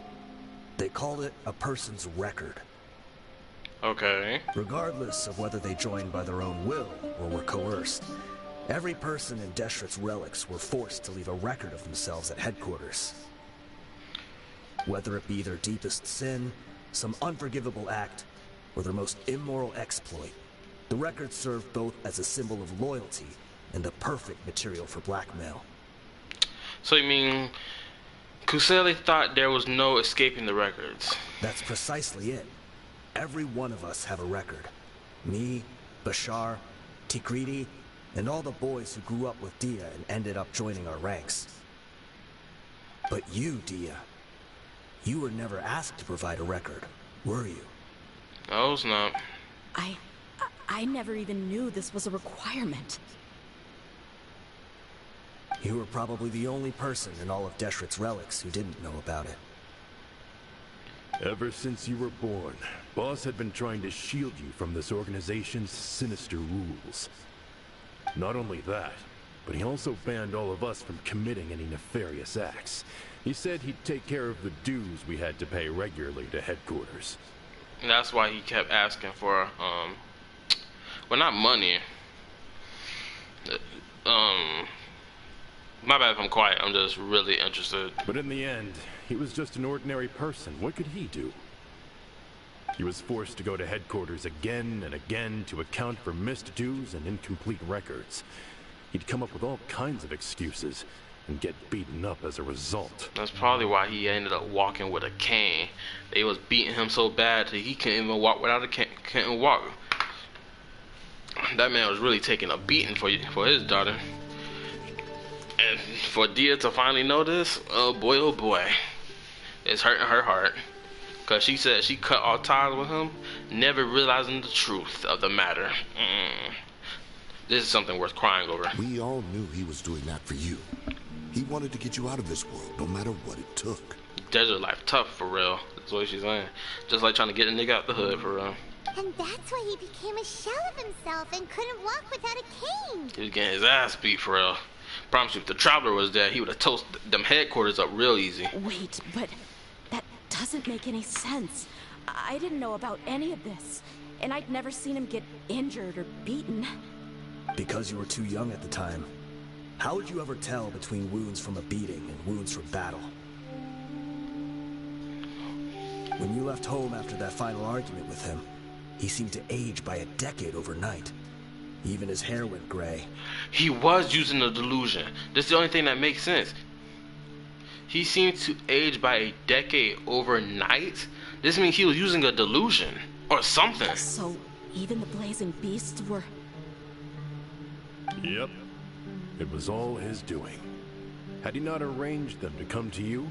[SPEAKER 7] They called it a person's record.
[SPEAKER 1] Okay.
[SPEAKER 7] Regardless of whether they joined by their own will or were coerced, every person in Deshret's Relics were forced to leave a record of themselves at headquarters. Whether it be their deepest sin, some unforgivable act, or their most immoral exploit, the record served both as a symbol of loyalty and the perfect material for blackmail.
[SPEAKER 1] So you mean Kuseli thought there was no escaping the records?
[SPEAKER 7] That's precisely it. Every one of us have a record. Me, Bashar, Tikriti, and all the boys who grew up with Dehya and ended up joining our ranks. But you, Dehya, you were never asked to provide a record, were you?
[SPEAKER 1] No, it's not.
[SPEAKER 3] I never even knew this was a requirement.
[SPEAKER 7] You were probably the only person in all of Deshret's Relics who didn't know about it.
[SPEAKER 9] Ever since you were born, Boss had been trying to shield you from this organization's sinister rules. Not only that, but he also banned all of us from committing any nefarious acts. He said he'd take care of the dues we had to pay regularly to headquarters.
[SPEAKER 1] And that's why he kept asking for, well, not money. My bad if I'm quiet. I'm just really interested.
[SPEAKER 9] But in the end, he was just an ordinary person. What could he do? He was forced to go to headquarters again and again to account for missed dues and incomplete records. He'd come up with all kinds of excuses and get beaten up as a result.
[SPEAKER 1] That's probably why he ended up walking with a cane. They was beating him so bad that he couldn't even walk without a cane. Couldn't walk. That man was really taking a beating for his daughter. And for Dehya to finally know this, oh boy, it's hurting her heart. Because she said she cut all ties with him, never realizing the truth of the matter. This is something worth crying over.
[SPEAKER 8] We all knew he was doing that for you. He wanted to get you out of this world, no matter what it took.
[SPEAKER 1] Desert life tough, for real. That's what she's saying. Just like trying to get a nigga out the hood, for real.
[SPEAKER 2] And that's why he became a shell of himself and couldn't walk without a cane.
[SPEAKER 1] He was getting his ass beat, for real. Promise you, if the Traveler was there, he would have toasted them headquarters up real easy.
[SPEAKER 3] Wait, but that doesn't make any sense. I didn't know about any of this. and I'd never seen him get injured or beaten.
[SPEAKER 7] Because you were too young at the time. How would you ever tell between wounds from a beating and wounds from battle? When you left home after that final argument with him, he seemed to age by a decade overnight. Even his hair went gray.
[SPEAKER 1] He was using a delusion. That's the only thing that makes sense. He seemed to age by a decade overnight? This means he was using a delusion. Or something.
[SPEAKER 3] So, even the blazing beasts were...
[SPEAKER 9] Yep. It was all his doing. Had he not arranged them to come to you,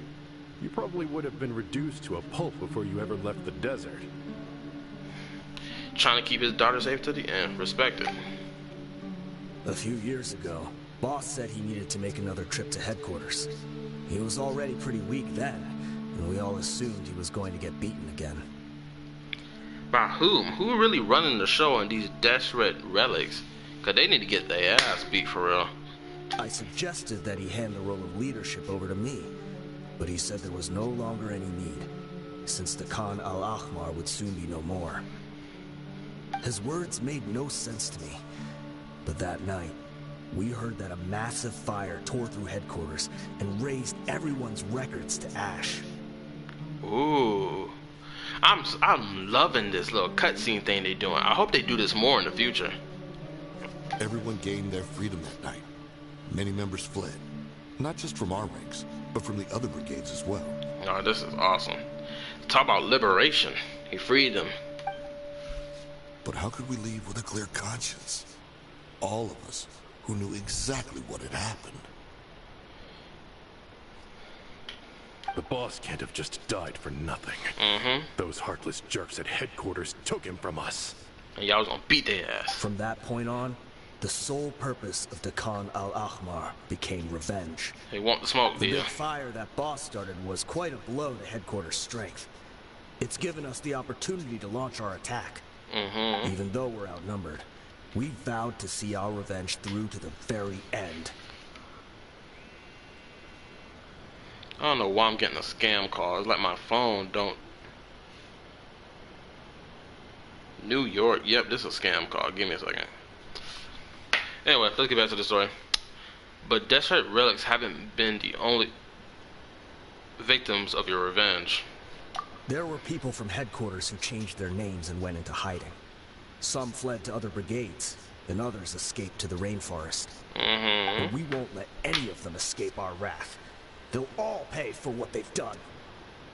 [SPEAKER 9] you probably would have been reduced to a pulp before you ever left the desert.
[SPEAKER 1] Trying to keep his daughter safe to the end. Respect it.
[SPEAKER 7] A few years ago, Boss said he needed to make another trip to headquarters. He was already pretty weak then, and we all assumed he was going to get beaten again.
[SPEAKER 1] By whom? Who really running the show on these desperate relics? Cause they need to get their ass beat for real.
[SPEAKER 7] I suggested that he hand the role of leadership over to me, but he said there was no longer any need, since the Khan al-Ahmar would soon be no more. His words made no sense to me, but that night, we heard that a massive fire tore through headquarters and razed everyone's records to ash.
[SPEAKER 1] Ooh. I'm loving this little cutscene thing they're doing. I hope they do this more in the future.
[SPEAKER 8] Everyone gained their freedom that night. Many members fled. Not just from our ranks, but from the other brigades as well.
[SPEAKER 1] Oh, this is awesome. Talk about liberation. He freed them.
[SPEAKER 8] But how could we leave with a clear conscience? All of us who knew exactly what had happened.
[SPEAKER 9] The boss can't have just died for nothing. Those heartless jerks at headquarters took him from us.
[SPEAKER 1] And y'all was gonna beat their ass.
[SPEAKER 7] From that point on, the sole purpose of the Khan al-Ahmar became revenge.
[SPEAKER 1] They want the smoke,
[SPEAKER 7] The
[SPEAKER 1] Dehya.
[SPEAKER 7] big fire that Boss started was quite a blow to headquarters' strength. It's given us the opportunity to launch our attack. Even though we're outnumbered, we vowed to see our revenge through to the very end.
[SPEAKER 1] I don't know why I'm getting a scam call. It's like my phone don't... New York. Yep, this is a scam call. Give me a second. Anyway, let's get back to the story. But desperate relics haven't been the only victims of your revenge.
[SPEAKER 7] There were people from headquarters who changed their names and went into hiding. Some fled to other brigades, and others escaped to the rainforest. But we won't let any of them escape our wrath. They'll all pay for what they've done.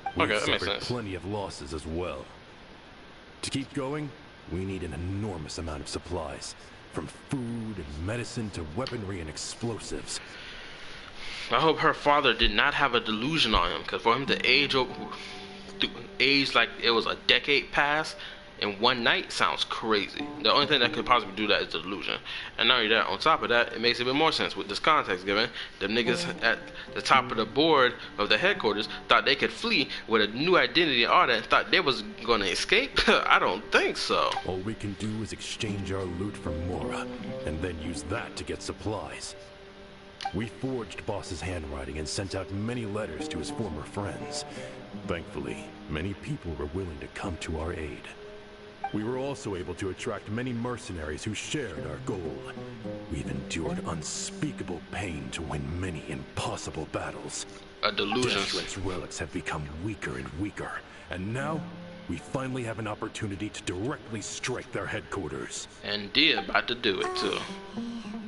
[SPEAKER 1] Okay,
[SPEAKER 9] We've
[SPEAKER 1] that makes
[SPEAKER 9] suffered
[SPEAKER 1] sense.
[SPEAKER 9] plenty of losses as well. To keep going, we need an enormous amount of supplies. From food and medicine to weaponry and explosives.
[SPEAKER 1] I hope her father did not have a delusion on him, because for him to age like it was a decade past in one night sounds crazy. The only thing that could possibly do that is the delusion. And not only that, on top of that, it makes even more sense with this context given. Them niggas at the top of the board of the headquarters thought they could flee with a new identity and all that and thought they was gonna escape? I don't think so.
[SPEAKER 9] All we can do is exchange our loot for Mora, and then use that to get supplies. We forged Boss's handwriting and sent out many letters to his former friends. Thankfully, many people were willing to come to our aid. We were also able to attract many mercenaries who shared our goal. We've endured unspeakable pain to win many impossible battles.
[SPEAKER 1] A delusion.
[SPEAKER 9] Deshret's relics have become weaker and weaker, and now we finally have an opportunity to directly strike their headquarters.
[SPEAKER 1] And Dehya about to do it too.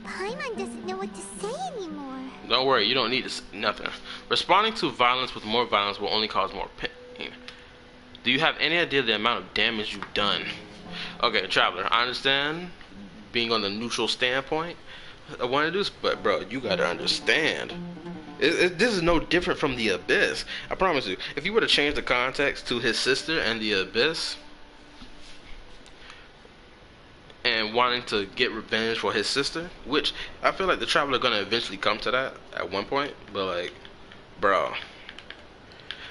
[SPEAKER 2] Paimon doesn't know what to say anymore.
[SPEAKER 1] Don't worry, you don't need to say nothing. Responding to violence with more violence will only cause more pain. Do you have any idea the amount of damage you've done? Okay, Traveler, I understand being on the neutral standpoint. I want to do this, but bro, you gotta understand. This is no different from the Abyss. I promise you. If you were to change the context to his sister and the Abyss, and wanting to get revenge for his sister, which I feel like the Traveler gonna eventually come to that at one point, but like, bro,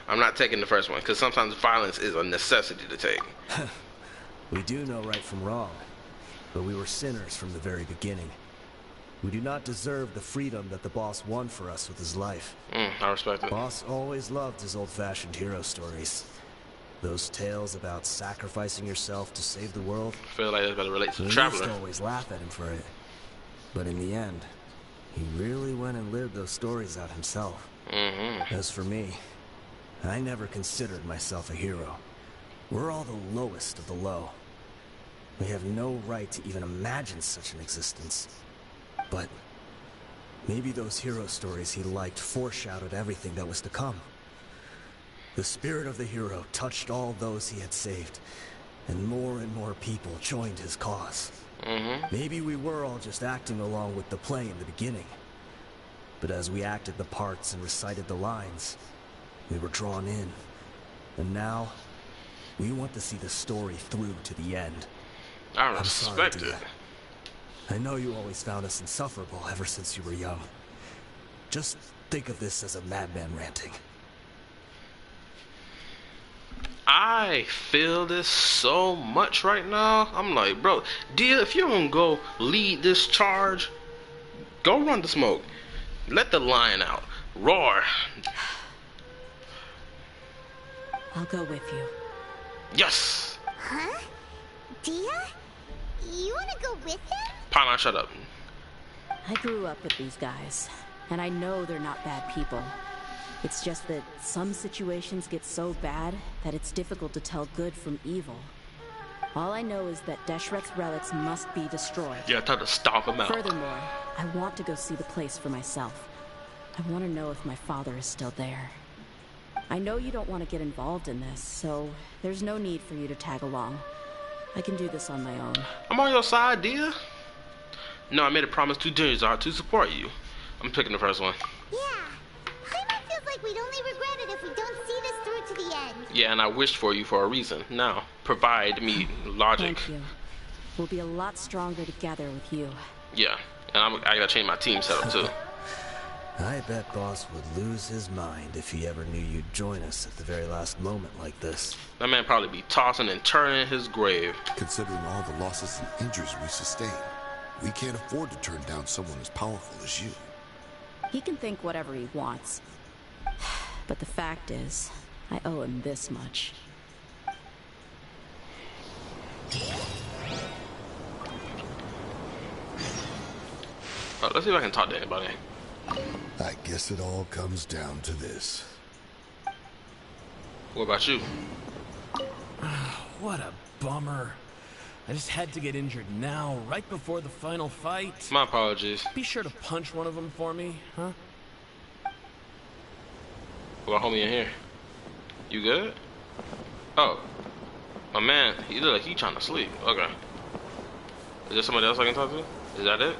[SPEAKER 1] I'm not taking the first one because sometimes violence is a necessity to take.
[SPEAKER 7] We do know right from wrong, but we were sinners from the very beginning. We do not deserve the freedom that the boss won for us with his life.
[SPEAKER 1] I respect it.
[SPEAKER 7] Boss always loved his old-fashioned hero stories. Those tales about sacrificing yourself to save the world.
[SPEAKER 1] I feel like that's better relate to
[SPEAKER 7] We
[SPEAKER 1] the
[SPEAKER 7] used
[SPEAKER 1] Traveler.
[SPEAKER 7] to always laugh at him for it. But in the end, he really went and lived those stories out himself. As for me, I never considered myself a hero. We're all the lowest of the low. We have no right to even imagine such an existence. But maybe those hero stories he liked foreshadowed everything that was to come. The spirit of the hero touched all those he had saved, and more people joined his cause. Maybe we were all just acting along with the play in the beginning. But as we acted the parts and recited the lines, we were drawn in. And now, we want to see the story through to the end.
[SPEAKER 1] I
[SPEAKER 7] I'm sorry,
[SPEAKER 1] respect it.
[SPEAKER 7] Dehya. I know you always found us insufferable ever since you were young. Just think of this as a madman ranting.
[SPEAKER 1] I feel this so much right now. I'm like, bro, Dehya, if you don't go lead this charge, go run the smoke. Let the lion out. Roar.
[SPEAKER 3] I'll go with you.
[SPEAKER 1] Yes.
[SPEAKER 2] Huh? Dehya? You wanna go with him?
[SPEAKER 1] Paimon, shut up.
[SPEAKER 3] I grew up with these guys, and I know they're not bad people. It's just that some situations get so bad that it's difficult to tell good from evil. All I know is that Deshret's relics must be destroyed.
[SPEAKER 1] Yeah, time to stomp him out.
[SPEAKER 3] Furthermore, I want to go see the place for myself. I want to know if my father is still there. I know you don't want to get involved in this, so there's no need for you to tag along. I can do this on my own.
[SPEAKER 1] I'm on your side, Dehya. No, I made a promise to Dunyazar to support you. I'm picking the first one.
[SPEAKER 2] Yeah. Paimon feels like we'd only regret it if we don't see this through to the end.
[SPEAKER 1] Yeah, and I wished for you for a reason. Now, provide me logic.
[SPEAKER 3] Thank you. We'll be a lot stronger together with you.
[SPEAKER 1] Yeah, and I gotta change my team setup too.
[SPEAKER 7] I bet Boss would lose his mind if he ever knew you'd join us at the very last moment like this.
[SPEAKER 1] That man probably be tossing and turning in his grave.
[SPEAKER 8] Considering all the losses and injuries we sustained, we can't afford to turn down someone as powerful as you.
[SPEAKER 3] He can think whatever he wants. But the fact is, I owe him this much.
[SPEAKER 1] Let's see if I can talk to anybody.
[SPEAKER 8] I guess it all comes down to this.
[SPEAKER 1] What about you?
[SPEAKER 6] What a bummer. I just had to get injured now, right before the final fight.
[SPEAKER 1] My apologies.
[SPEAKER 6] Be sure to punch one of them for me, huh?
[SPEAKER 1] What about homie in here? You good? Oh. My man, he look like he trying to sleep. Okay. Is there somebody else I can talk to? Is that it?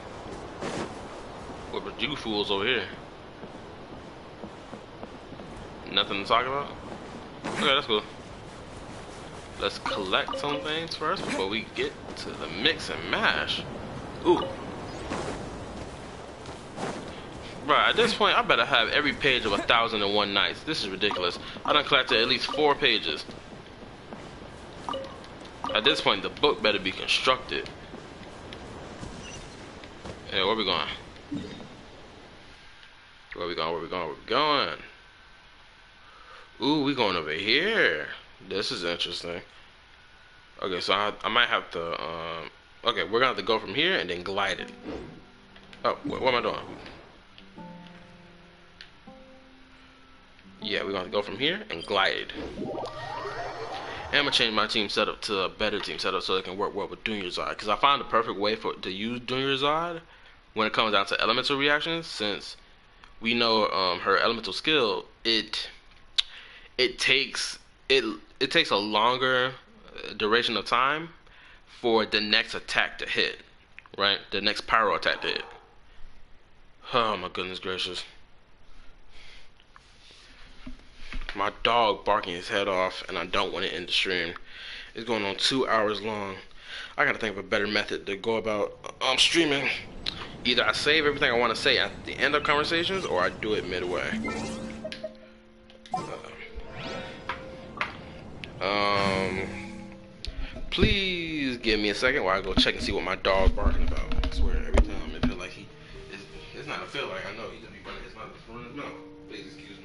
[SPEAKER 1] What about you fools over here? Nothing to talk about? Okay, that's cool. Let's collect some things first before we get to the mix and mash. Ooh. Right, at this point, I better have every page of 1001 Nights. This is ridiculous. I done collected at least 4 pages. At this point, the book better be constructed. Hey, where we going? Where we going? Where we going? Where we going? Ooh, we going over here. This is interesting. Okay, so I might have to, okay, we're gonna have to go from here and then glide it. Oh, what am I doing? Yeah, we're gonna go from here and glide it. And I'm gonna change my team setup to a better team setup so it can work well with Dunyazar. Because I found the perfect way to use Dunyazar when it comes down to elemental reactions, since we know her elemental skill, it takes a longer duration of time for the next attack to hit, right? The next pyro attack to hit. Oh my goodness gracious. My dog barking his head off, and I don't want to end the stream. It's going on 2 hours long. I gotta think of a better method to go about streaming. Either I save everything I want to say at the end of conversations, or I do it midway. Please give me a second while I go check and see what my dog's barking about. I swear, every time it feel like it's not a feel like, I know he's gonna be running his mouth. Please excuse me.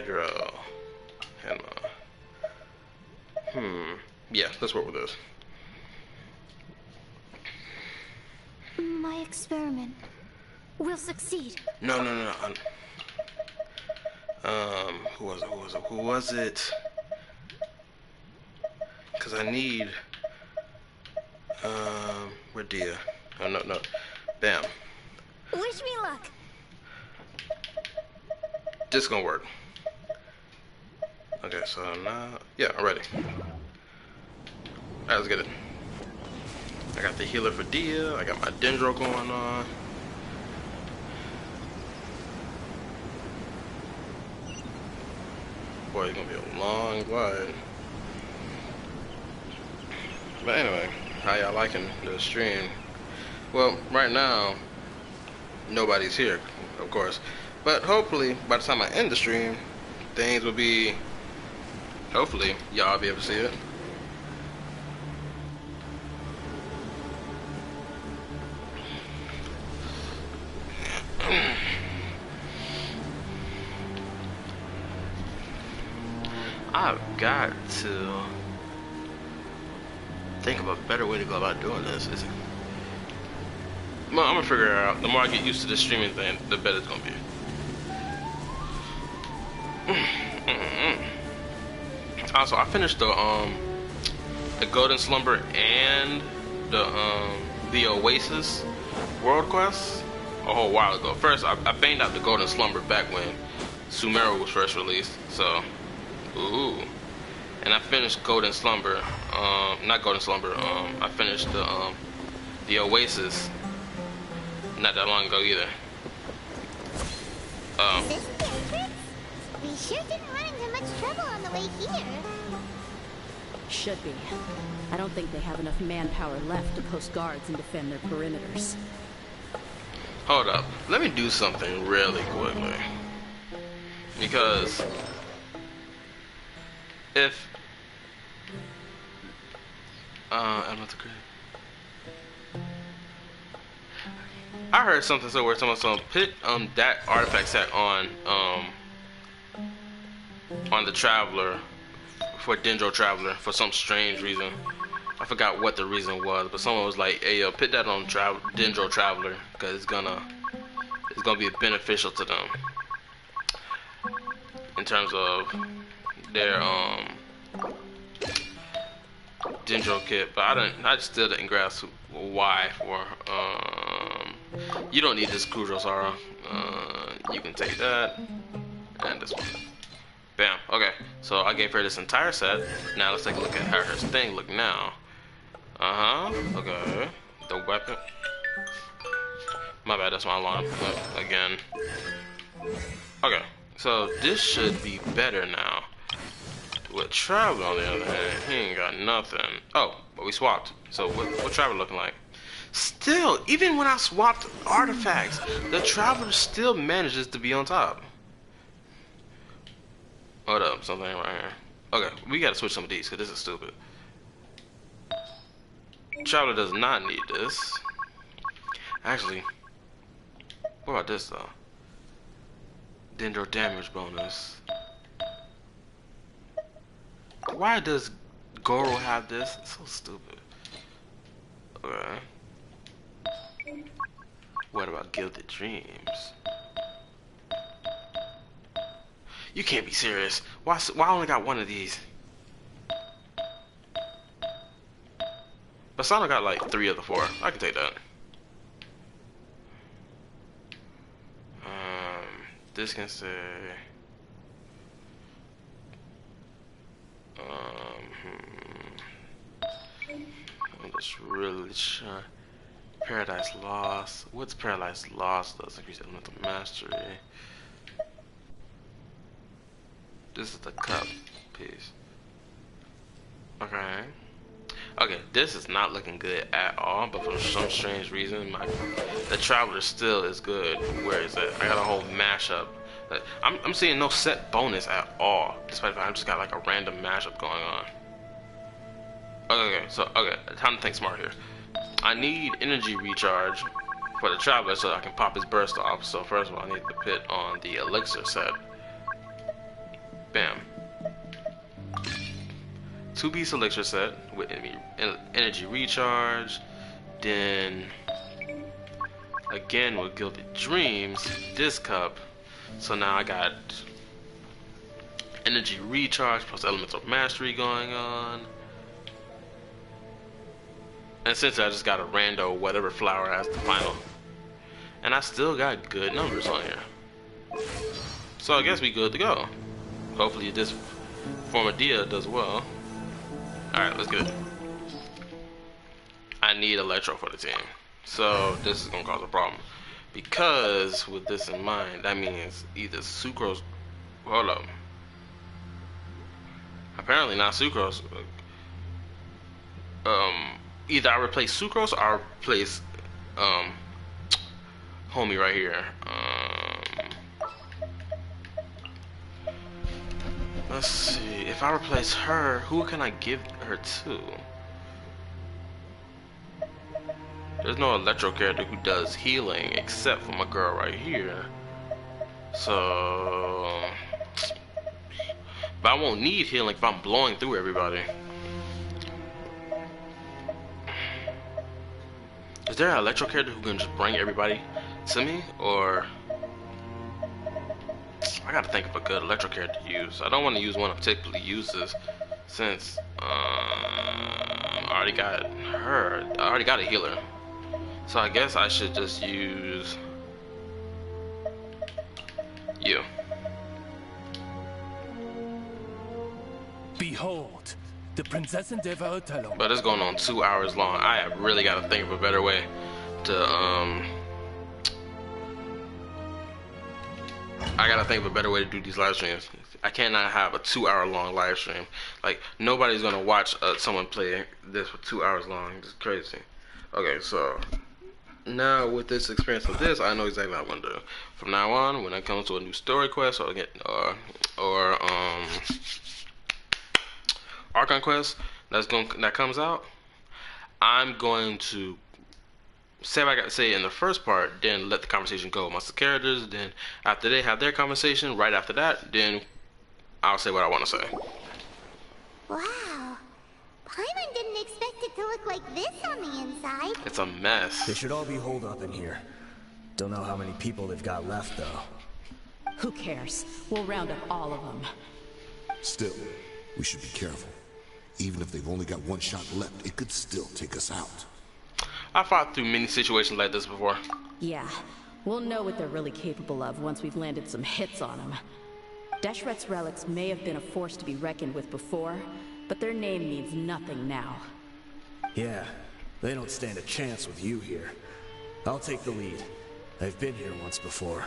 [SPEAKER 1] hydro. Yeah, let's work with this.
[SPEAKER 2] My experiment will succeed.
[SPEAKER 1] No. Who was it? Cause I need, where Dehya? Oh, no. Bam.
[SPEAKER 2] Wish me luck.
[SPEAKER 1] This is gonna work. Okay, so now, yeah, I'm ready. Alright, let's get it. I got the healer for Dehya. I got my Dendro going on. Boy, it's gonna be a long glide. But anyway, how y'all liking the stream? Well, right now, nobody's here, of course. But hopefully, by the time I end the stream, things will be, hopefully, y'all be able to see it. I've got to think of a better way to go about doing this. Well, I'm gonna figure it out. The more I get used to this streaming thing, the better it's gonna be. Also, I finished the Golden Slumber and the Oasis World Quest a whole while ago. First, I banged out the Golden Slumber back when Sumeru was first released. So, ooh. And I finished Golden Slumber. Not Golden Slumber. I finished the Oasis not that long ago either.
[SPEAKER 2] Is this the entrance? We sure didn't run into much trouble on the way here.
[SPEAKER 3] Should be. I don't think they have enough manpower left to post guards and defend their perimeters.
[SPEAKER 1] Hold up. Let me do something really quickly. Because if I heard something somewhere, someone put that artifact set on the Traveler for Dendro Traveler for some strange reason. I forgot what the reason was, but someone was like, "Hey, yo, put that on Dendro Traveler because it's gonna be beneficial to them in terms of their Dendro kit." But I still didn't grasp why. For you don't need this Kudrosara. You can take that and this one. Bam. Okay, so I gave her this entire set. Now let's take a look at how her thing look now. Okay. The weapon. My bad, that's my alarm. Again. Okay, so this should be better now. With Traveler on the other hand, he ain't got nothing. Oh, but we swapped. So what Traveler looking like? Still, even when I swapped artifacts, the Traveler still manages to be on top. Hold up, something right here. Okay, we gotta switch some of these because this is stupid. Traveler does not need this. Actually, what about this though? Dendro damage bonus. Why does Goro have this? It's so stupid. Okay. What about Gilded Dreams? You can't be serious. Why I only got one of these? Basano got like 3 of the 4. I can take that. This can say I'm just really sure. Paradise Lost. What's Paradise Lost does? Increase elemental mastery. This is the cup piece. Okay. Okay, this is not looking good at all, but for some strange reason, the Traveler still is good. Where is it? I got a whole mashup. I'm seeing no set bonus at all, despite the fact I just got like a random mashup going on. Okay, so time to think smart here. I need energy recharge for the Traveler so I can pop his burst off. So first of all, I need to put on the elixir set. Bam. 2-piece elixir set with energy recharge. Then again with Gilded Dreams, this cup. So now I got energy recharge plus elemental mastery going on. And since I just got a rando whatever flower as the final. And I still got good numbers on here. So I guess we good to go. Hopefully this form of Dehya does well. Alright, let's get it. I need Electro for the team. So this is gonna cause a problem. Because with this in mind, that means either Sucrose, hold up. Apparently not Sucrose. Either I replace Sucrose or I replace homie right here. Let's see. If I replace her, who can I give her to? There's no Electro character who does healing except for my girl right here. So, but I won't need healing if I'm blowing through everybody. Is there an Electro character who can just bring everybody to me, or I gotta think of a good Electro character to use. I don't want to use one I particularly uses since I already got her. I already got a healer. So I guess I should just use you.
[SPEAKER 10] Behold, the Princess and Dehya Talon.
[SPEAKER 1] But it's going on 2 hours long. I have really got to think of a better way to I gotta think of a better way to do these live streams. I cannot have a 2 hour long live stream. Like nobody's gonna watch someone play this for 2 hours long. It's crazy. Okay, so now with this experience of this, I know exactly what I want to do. From now on, when it comes to a new story quest or Archon quest that comes out, I'm going to say what I got to say in the first part, then let the conversation go amongst the characters. Then after they have their conversation, right after that, then I'll say what I want to say.
[SPEAKER 2] Wow. Paimon didn't expect it to look like this on the inside.
[SPEAKER 1] It's a mess.
[SPEAKER 7] They should all be holed up in here. Don't know how many people they've got left, though.
[SPEAKER 3] Who cares? We'll round up all of them.
[SPEAKER 8] Still, we should be careful. Even if they've only got one shot left, it could still take us out.
[SPEAKER 1] I fought through many situations like this before.
[SPEAKER 3] Yeah, we'll know what they're really capable of once we've landed some hits on them. Deshret's relics may have been a force to be reckoned with before, but their name means nothing now.
[SPEAKER 7] Yeah, they don't stand a chance with you here. I'll take the lead. I've been here once before.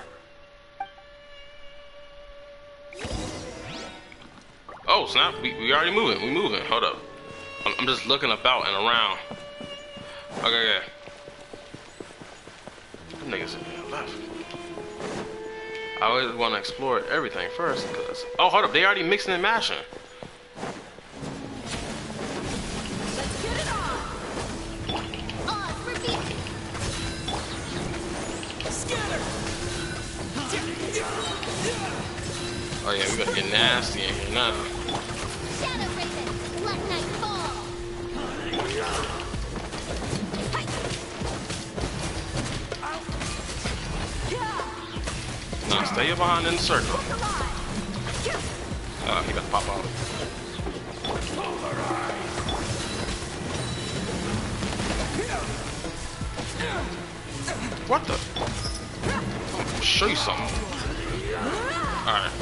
[SPEAKER 1] Oh snap, we already moving. We moving. Hold up. I'm just looking about and around. Okay. Them niggas left. I always want to explore everything first, cause hold up, they already mixing and mashing.
[SPEAKER 2] Let's get it on! Repeat!
[SPEAKER 10] Scatter!
[SPEAKER 1] Oh yeah, we gotta get nasty in here now.
[SPEAKER 2] Shadow Raven, let night fall!
[SPEAKER 1] Now stay behind in the circle. He got to pop out. What the? I'll show you something. Alright.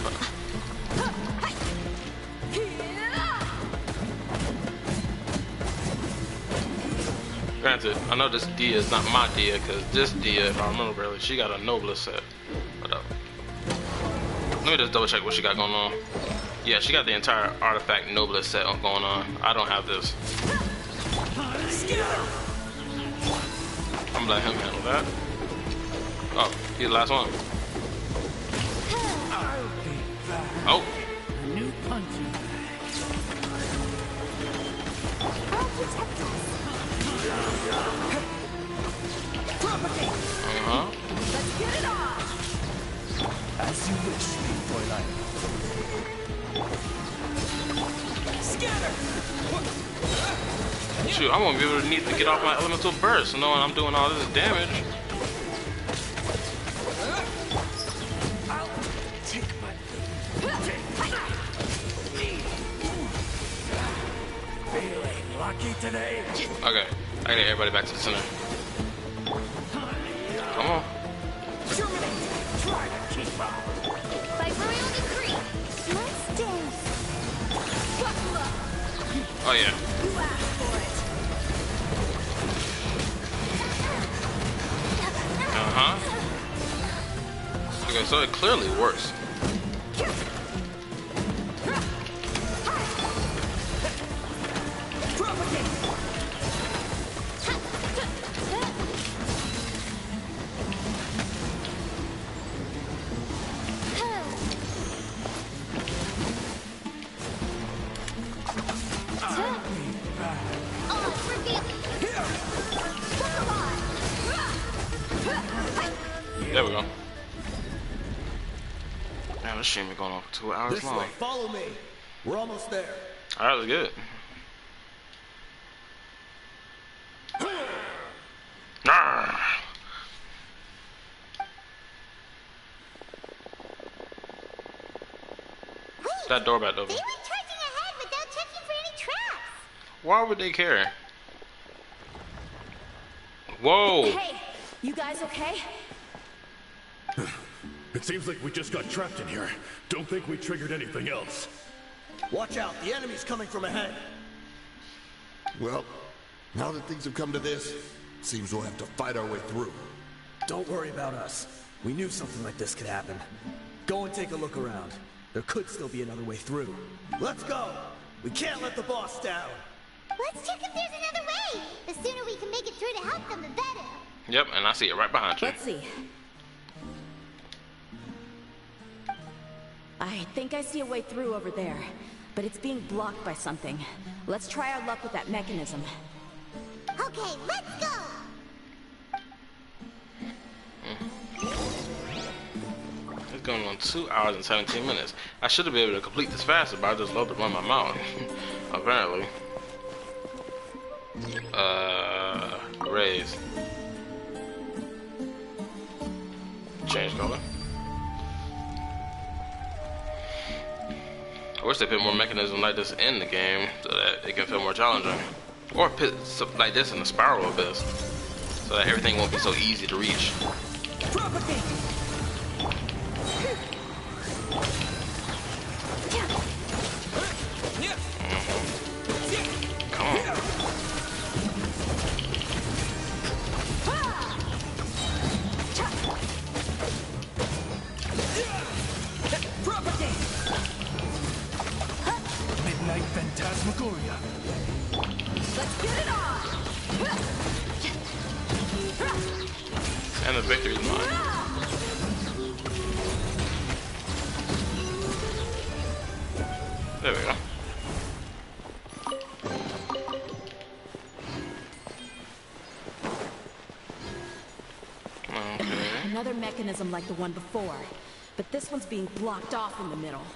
[SPEAKER 1] Granted, I know this Dehya is not my Dehya, because this Dehya, if I remember correctly, she got a noblest set. Hold up. Let me just double check what she got going on. Yeah, she got the entire artifact noblest set going on. I don't have this. I'm gonna let him handle that. Oh, he's the last one. Oh.
[SPEAKER 10] A new punching bag.
[SPEAKER 2] Let's get it on!
[SPEAKER 10] As you wish, Toyline.
[SPEAKER 1] Shoot, I won't be able to need to get off my elemental burst knowing I'm doing all this damage.
[SPEAKER 10] I'll take my feeling lucky today.
[SPEAKER 1] Okay, I gotta get everybody back to the center. Come on.
[SPEAKER 10] Try to keep up.
[SPEAKER 2] Vibrarial decree. Let's dance.
[SPEAKER 1] Oh yeah.
[SPEAKER 3] You asked for it.
[SPEAKER 1] Uh-huh. Okay, so it clearly works. There we go. Man, this stream been going on for 2 hours
[SPEAKER 7] This
[SPEAKER 1] long.
[SPEAKER 7] way, follow me. We're almost there.
[SPEAKER 1] Alright, let's get it. Arrgh.
[SPEAKER 2] Wait,
[SPEAKER 1] That door back open.
[SPEAKER 2] they went charging ahead without checking for any traps.
[SPEAKER 1] Why would they care? Whoa!
[SPEAKER 3] Hey, you guys okay?
[SPEAKER 9] It seems like we just got trapped in here. Don't think we triggered anything else.
[SPEAKER 7] Watch out, the enemy's coming from ahead.
[SPEAKER 8] Well, now that things have come to this, seems we'll have to fight our way through.
[SPEAKER 7] Don't worry about us. We knew something like this could happen. Go and take a look around. There could still be another way through. Let's go! We can't let the boss down!
[SPEAKER 2] Let's check if there's another way. The sooner we can make it through to help them, the better.
[SPEAKER 1] Yep, and I see it right behind you.
[SPEAKER 3] Let's see. I think I see a way through over there, but it's being blocked by something. Let's try our luck with that mechanism.
[SPEAKER 2] Okay, let's go.
[SPEAKER 1] It's going on 2 hours and 17 minutes. I should have been able to complete this faster, but I just loaded one my mouth. Apparently. Raise. Change color. I wish they put more mechanisms like this in the game so that it can feel more challenging. Or put something like this in the spiral abyss so that everything won't be so easy to reach. Come on.
[SPEAKER 10] Midnight Phantasmagoria.
[SPEAKER 3] Let's get it on!
[SPEAKER 1] And the victory's mine. There we go. Okay.
[SPEAKER 3] Another mechanism like the one before, but this one's being blocked off in the middle.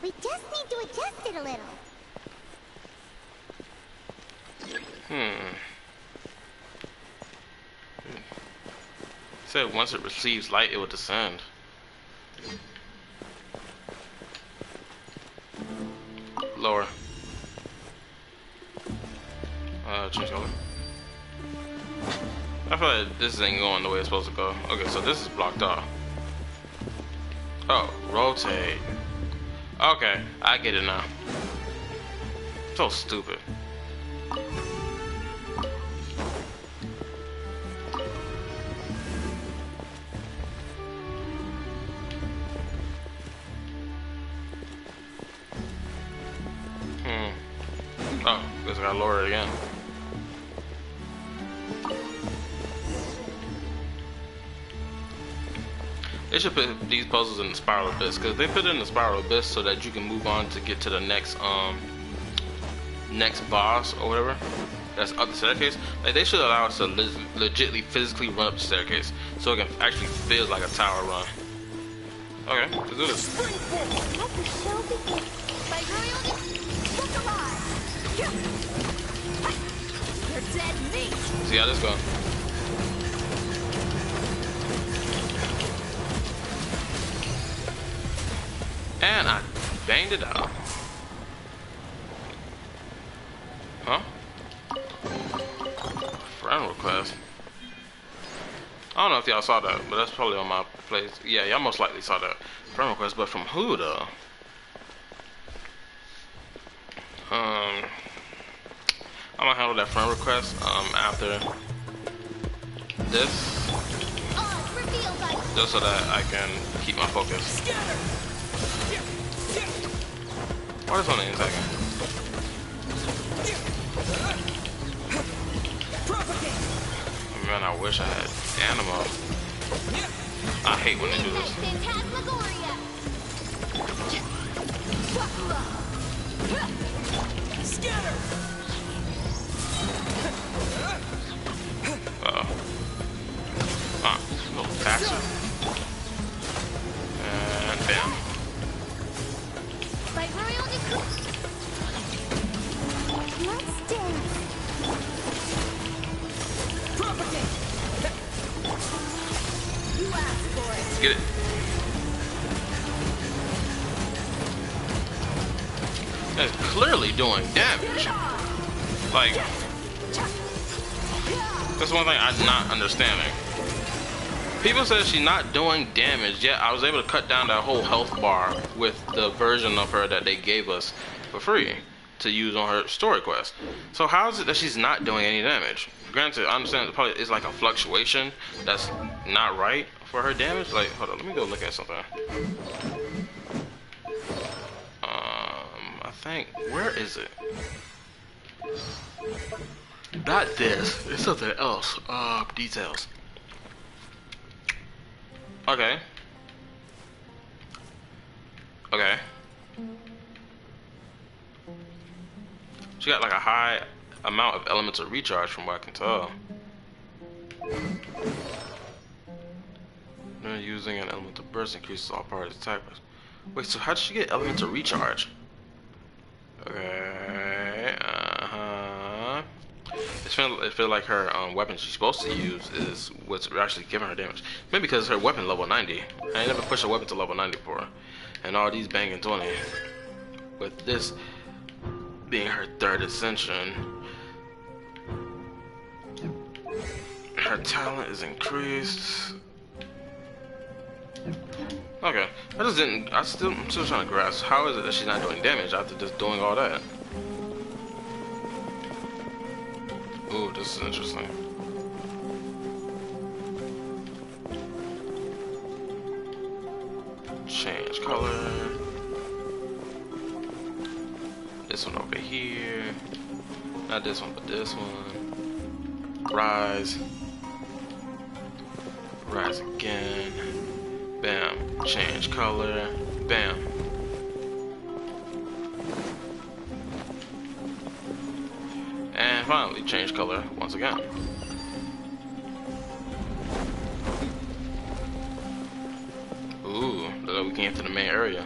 [SPEAKER 2] We just need to adjust it a little.
[SPEAKER 1] Said once it receives light, it will descend. Lower. Change color. I feel like this ain't going the way it's supposed to go. Okay, so this is blocked off. Oh, rotate. Okay, I get it now. So stupid. Oh, guess I gotta lower it again. They should put these puzzles in the spiral abyss, because they put it in the spiral abyss so that you can move on to get to the next next boss or whatever that's up the staircase. Like, they should allow us to legitly physically run up the staircase so it can actually feel like a tower run. Okay, let's do this.
[SPEAKER 2] Let the show begin. My royal, look alive. You're dead meat.
[SPEAKER 1] See how this goes. And I banged it out. Huh? Friend request. I don't know if y'all saw that, but that's probably on my place. Yeah, y'all most likely saw that friend request, but from who though? I'm gonna handle that friend request after this, just so that I can keep my focus. What is on the inside? Man, I wish I had Anima. I hate when they do this. Little faster. And bam.
[SPEAKER 2] Let's dance. You asked for it.
[SPEAKER 1] Let's get it. It's clearly doing damage. Like, that's one thing I'm not understanding. People say she's not doing damage, yet I was able to cut down that whole health bar with the version of her that they gave us for free to use on her story quest. So how is it that she's not doing any damage? Granted, I understand it probably is like a fluctuation that's not right for her damage. Like, hold on, let me go look at something. I think, where is it? Not this, it's something else. Details. Okay. Okay. She got like a high amount of elemental recharge from what I can tell. Using an elemental burst increases all parties attack. Wait, so how did she get elemental recharge? Okay, It feels like her weapon she's supposed to use is what's actually giving her damage. Maybe because her weapon level 90. I ain't never pushed a weapon to level 90 before. And all these banging 20. With this being her third ascension, her talent is increased. Okay, I'm still trying to grasp how is it that she's not doing damage after just doing all that. Ooh, this is interesting. Change color. This one over here. Not this one, but this one. Rise. Rise again. Bam. Change color. Bam. And finally, change color once again. Ooh, we can get to the main area.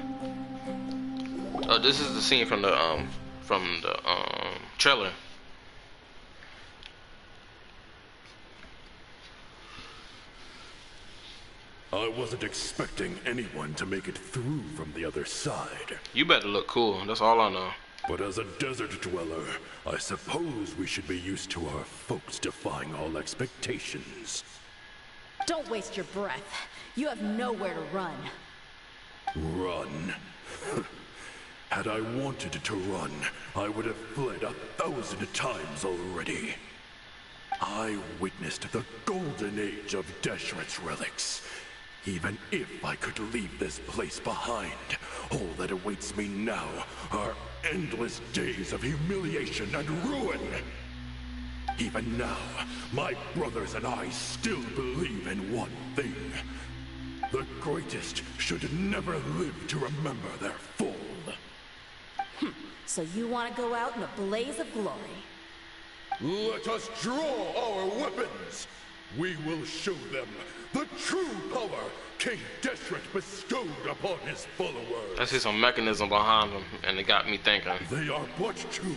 [SPEAKER 1] Oh, this is the scene from the trailer.
[SPEAKER 9] I wasn't expecting anyone to make it through from the other side.
[SPEAKER 1] You better look cool, that's all I know.
[SPEAKER 9] But as a desert dweller, I suppose we should be used to our folks defying all expectations.
[SPEAKER 3] Don't waste your breath. You have nowhere to run.
[SPEAKER 9] Run? Had I wanted to run, I would have fled 1,000 times already. I witnessed the golden age of Deshret's relics. Even if I could leave this place behind, all that awaits me now are endless days of humiliation and ruin. Even now, my brothers and I still believe in one thing. The greatest should never live to remember their fall.
[SPEAKER 3] So you want to go out in a blaze of glory?
[SPEAKER 9] Let us draw our weapons! We will show them the true power King Deshret bestowed upon his followers.
[SPEAKER 1] I see some mechanism behind them, and it got me thinking.
[SPEAKER 9] They are but two,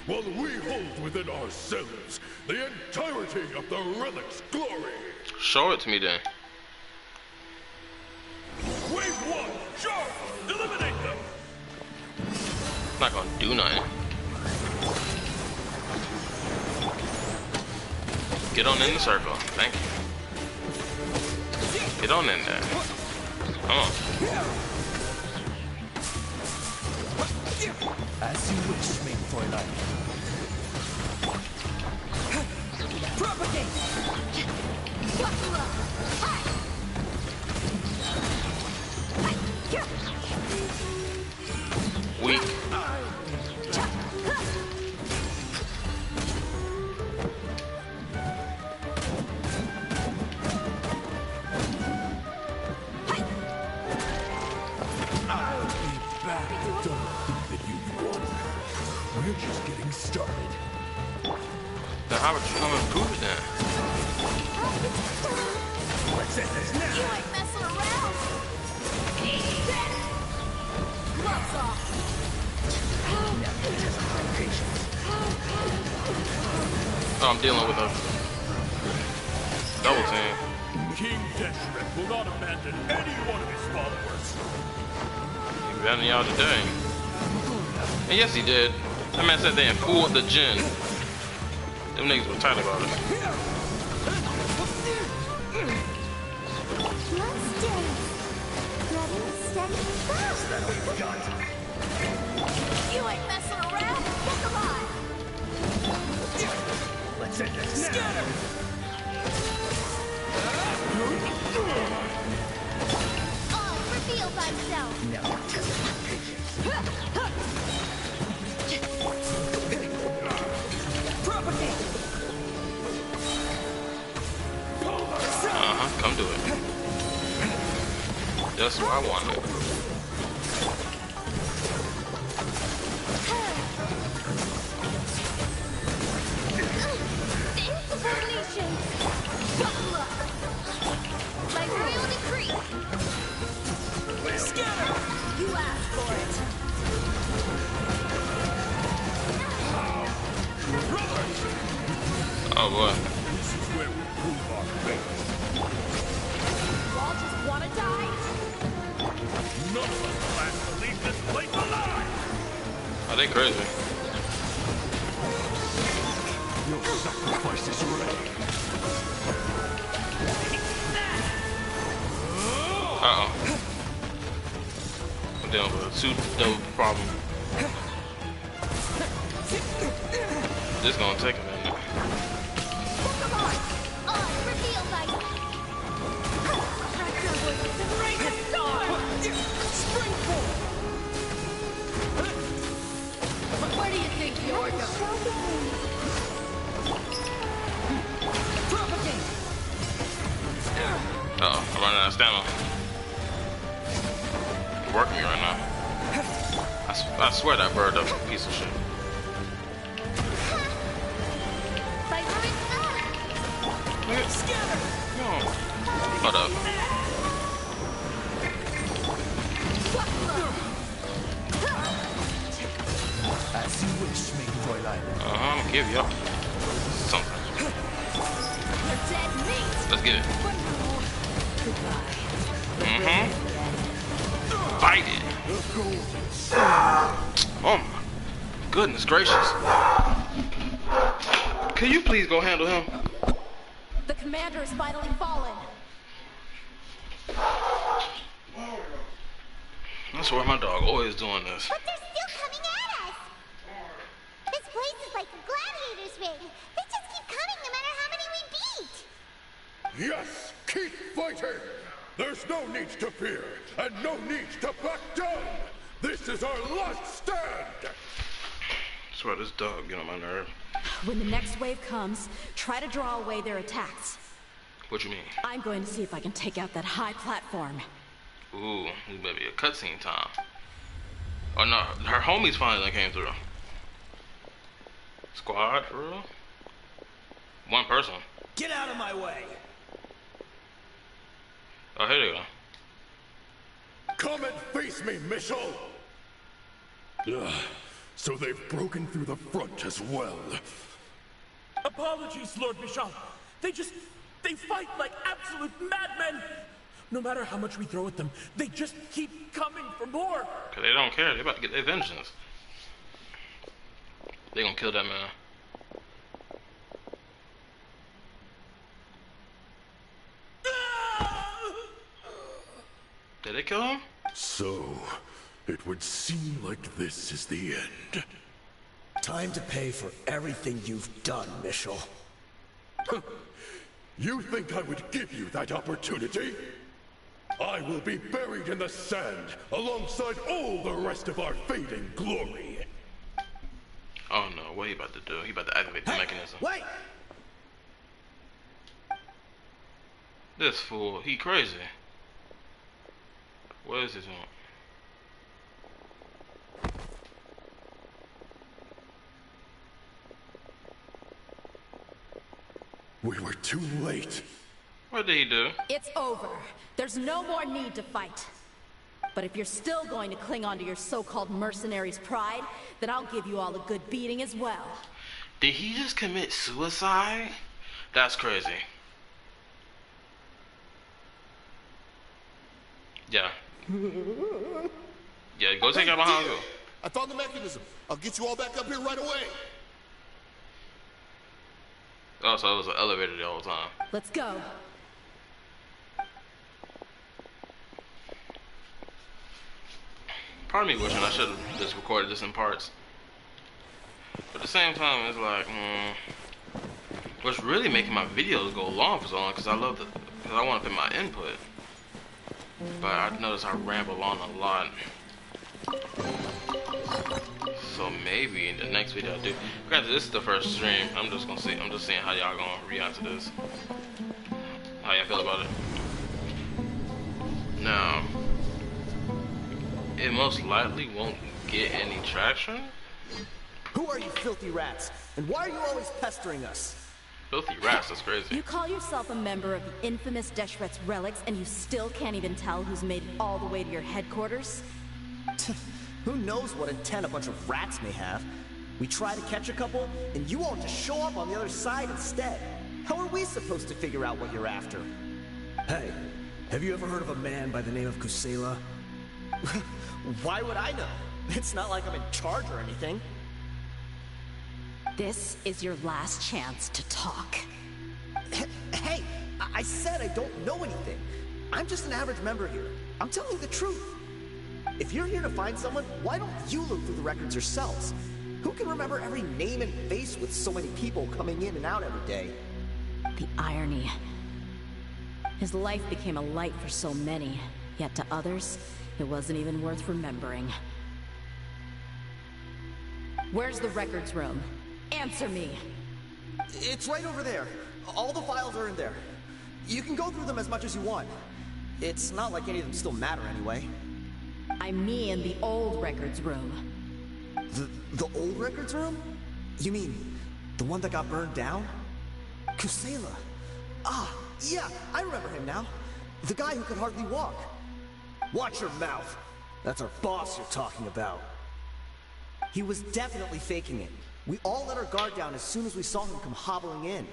[SPEAKER 9] while we hold within ourselves the entirety of the relic's glory.
[SPEAKER 1] Show it to me then.
[SPEAKER 9] Wave one, charge! Eliminate them!
[SPEAKER 1] Not gonna do nothing. Get on in the circle. Thank you. Get on in there. Come on.
[SPEAKER 10] As you wish, main Fräulein. Propagate!
[SPEAKER 1] Weak.
[SPEAKER 9] We're just getting started.
[SPEAKER 1] Then how would you come and prove it then?
[SPEAKER 10] Let's end this now!
[SPEAKER 2] You ain't messing around! Gloves off!
[SPEAKER 1] Oh, I'm dealing with a double team.
[SPEAKER 9] King Deshret will not abandon any one of his followers.
[SPEAKER 1] He abandoned y'all today. And yes, he did. That man said they had pulled the gin. Them niggas were tight about it.
[SPEAKER 2] Let's dance. Ready, steady, go!
[SPEAKER 10] That all you've got?
[SPEAKER 2] You ain't messing around! Look alive!
[SPEAKER 10] Let's end this now!
[SPEAKER 2] Oh, reveal thyself!
[SPEAKER 10] Now we're testing my patience. Propagate!
[SPEAKER 1] Come do it. Just what I wanted.
[SPEAKER 2] Insubordination! Like real decree!
[SPEAKER 10] Scatter!
[SPEAKER 2] You asked for it!
[SPEAKER 1] Oh boy.
[SPEAKER 9] This is where we prove our faith.
[SPEAKER 2] Y'all just wanna die?
[SPEAKER 9] None of us plan to leave this place alive!
[SPEAKER 1] Are they crazy?
[SPEAKER 10] Your sacrifice is ready.
[SPEAKER 1] Uh-oh. I'm dealing with a two-double problem. This gonna take a minute.
[SPEAKER 2] Come on! On, reveal thyself! Raise the storm!
[SPEAKER 10] Springfall!
[SPEAKER 2] Where do you think you're going?
[SPEAKER 10] Propagate!
[SPEAKER 1] Uh-oh, I'm running out of stamina. It's working me right now. I swear that bird up a piece of shit.
[SPEAKER 10] Scatter!
[SPEAKER 1] No. Hold up.
[SPEAKER 10] As you wish, main Fräulein.
[SPEAKER 1] I'm gonna give you something.
[SPEAKER 2] You're dead meat!
[SPEAKER 1] Let's get it. Fight it. Oh my goodness gracious. Can you please go handle him?
[SPEAKER 2] The commander has finally fallen.
[SPEAKER 1] I swear my dog always doing this.
[SPEAKER 2] But they're still coming at us! This place is like a gladiator's ring. They just keep coming no matter how many we beat.
[SPEAKER 9] Yes, keep fighting! There's no need to fear, and no need to back down! This is our last stand!
[SPEAKER 1] I swear this dog get on my nerve.
[SPEAKER 3] When the next wave comes, try to draw away their attacks.
[SPEAKER 1] What you mean?
[SPEAKER 3] I'm going to see if I can take out that high platform.
[SPEAKER 1] Ooh, this may be a cutscene time. Oh no, her homies finally came through. Squad, for real? One person.
[SPEAKER 7] Get out of my way!
[SPEAKER 1] Oh, here they go.
[SPEAKER 9] Come and face me, Michel! So they've broken through the front as well.
[SPEAKER 10] Apologies, Lord Michel. They fight like absolute madmen. No matter how much we throw at them, they just keep coming for more.
[SPEAKER 1] Cause they don't care. They're about to get their vengeance. They gonna kill that man. Did they kill him?
[SPEAKER 9] So, it would seem like this is the end.
[SPEAKER 7] Time to pay for everything you've done, Michel.
[SPEAKER 9] You think I would give you that opportunity? I will be buried in the sand alongside all the rest of our fading glory.
[SPEAKER 1] Oh no, what he about to do? He about to activate the mechanism.
[SPEAKER 7] Wait!
[SPEAKER 1] This fool, he crazy. What is this one?
[SPEAKER 9] We were too late.
[SPEAKER 1] What did he do?
[SPEAKER 3] It's over. There's no more need to fight. But if you're still going to cling on to your so-called mercenary's pride, then I'll give you all a good beating as well.
[SPEAKER 1] Did he just commit suicide? That's crazy. Yeah. Yeah, go take out behind you.
[SPEAKER 8] I found the mechanism. I'll get you all back up here right away.
[SPEAKER 1] Oh, so it was an elevator the whole time.
[SPEAKER 3] Let's go.
[SPEAKER 1] Part of me wishing I should have just recorded this in parts. But at the same time, it's like, what's really making my videos go long for so long? Because I love the, because I want to put my input. But I notice I ramble on a lot. So maybe in the next video I do. Granted, this is the first stream. I'm just seeing how y'all gonna react to this. How y'all feel about it? Now, it most likely won't get any traction.
[SPEAKER 7] Who are you filthy rats? And why are you always pestering us?
[SPEAKER 1] Filthy rats, that's crazy.
[SPEAKER 3] You call yourself a member of the infamous Deshret's relics, and you still can't even tell who's made it all the way to your headquarters?
[SPEAKER 7] Who knows what intent a bunch of rats may have? We try to catch a couple, and you all just show up on the other side instead. How are we supposed to figure out what you're after? Hey, have you ever heard of a man by the name of Kusela? Why would I know? It's not like I'm in charge or anything.
[SPEAKER 3] This is your last chance to talk.
[SPEAKER 7] Hey, I said I don't know anything. I'm just an average member here. I'm telling you the truth. If you're here to find someone, why don't you look through the records yourselves? Who can remember every name and face with so many people coming in and out every day?
[SPEAKER 3] The irony. His life became a light for so many, yet to others, it wasn't even worth remembering. Where's the records room? Answer me!
[SPEAKER 7] It's right over there. All the files are in there. You can go through them as much as you want. It's not like any of them still matter anyway.
[SPEAKER 3] I mean the old records room.
[SPEAKER 7] The old records room? You mean the one that got burned down? Kusela. Ah, yeah, I remember him now. The guy who could hardly walk. Watch your mouth. That's our boss you're talking about. He was definitely faking it. We all let our guard down as soon as we saw him come hobbling in.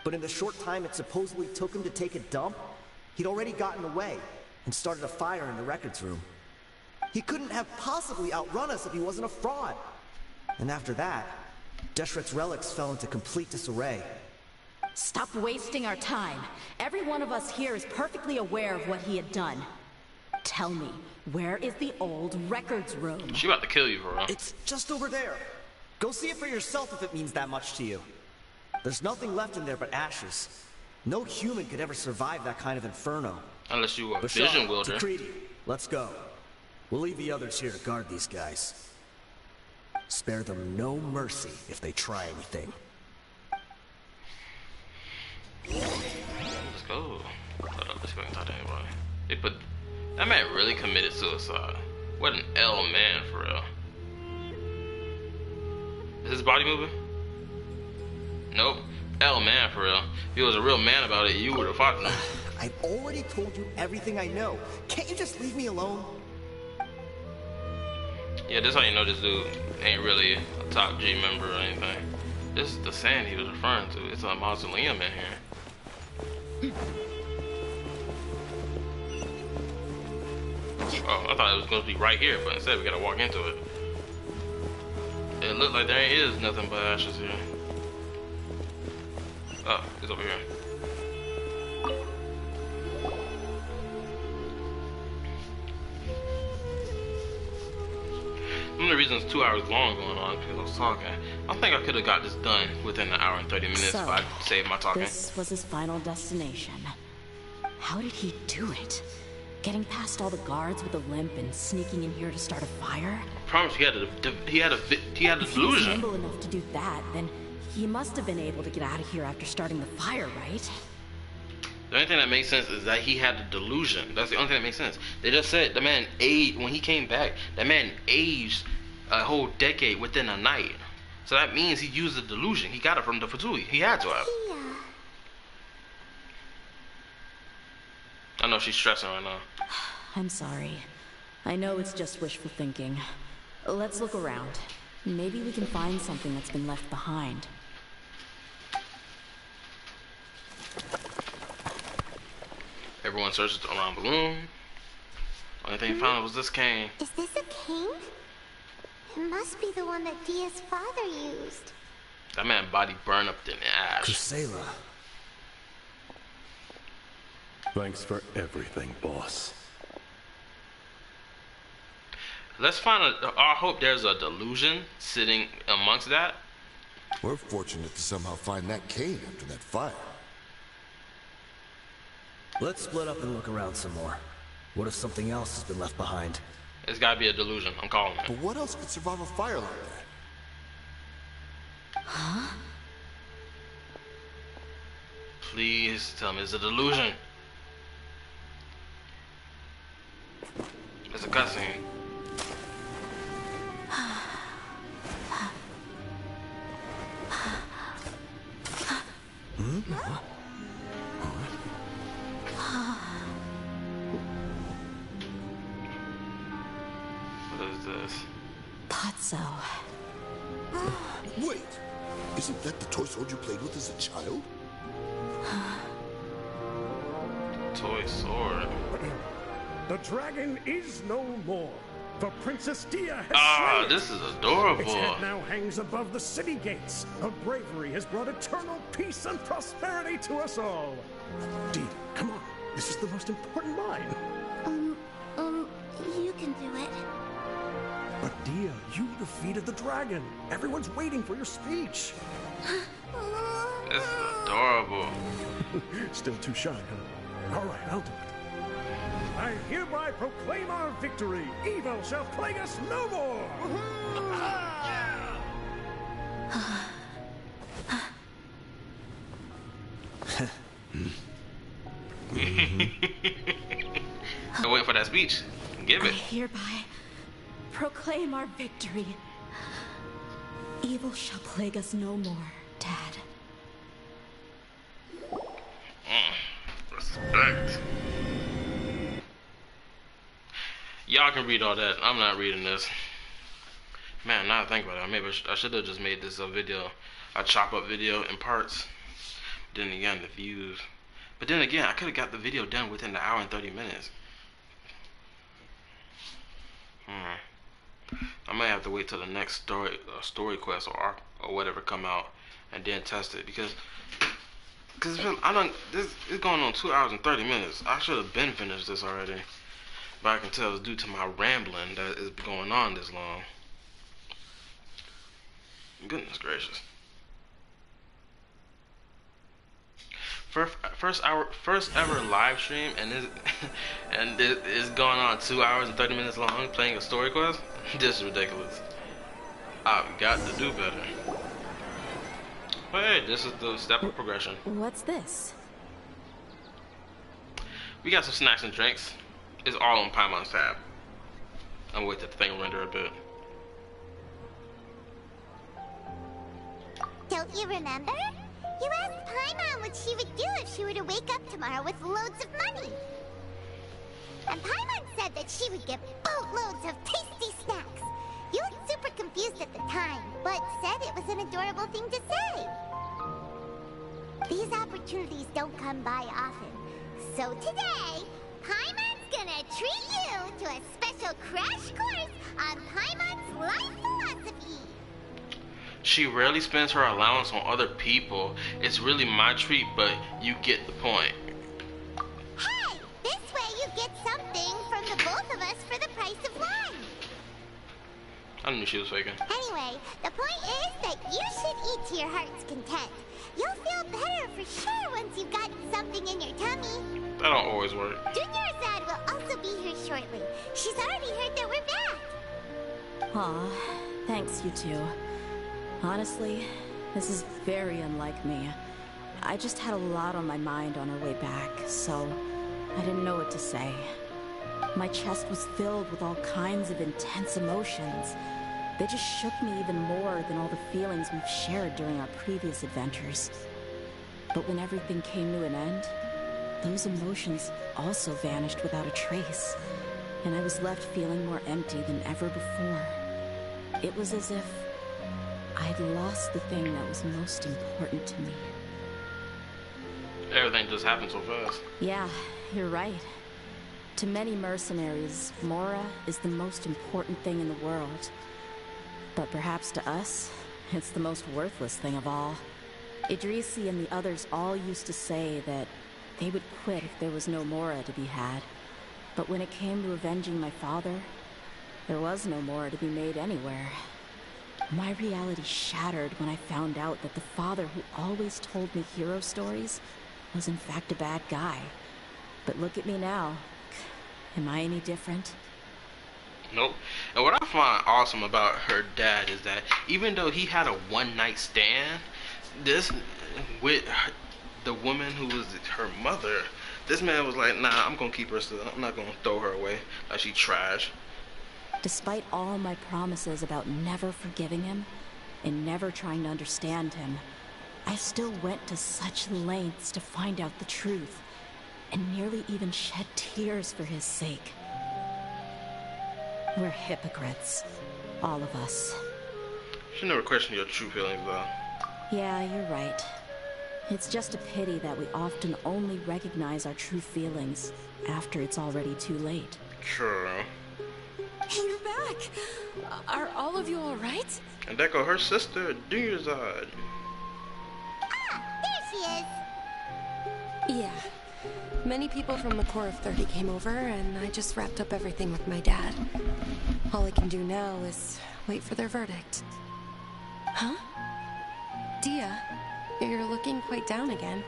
[SPEAKER 7] But in the short time it supposedly took him to take a dump, he'd already gotten away and started a fire in the records room. He couldn't have possibly outrun us if he wasn't a fraud. And after that, Deshret's relics fell into complete disarray.
[SPEAKER 3] Stop wasting our time. Every one of us here is perfectly aware of what he had done. Tell me, where is the old records room?
[SPEAKER 1] She about to kill you, bro.
[SPEAKER 7] It's just over there. Go see it for yourself if it means that much to you. There's nothing left in there but ashes. No human could ever survive that kind of inferno.
[SPEAKER 1] Unless you were a
[SPEAKER 7] Bashar,
[SPEAKER 1] vision wielder.
[SPEAKER 7] Takriti, let's go. We'll leave the others here to guard these guys. Spare them no mercy if they try anything.
[SPEAKER 1] Let's go. Hold up, let's go and talk to anybody. They put that man really committed suicide. What an L man for real. Is his body moving? Nope. L man for real. If he was a real man about it, you would have fought him.
[SPEAKER 11] I've already told you everything I know. Can't you just leave me alone?
[SPEAKER 1] Yeah, this how you know this dude ain't really a top G member or anything. This is the sand he was referring to. It's a mausoleum in here. Oh, I thought it was going to be right here, but instead we gotta walk into it. It looked like there is nothing but ashes here. Oh, it's over here. One of the reasons 2 hours long going on because I was talking. I think I could have got this done within an hour and 30 minutes if I saved my talking.
[SPEAKER 3] This was his final destination. How did he do it? Getting past all the guards with a limp and sneaking in here to start a fire?
[SPEAKER 1] I promise he had a delusion.
[SPEAKER 3] If he was nimble enough to do that, then he must have been able to get out of here after starting the fire, right?
[SPEAKER 1] The only thing that makes sense is that he had a delusion. That's the only thing that makes sense. They just said the man aged, when he came back, that man aged a whole decade within a night. So that means he used a delusion. He got it from the Fatui. He had to have. I know she's stressing right now.
[SPEAKER 3] I'm sorry. I know it's just wishful thinking. Let's look around. Maybe we can find something that's been left behind.
[SPEAKER 1] Everyone searches around the room. Only thing found was this cane.
[SPEAKER 2] Is this a cane? It must be the one that Dehya's father used.
[SPEAKER 1] That man's body burned up in ash.
[SPEAKER 7] Kusela.
[SPEAKER 9] Thanks for everything, boss.
[SPEAKER 1] Let's find I hope there's a delusion sitting amongst that.
[SPEAKER 8] We're fortunate to somehow find that cane after that fire.
[SPEAKER 7] Let's split up and look around some more. What if something else has been left behind?
[SPEAKER 1] It's gotta be a delusion. I'm calling it.
[SPEAKER 8] But what else could survive a fire like that?
[SPEAKER 3] Huh?
[SPEAKER 1] Please tell me it's a delusion. It's a cutscene. What is this?
[SPEAKER 3] Thought so.
[SPEAKER 8] Wait! Isn't that the toy sword you played with as a child?
[SPEAKER 1] Toy sword.
[SPEAKER 10] The dragon is no more. For Princess Dehya has
[SPEAKER 1] Ah,
[SPEAKER 10] slain it.
[SPEAKER 1] this is adorable.
[SPEAKER 10] Its head now hangs above the city gates. Her bravery has brought eternal peace and prosperity to us all. Dehya, come on. This is the most important line.
[SPEAKER 2] You can do it.
[SPEAKER 10] But Dehya, you defeated the dragon. Everyone's waiting for your speech.
[SPEAKER 1] This is adorable.
[SPEAKER 10] Still too shy, huh? All right, I'll do it. I hereby proclaim our victory. Evil shall plague us no more.
[SPEAKER 1] I'm waiting for that speech. Give
[SPEAKER 3] I
[SPEAKER 1] it.
[SPEAKER 3] hereby proclaim our victory. Evil shall plague us no more, Dad.
[SPEAKER 1] Respect. Y'all can read all that. I'm not reading this. Man, now I think about it, maybe I should have just made this a video, a chop up video in parts. Then again, the views. But then again, I could have got the video done within the hour and 30 minutes. I might have to wait till the next story quest or whatever come out and then test it because it's going on 2 hours and 30 minutes. I should have been finished this already, but I can tell it's due to my rambling that is going on this long. Goodness gracious. First ever live stream, and this is going on 2 hours and 30 minutes long playing a story quest. This is ridiculous. I've got to do better. But hey, this is the step of progression.
[SPEAKER 3] What's this?
[SPEAKER 1] We got some snacks and drinks. It's all on Paimon's tab. I'm waiting for the thing render a bit.
[SPEAKER 2] Don't you remember? You asked Paimon what she would do if she were to wake up tomorrow with loads of money. And Paimon said that she would get boatloads of tasty snacks. You looked super confused at the time, but said it was an adorable thing to say. These opportunities don't come by often. So today, Paimon's gonna treat you to a special crash course on Paimon's life philosophy.
[SPEAKER 1] She rarely spends her allowance on other people. It's really my treat, but you get the point.
[SPEAKER 2] Hey, this way you get something from the both of us for the price of one.
[SPEAKER 1] I knew she was faking.
[SPEAKER 2] Anyway, the point is that you should eat to your heart's content. You'll feel better for sure once you've gotten something in your tummy.
[SPEAKER 1] That don't always work.
[SPEAKER 2] Junior Azad will also be here shortly. She's already heard that we're back.
[SPEAKER 3] Aw, thanks you two. Honestly, this is very unlike me. I just had a lot on my mind on our way back, so I didn't know what to say. My chest was filled with all kinds of intense emotions. They just shook me even more than all the feelings we've shared during our previous adventures. But when everything came to an end, those emotions also vanished without a trace, and I was left feeling more empty than ever before. It was as if I'd lost the thing that was most important to me.
[SPEAKER 1] Everything just happened so fast.
[SPEAKER 3] Yeah, you're right. To many mercenaries, Mora is the most important thing in the world. But perhaps to us, it's the most worthless thing of all. Idrisi and the others all used to say that they would quit if there was no Mora to be had. But when it came to avenging my father, there was no Mora to be made anywhere. My reality shattered when I found out that the father who always told me hero stories was in fact a bad guy. But look at me now. Am I any different?
[SPEAKER 1] Nope. And what I find awesome about her dad is that even though he had a one-night stand, this with the woman who was her mother, this man was like, nah, I'm gonna keep her still. I'm not gonna throw her away like she trash.
[SPEAKER 3] Despite all my promises about never forgiving him and never trying to understand him, I still went to such lengths to find out the truth, and nearly even shed tears for his sake. We're hypocrites, all of us.
[SPEAKER 1] Should never question your true feelings, though.
[SPEAKER 3] Yeah, you're right. It's just a pity that we often only recognize our true feelings after it's already too late.
[SPEAKER 1] True.
[SPEAKER 4] You're back! Are all of you alright?
[SPEAKER 1] And Deco, her sister, Dehya.
[SPEAKER 2] Ah, there she is.
[SPEAKER 4] Yeah. Many people from the Corps of 30 came over, and I just wrapped up everything with my dad. All I can do now is wait for their verdict. Huh? Dehya, you're looking quite down again.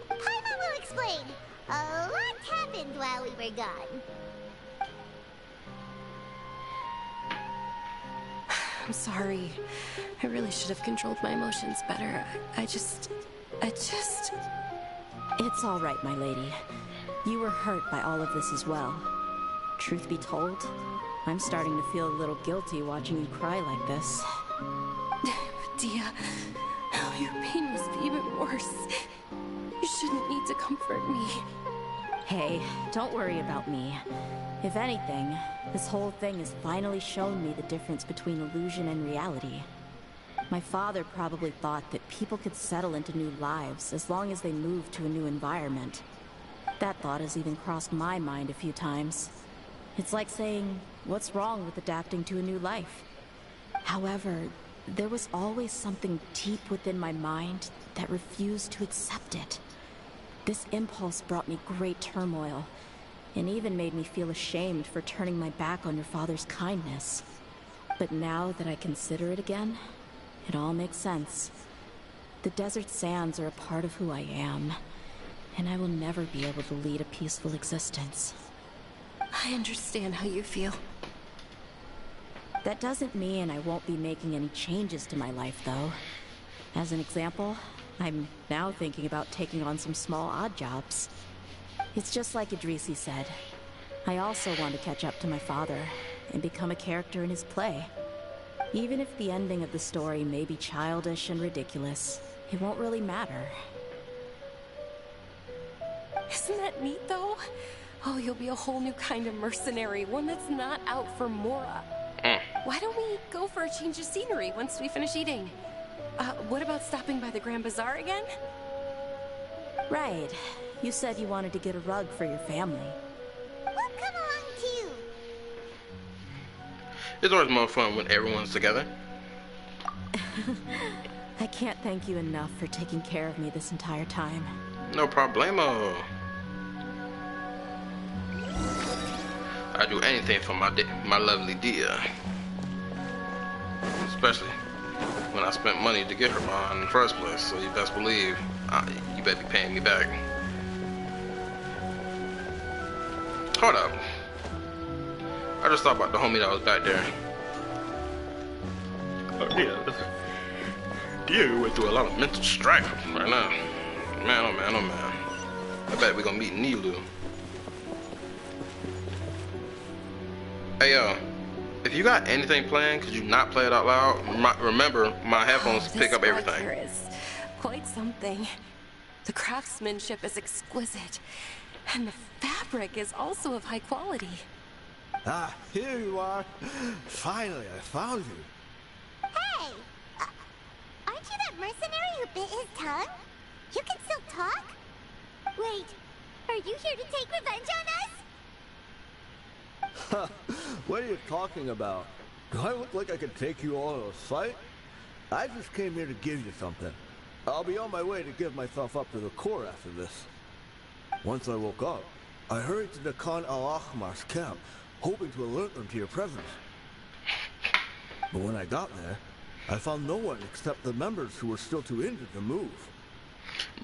[SPEAKER 2] Paimon will explain. A lot happened while we were gone.
[SPEAKER 4] I'm sorry. I really should have controlled my emotions better. I just...
[SPEAKER 3] It's all right, my lady. You were hurt by all of this as well. Truth be told, I'm starting to feel a little guilty watching you cry like this.
[SPEAKER 4] Dehya, your pain must be even worse. You shouldn't need to comfort me.
[SPEAKER 3] Hey, don't worry about me. If anything, this whole thing has finally shown me the difference between illusion and reality. My father probably thought that people could settle into new lives as long as they moved to a new environment. That thought has even crossed my mind a few times. It's like saying, what's wrong with adapting to a new life? However, there was always something deep within my mind that refused to accept it. This impulse brought me great turmoil, and even made me feel ashamed for turning my back on your father's kindness. But now that I consider it again, it all makes sense. The desert sands are a part of who I am, and I will never be able to lead a peaceful existence.
[SPEAKER 4] I understand how you feel.
[SPEAKER 3] That doesn't mean I won't be making any changes to my life, though. As an example, I'm now thinking about taking on some small odd jobs. It's just like Idrisi said. I also want to catch up to my father and become a character in his play. Even if the ending of the story may be childish and ridiculous, it won't really matter.
[SPEAKER 4] Isn't that neat, though? Oh, you'll be a whole new kind of mercenary, one that's not out for Mora. Why don't we go for a change of scenery once we finish eating? What about stopping by the Grand Bazaar again?
[SPEAKER 3] Right. You said you wanted to get a rug for your family.
[SPEAKER 2] We'll come along too.
[SPEAKER 1] It's always more fun when everyone's together.
[SPEAKER 3] I can't thank you enough for taking care of me this entire time.
[SPEAKER 1] No problemo. I'd do anything for my lovely Dehya. Especially when I spent money to get her bond in the first place, so you best believe you better be paying me back. Hold up. I just thought about the homie that was back there. Oh yeah. Dehya went through a lot of mental strife right now. Man, oh man, oh man. I bet we're gonna meet Nilu. Hey if you got anything playing, could you not play it out loud? Remember, my headphones pick up everything.
[SPEAKER 4] Here is quite something. The craftsmanship is exquisite, and the fabric is also of high quality.
[SPEAKER 12] Ah, here you are. Finally, I found you.
[SPEAKER 2] Hey! Aren't you that mercenary who bit his tongue? You can still talk? Wait, are you here to take revenge on us?
[SPEAKER 12] What are you talking about? Do I look like I could take you all in a fight? I just came here to give you something. I'll be on my way to give myself up to the Corps after this. Once I woke up, I hurried to the Khan al-Ahmar's camp, hoping to alert them to your presence. But when I got there, I found no one except the members who were still too injured to move.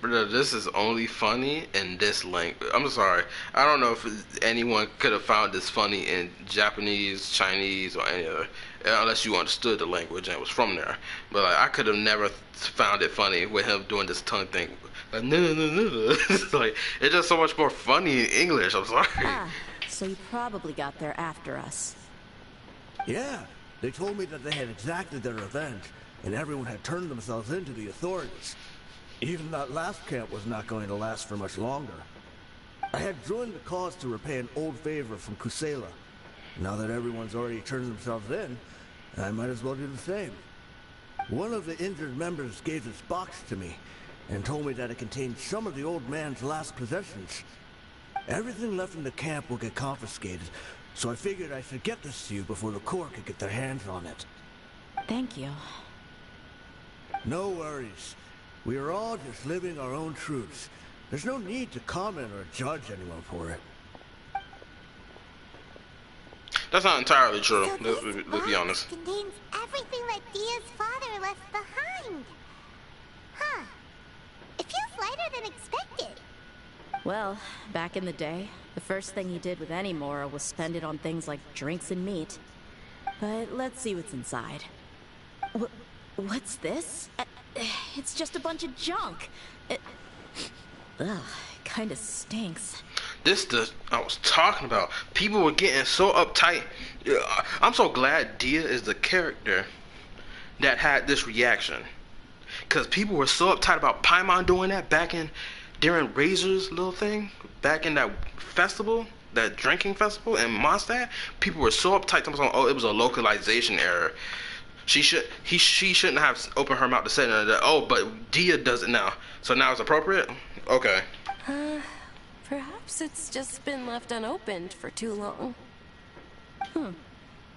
[SPEAKER 1] Bro, this is only funny in this language. I'm sorry. I don't know if anyone could have found this funny in Japanese, Chinese, or any other, unless you understood the language and was from there. But like, I could have never found it funny with him doing this tongue thing. Like, no. It's like, it's just so much more funny in English. I'm sorry.
[SPEAKER 3] Ah, so you probably got there after us.
[SPEAKER 12] Yeah, they told me that they had exacted their revenge, and everyone had turned themselves into the authorities. Even that last camp was not going to last for much longer. I had joined the cause to repay an old favor from Kusela. Now that everyone's already turned themselves in, I might as well do the same. One of the injured members gave this box to me, and told me that it contained some of the old man's last possessions. Everything left in the camp will get confiscated, so I figured I should get this to you before the Corps could get their hands on it.
[SPEAKER 3] Thank you.
[SPEAKER 12] No worries. We are all just living our own truths. There's no need to comment or judge anyone for it.
[SPEAKER 1] That's not entirely true.
[SPEAKER 2] So
[SPEAKER 1] Let's be honest.
[SPEAKER 2] Contains everything that Dehya's father left behind. Huh. It feels lighter than expected.
[SPEAKER 3] Well, back in the day, the first thing he did with any Mora was spend it on things like drinks and meat. But let's see what's inside. What's this? It's just a bunch of junk. Ugh, it kinda stinks.
[SPEAKER 1] This I was talking about. People were getting so uptight. I'm so glad Dehya is the character that had this reaction. Because people were so uptight about Paimon doing that during Razor's little thing. Back in that festival, that drinking festival in Mondstadt. People were so uptight. Oh, it was a localization error. She shouldn't have opened her mouth to say that. Oh, but Dehya does it now. So now it's appropriate? Okay.
[SPEAKER 4] Perhaps it's just been left unopened for too long.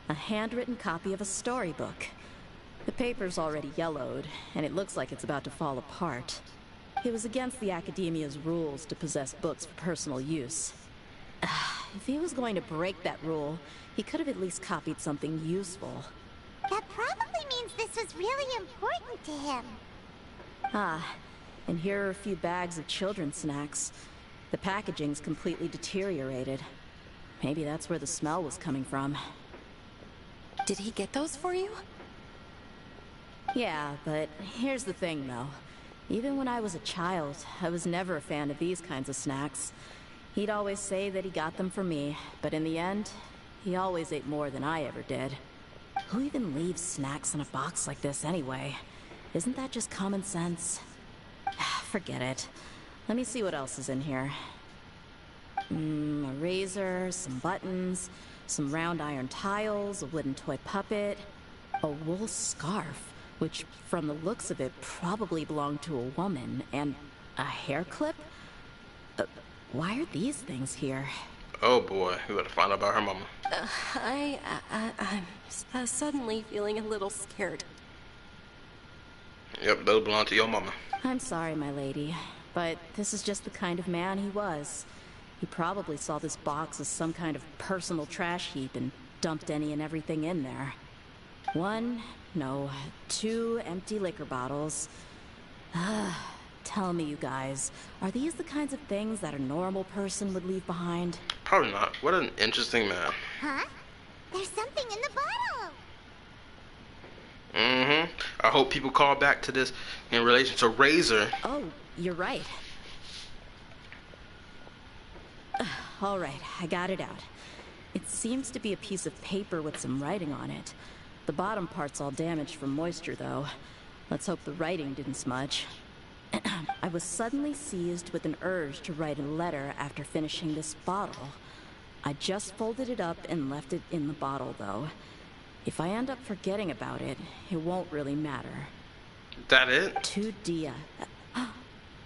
[SPEAKER 3] A handwritten copy of a storybook. The paper's already yellowed, and it looks like it's about to fall apart. It was against the Academia's rules to possess books for personal use. If he was going to break that rule, he could have at least copied something useful.
[SPEAKER 2] That probably means this was really important to him.
[SPEAKER 3] And here are a few bags of children's snacks. The packaging's completely deteriorated. Maybe that's where the smell was coming from.
[SPEAKER 4] Did he get those for you?
[SPEAKER 3] Yeah, but here's the thing, though. Even when I was a child, I was never a fan of these kinds of snacks. He'd always say that he got them for me, but in the end, he always ate more than I ever did. Who even leaves snacks in a box like this anyway? Isn't that just common sense? Forget it. Let me see what else is in here. A razor, some buttons, some round iron tiles, a wooden toy puppet, a wool scarf, which from the looks of it probably belonged to a woman, and a hair clip? Why are these things here?
[SPEAKER 1] Oh boy, we gotta find out about her mama.
[SPEAKER 4] I'm suddenly feeling a little scared.
[SPEAKER 1] Yep, those belong to your mama.
[SPEAKER 3] I'm sorry, my lady, but this is just the kind of man he was. He probably saw this box as some kind of personal trash heap and dumped any and everything in there. 2 empty liquor bottles. Tell me, you guys, are these the kinds of things that a normal person would leave behind?
[SPEAKER 1] Probably not. What an interesting man.
[SPEAKER 2] Huh? There's something in the bottle!
[SPEAKER 1] I hope people call back to this in relation to Razor.
[SPEAKER 3] Oh, you're right. All right, I got it out. It seems to be a piece of paper with some writing on it. The bottom part's all damaged from moisture, though. Let's hope the writing didn't smudge. I was suddenly seized with an urge to write a letter after finishing this bottle. I just folded it up and left it in the bottle, though. If I end up forgetting about it, it won't really matter.
[SPEAKER 1] That it?
[SPEAKER 3] To Dehya.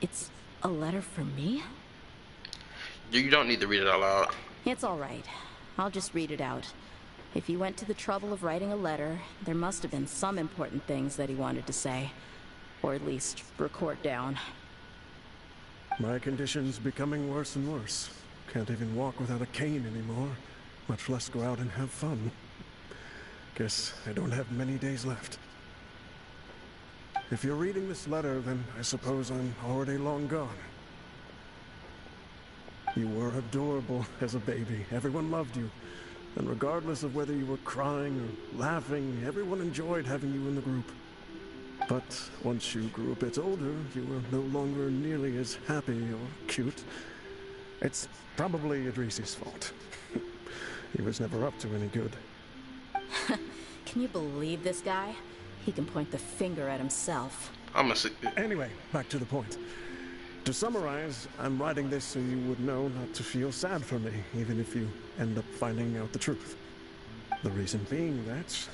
[SPEAKER 3] It's a letter for me?
[SPEAKER 1] You don't need to read it out loud.
[SPEAKER 3] It's all right. I'll just read it out. If he went to the trouble of writing a letter, there must have been some important things that he wanted to say. Or at least record down.
[SPEAKER 10] My condition's becoming worse and worse. Can't even walk without a cane anymore, much less go out and have fun. Guess I don't have many days left. If you're reading this letter, then I suppose I'm already long gone. You were adorable as a baby. Everyone loved you. And regardless of whether you were crying or laughing, everyone enjoyed having you in the group. But once you grew a bit older, you were no longer nearly as happy or cute. It's probably Idrisi's fault. He was never up to any good.
[SPEAKER 3] Can you believe this guy? He can point the finger at himself.
[SPEAKER 10] Anyway, back to the point. To summarize, I'm writing this so you would know not to feel sad for me, even if you end up finding out the truth. The reason being that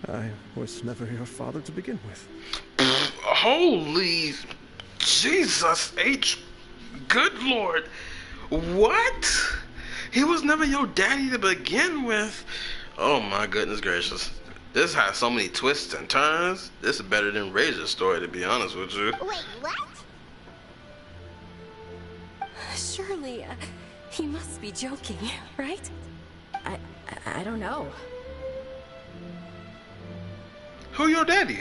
[SPEAKER 10] I was never your father to begin with.
[SPEAKER 1] Holy Jesus H. Good Lord. What? He was never your daddy to begin with. Oh my goodness gracious. This has so many twists and turns. This is better than Razor's story, to be honest with you.
[SPEAKER 2] Wait, what?
[SPEAKER 4] Surely, he must be joking, right?
[SPEAKER 3] I don't know.
[SPEAKER 1] Who your daddy?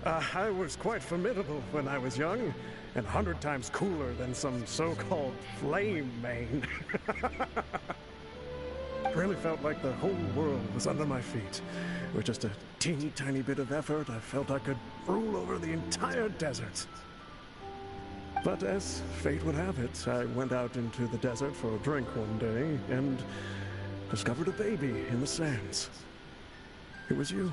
[SPEAKER 10] I was quite formidable when I was young, and 100 times cooler than some so-called flame main. Really felt like the whole world was under my feet. With just a teeny tiny bit of effort, I felt I could rule over the entire desert. But as fate would have it, I went out into the desert for a drink one day and discovered a baby in the sands. It was you.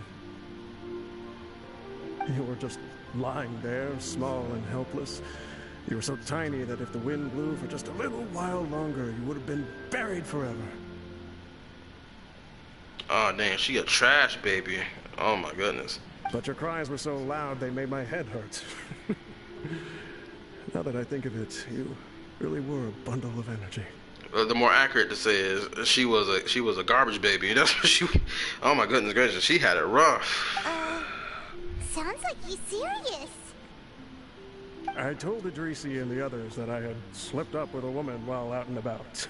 [SPEAKER 10] You were just lying there, small and helpless. You were so tiny that if the wind blew for just a little while longer, you would have been buried forever.
[SPEAKER 1] Oh dang, she a trash baby. Oh my goodness.
[SPEAKER 10] But your cries were so loud they made my head hurt. Now that I think of it, you really were a bundle of energy.
[SPEAKER 1] The more accurate to say is she was a garbage baby. That's what she. Oh my goodness gracious, she had it rough.
[SPEAKER 2] Sounds like he's serious.
[SPEAKER 10] I told Idrisi and the others that I had slipped up with a woman while out and about.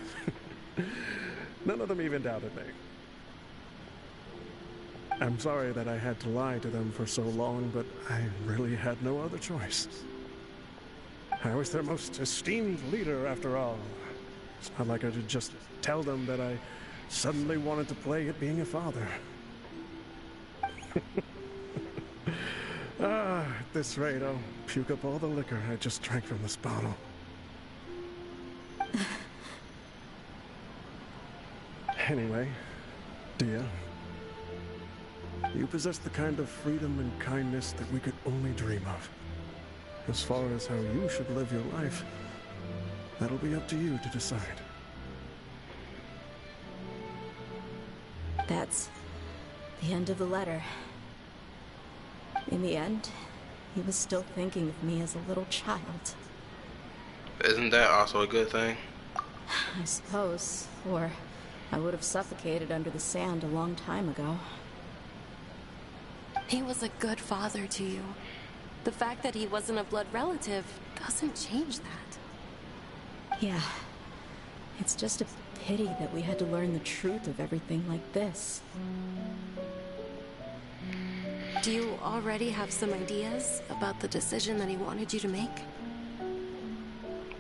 [SPEAKER 10] None of them even doubted me. I'm sorry that I had to lie to them for so long, but I really had no other choice. I was their most esteemed leader, after all. It's not like I could just tell them that I suddenly wanted to play at being a father. At this rate, I'll puke up all the liquor I just drank from this bottle. Anyway, Dehya, You possess the kind of freedom and kindness that we could only dream of. As far as how you should live your life, that'll be up to you to decide.
[SPEAKER 3] That's the end of the letter. In the end, he was still thinking of me as a little child.
[SPEAKER 1] Isn't that also a good thing?
[SPEAKER 3] I suppose. Or I would have suffocated under the sand a long time ago.
[SPEAKER 4] He was a good father to you. The fact that he wasn't a blood relative doesn't change that.
[SPEAKER 3] Yeah. It's just a pity that we had to learn the truth of everything like this.
[SPEAKER 4] Do you already have some ideas about the decision that he wanted you to make?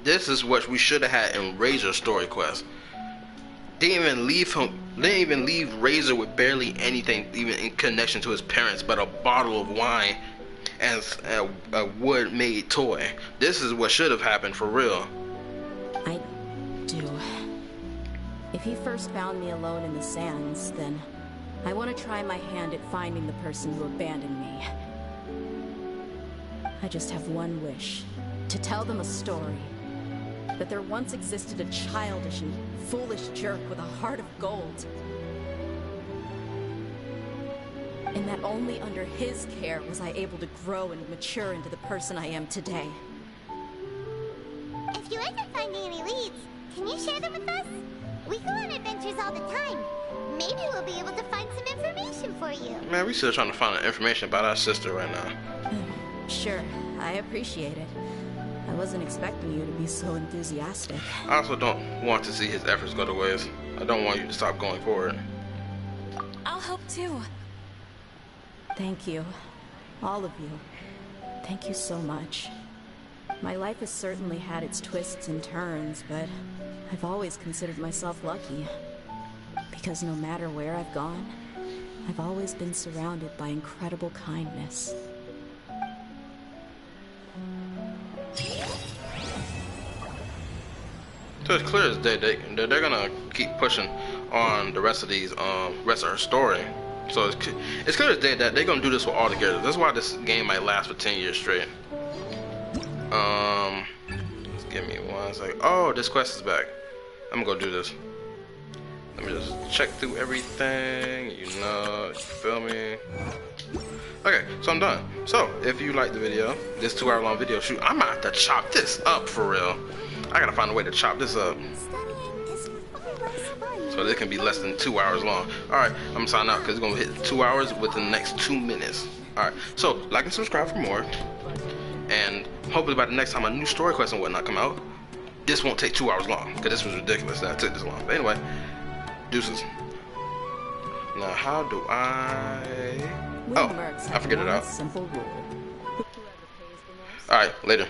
[SPEAKER 1] This is what we should have had in Razor's story quest. Didn't even leave Razor with barely anything even in connection to his parents but a bottle of wine and a wood-made toy. This is what should have happened for real.
[SPEAKER 3] I do. If he first found me alone in the sands, then I want to try my hand at finding the person who abandoned me. I just have one wish. To tell them a story. That there once existed a childish and foolish jerk with a heart of gold. And that only under his care was I able to grow and mature into the person I am today.
[SPEAKER 2] If you ever find any leads, can you share them with us? We go on adventures all the time. Maybe we'll be able to find some information for you.
[SPEAKER 1] Man, we still trying to find information about our sister right now.
[SPEAKER 3] Sure, I appreciate it. I wasn't expecting you to be so enthusiastic.
[SPEAKER 1] I also don't want to see his efforts go to waste. I don't want you to stop going forward.
[SPEAKER 4] I'll help too.
[SPEAKER 3] Thank you. All of you. Thank you so much. My life has certainly had its twists and turns, but I've always considered myself lucky. Because no matter where I've gone, I've always been surrounded by incredible kindness.
[SPEAKER 1] So it's clear as day they're gonna keep pushing on the rest of these rest of her story. So it's clear as day that they're gonna do this with all the characters. That's why this game might last for 10 years straight. Just give me one second. Oh, this quest is back. I'm gonna go do this. Let me just check through everything. You feel me? Okay, so I'm done. So if you like the video, this 2-hour long video, shoot, I'm gonna have to chop this up for real. I gotta find a way to chop this up so this can be less than 2 hours long. Alright, I'm gonna sign out because it's gonna hit 2 hours within the next 2 minutes. Alright, so like and subscribe for more. And hopefully by the next time a new story quest and whatnot come out, this won't take 2 hours long. Because this was ridiculous that it took this long. But anyway, deuces. Now how do I... Oh, I figured it out. Alright, later.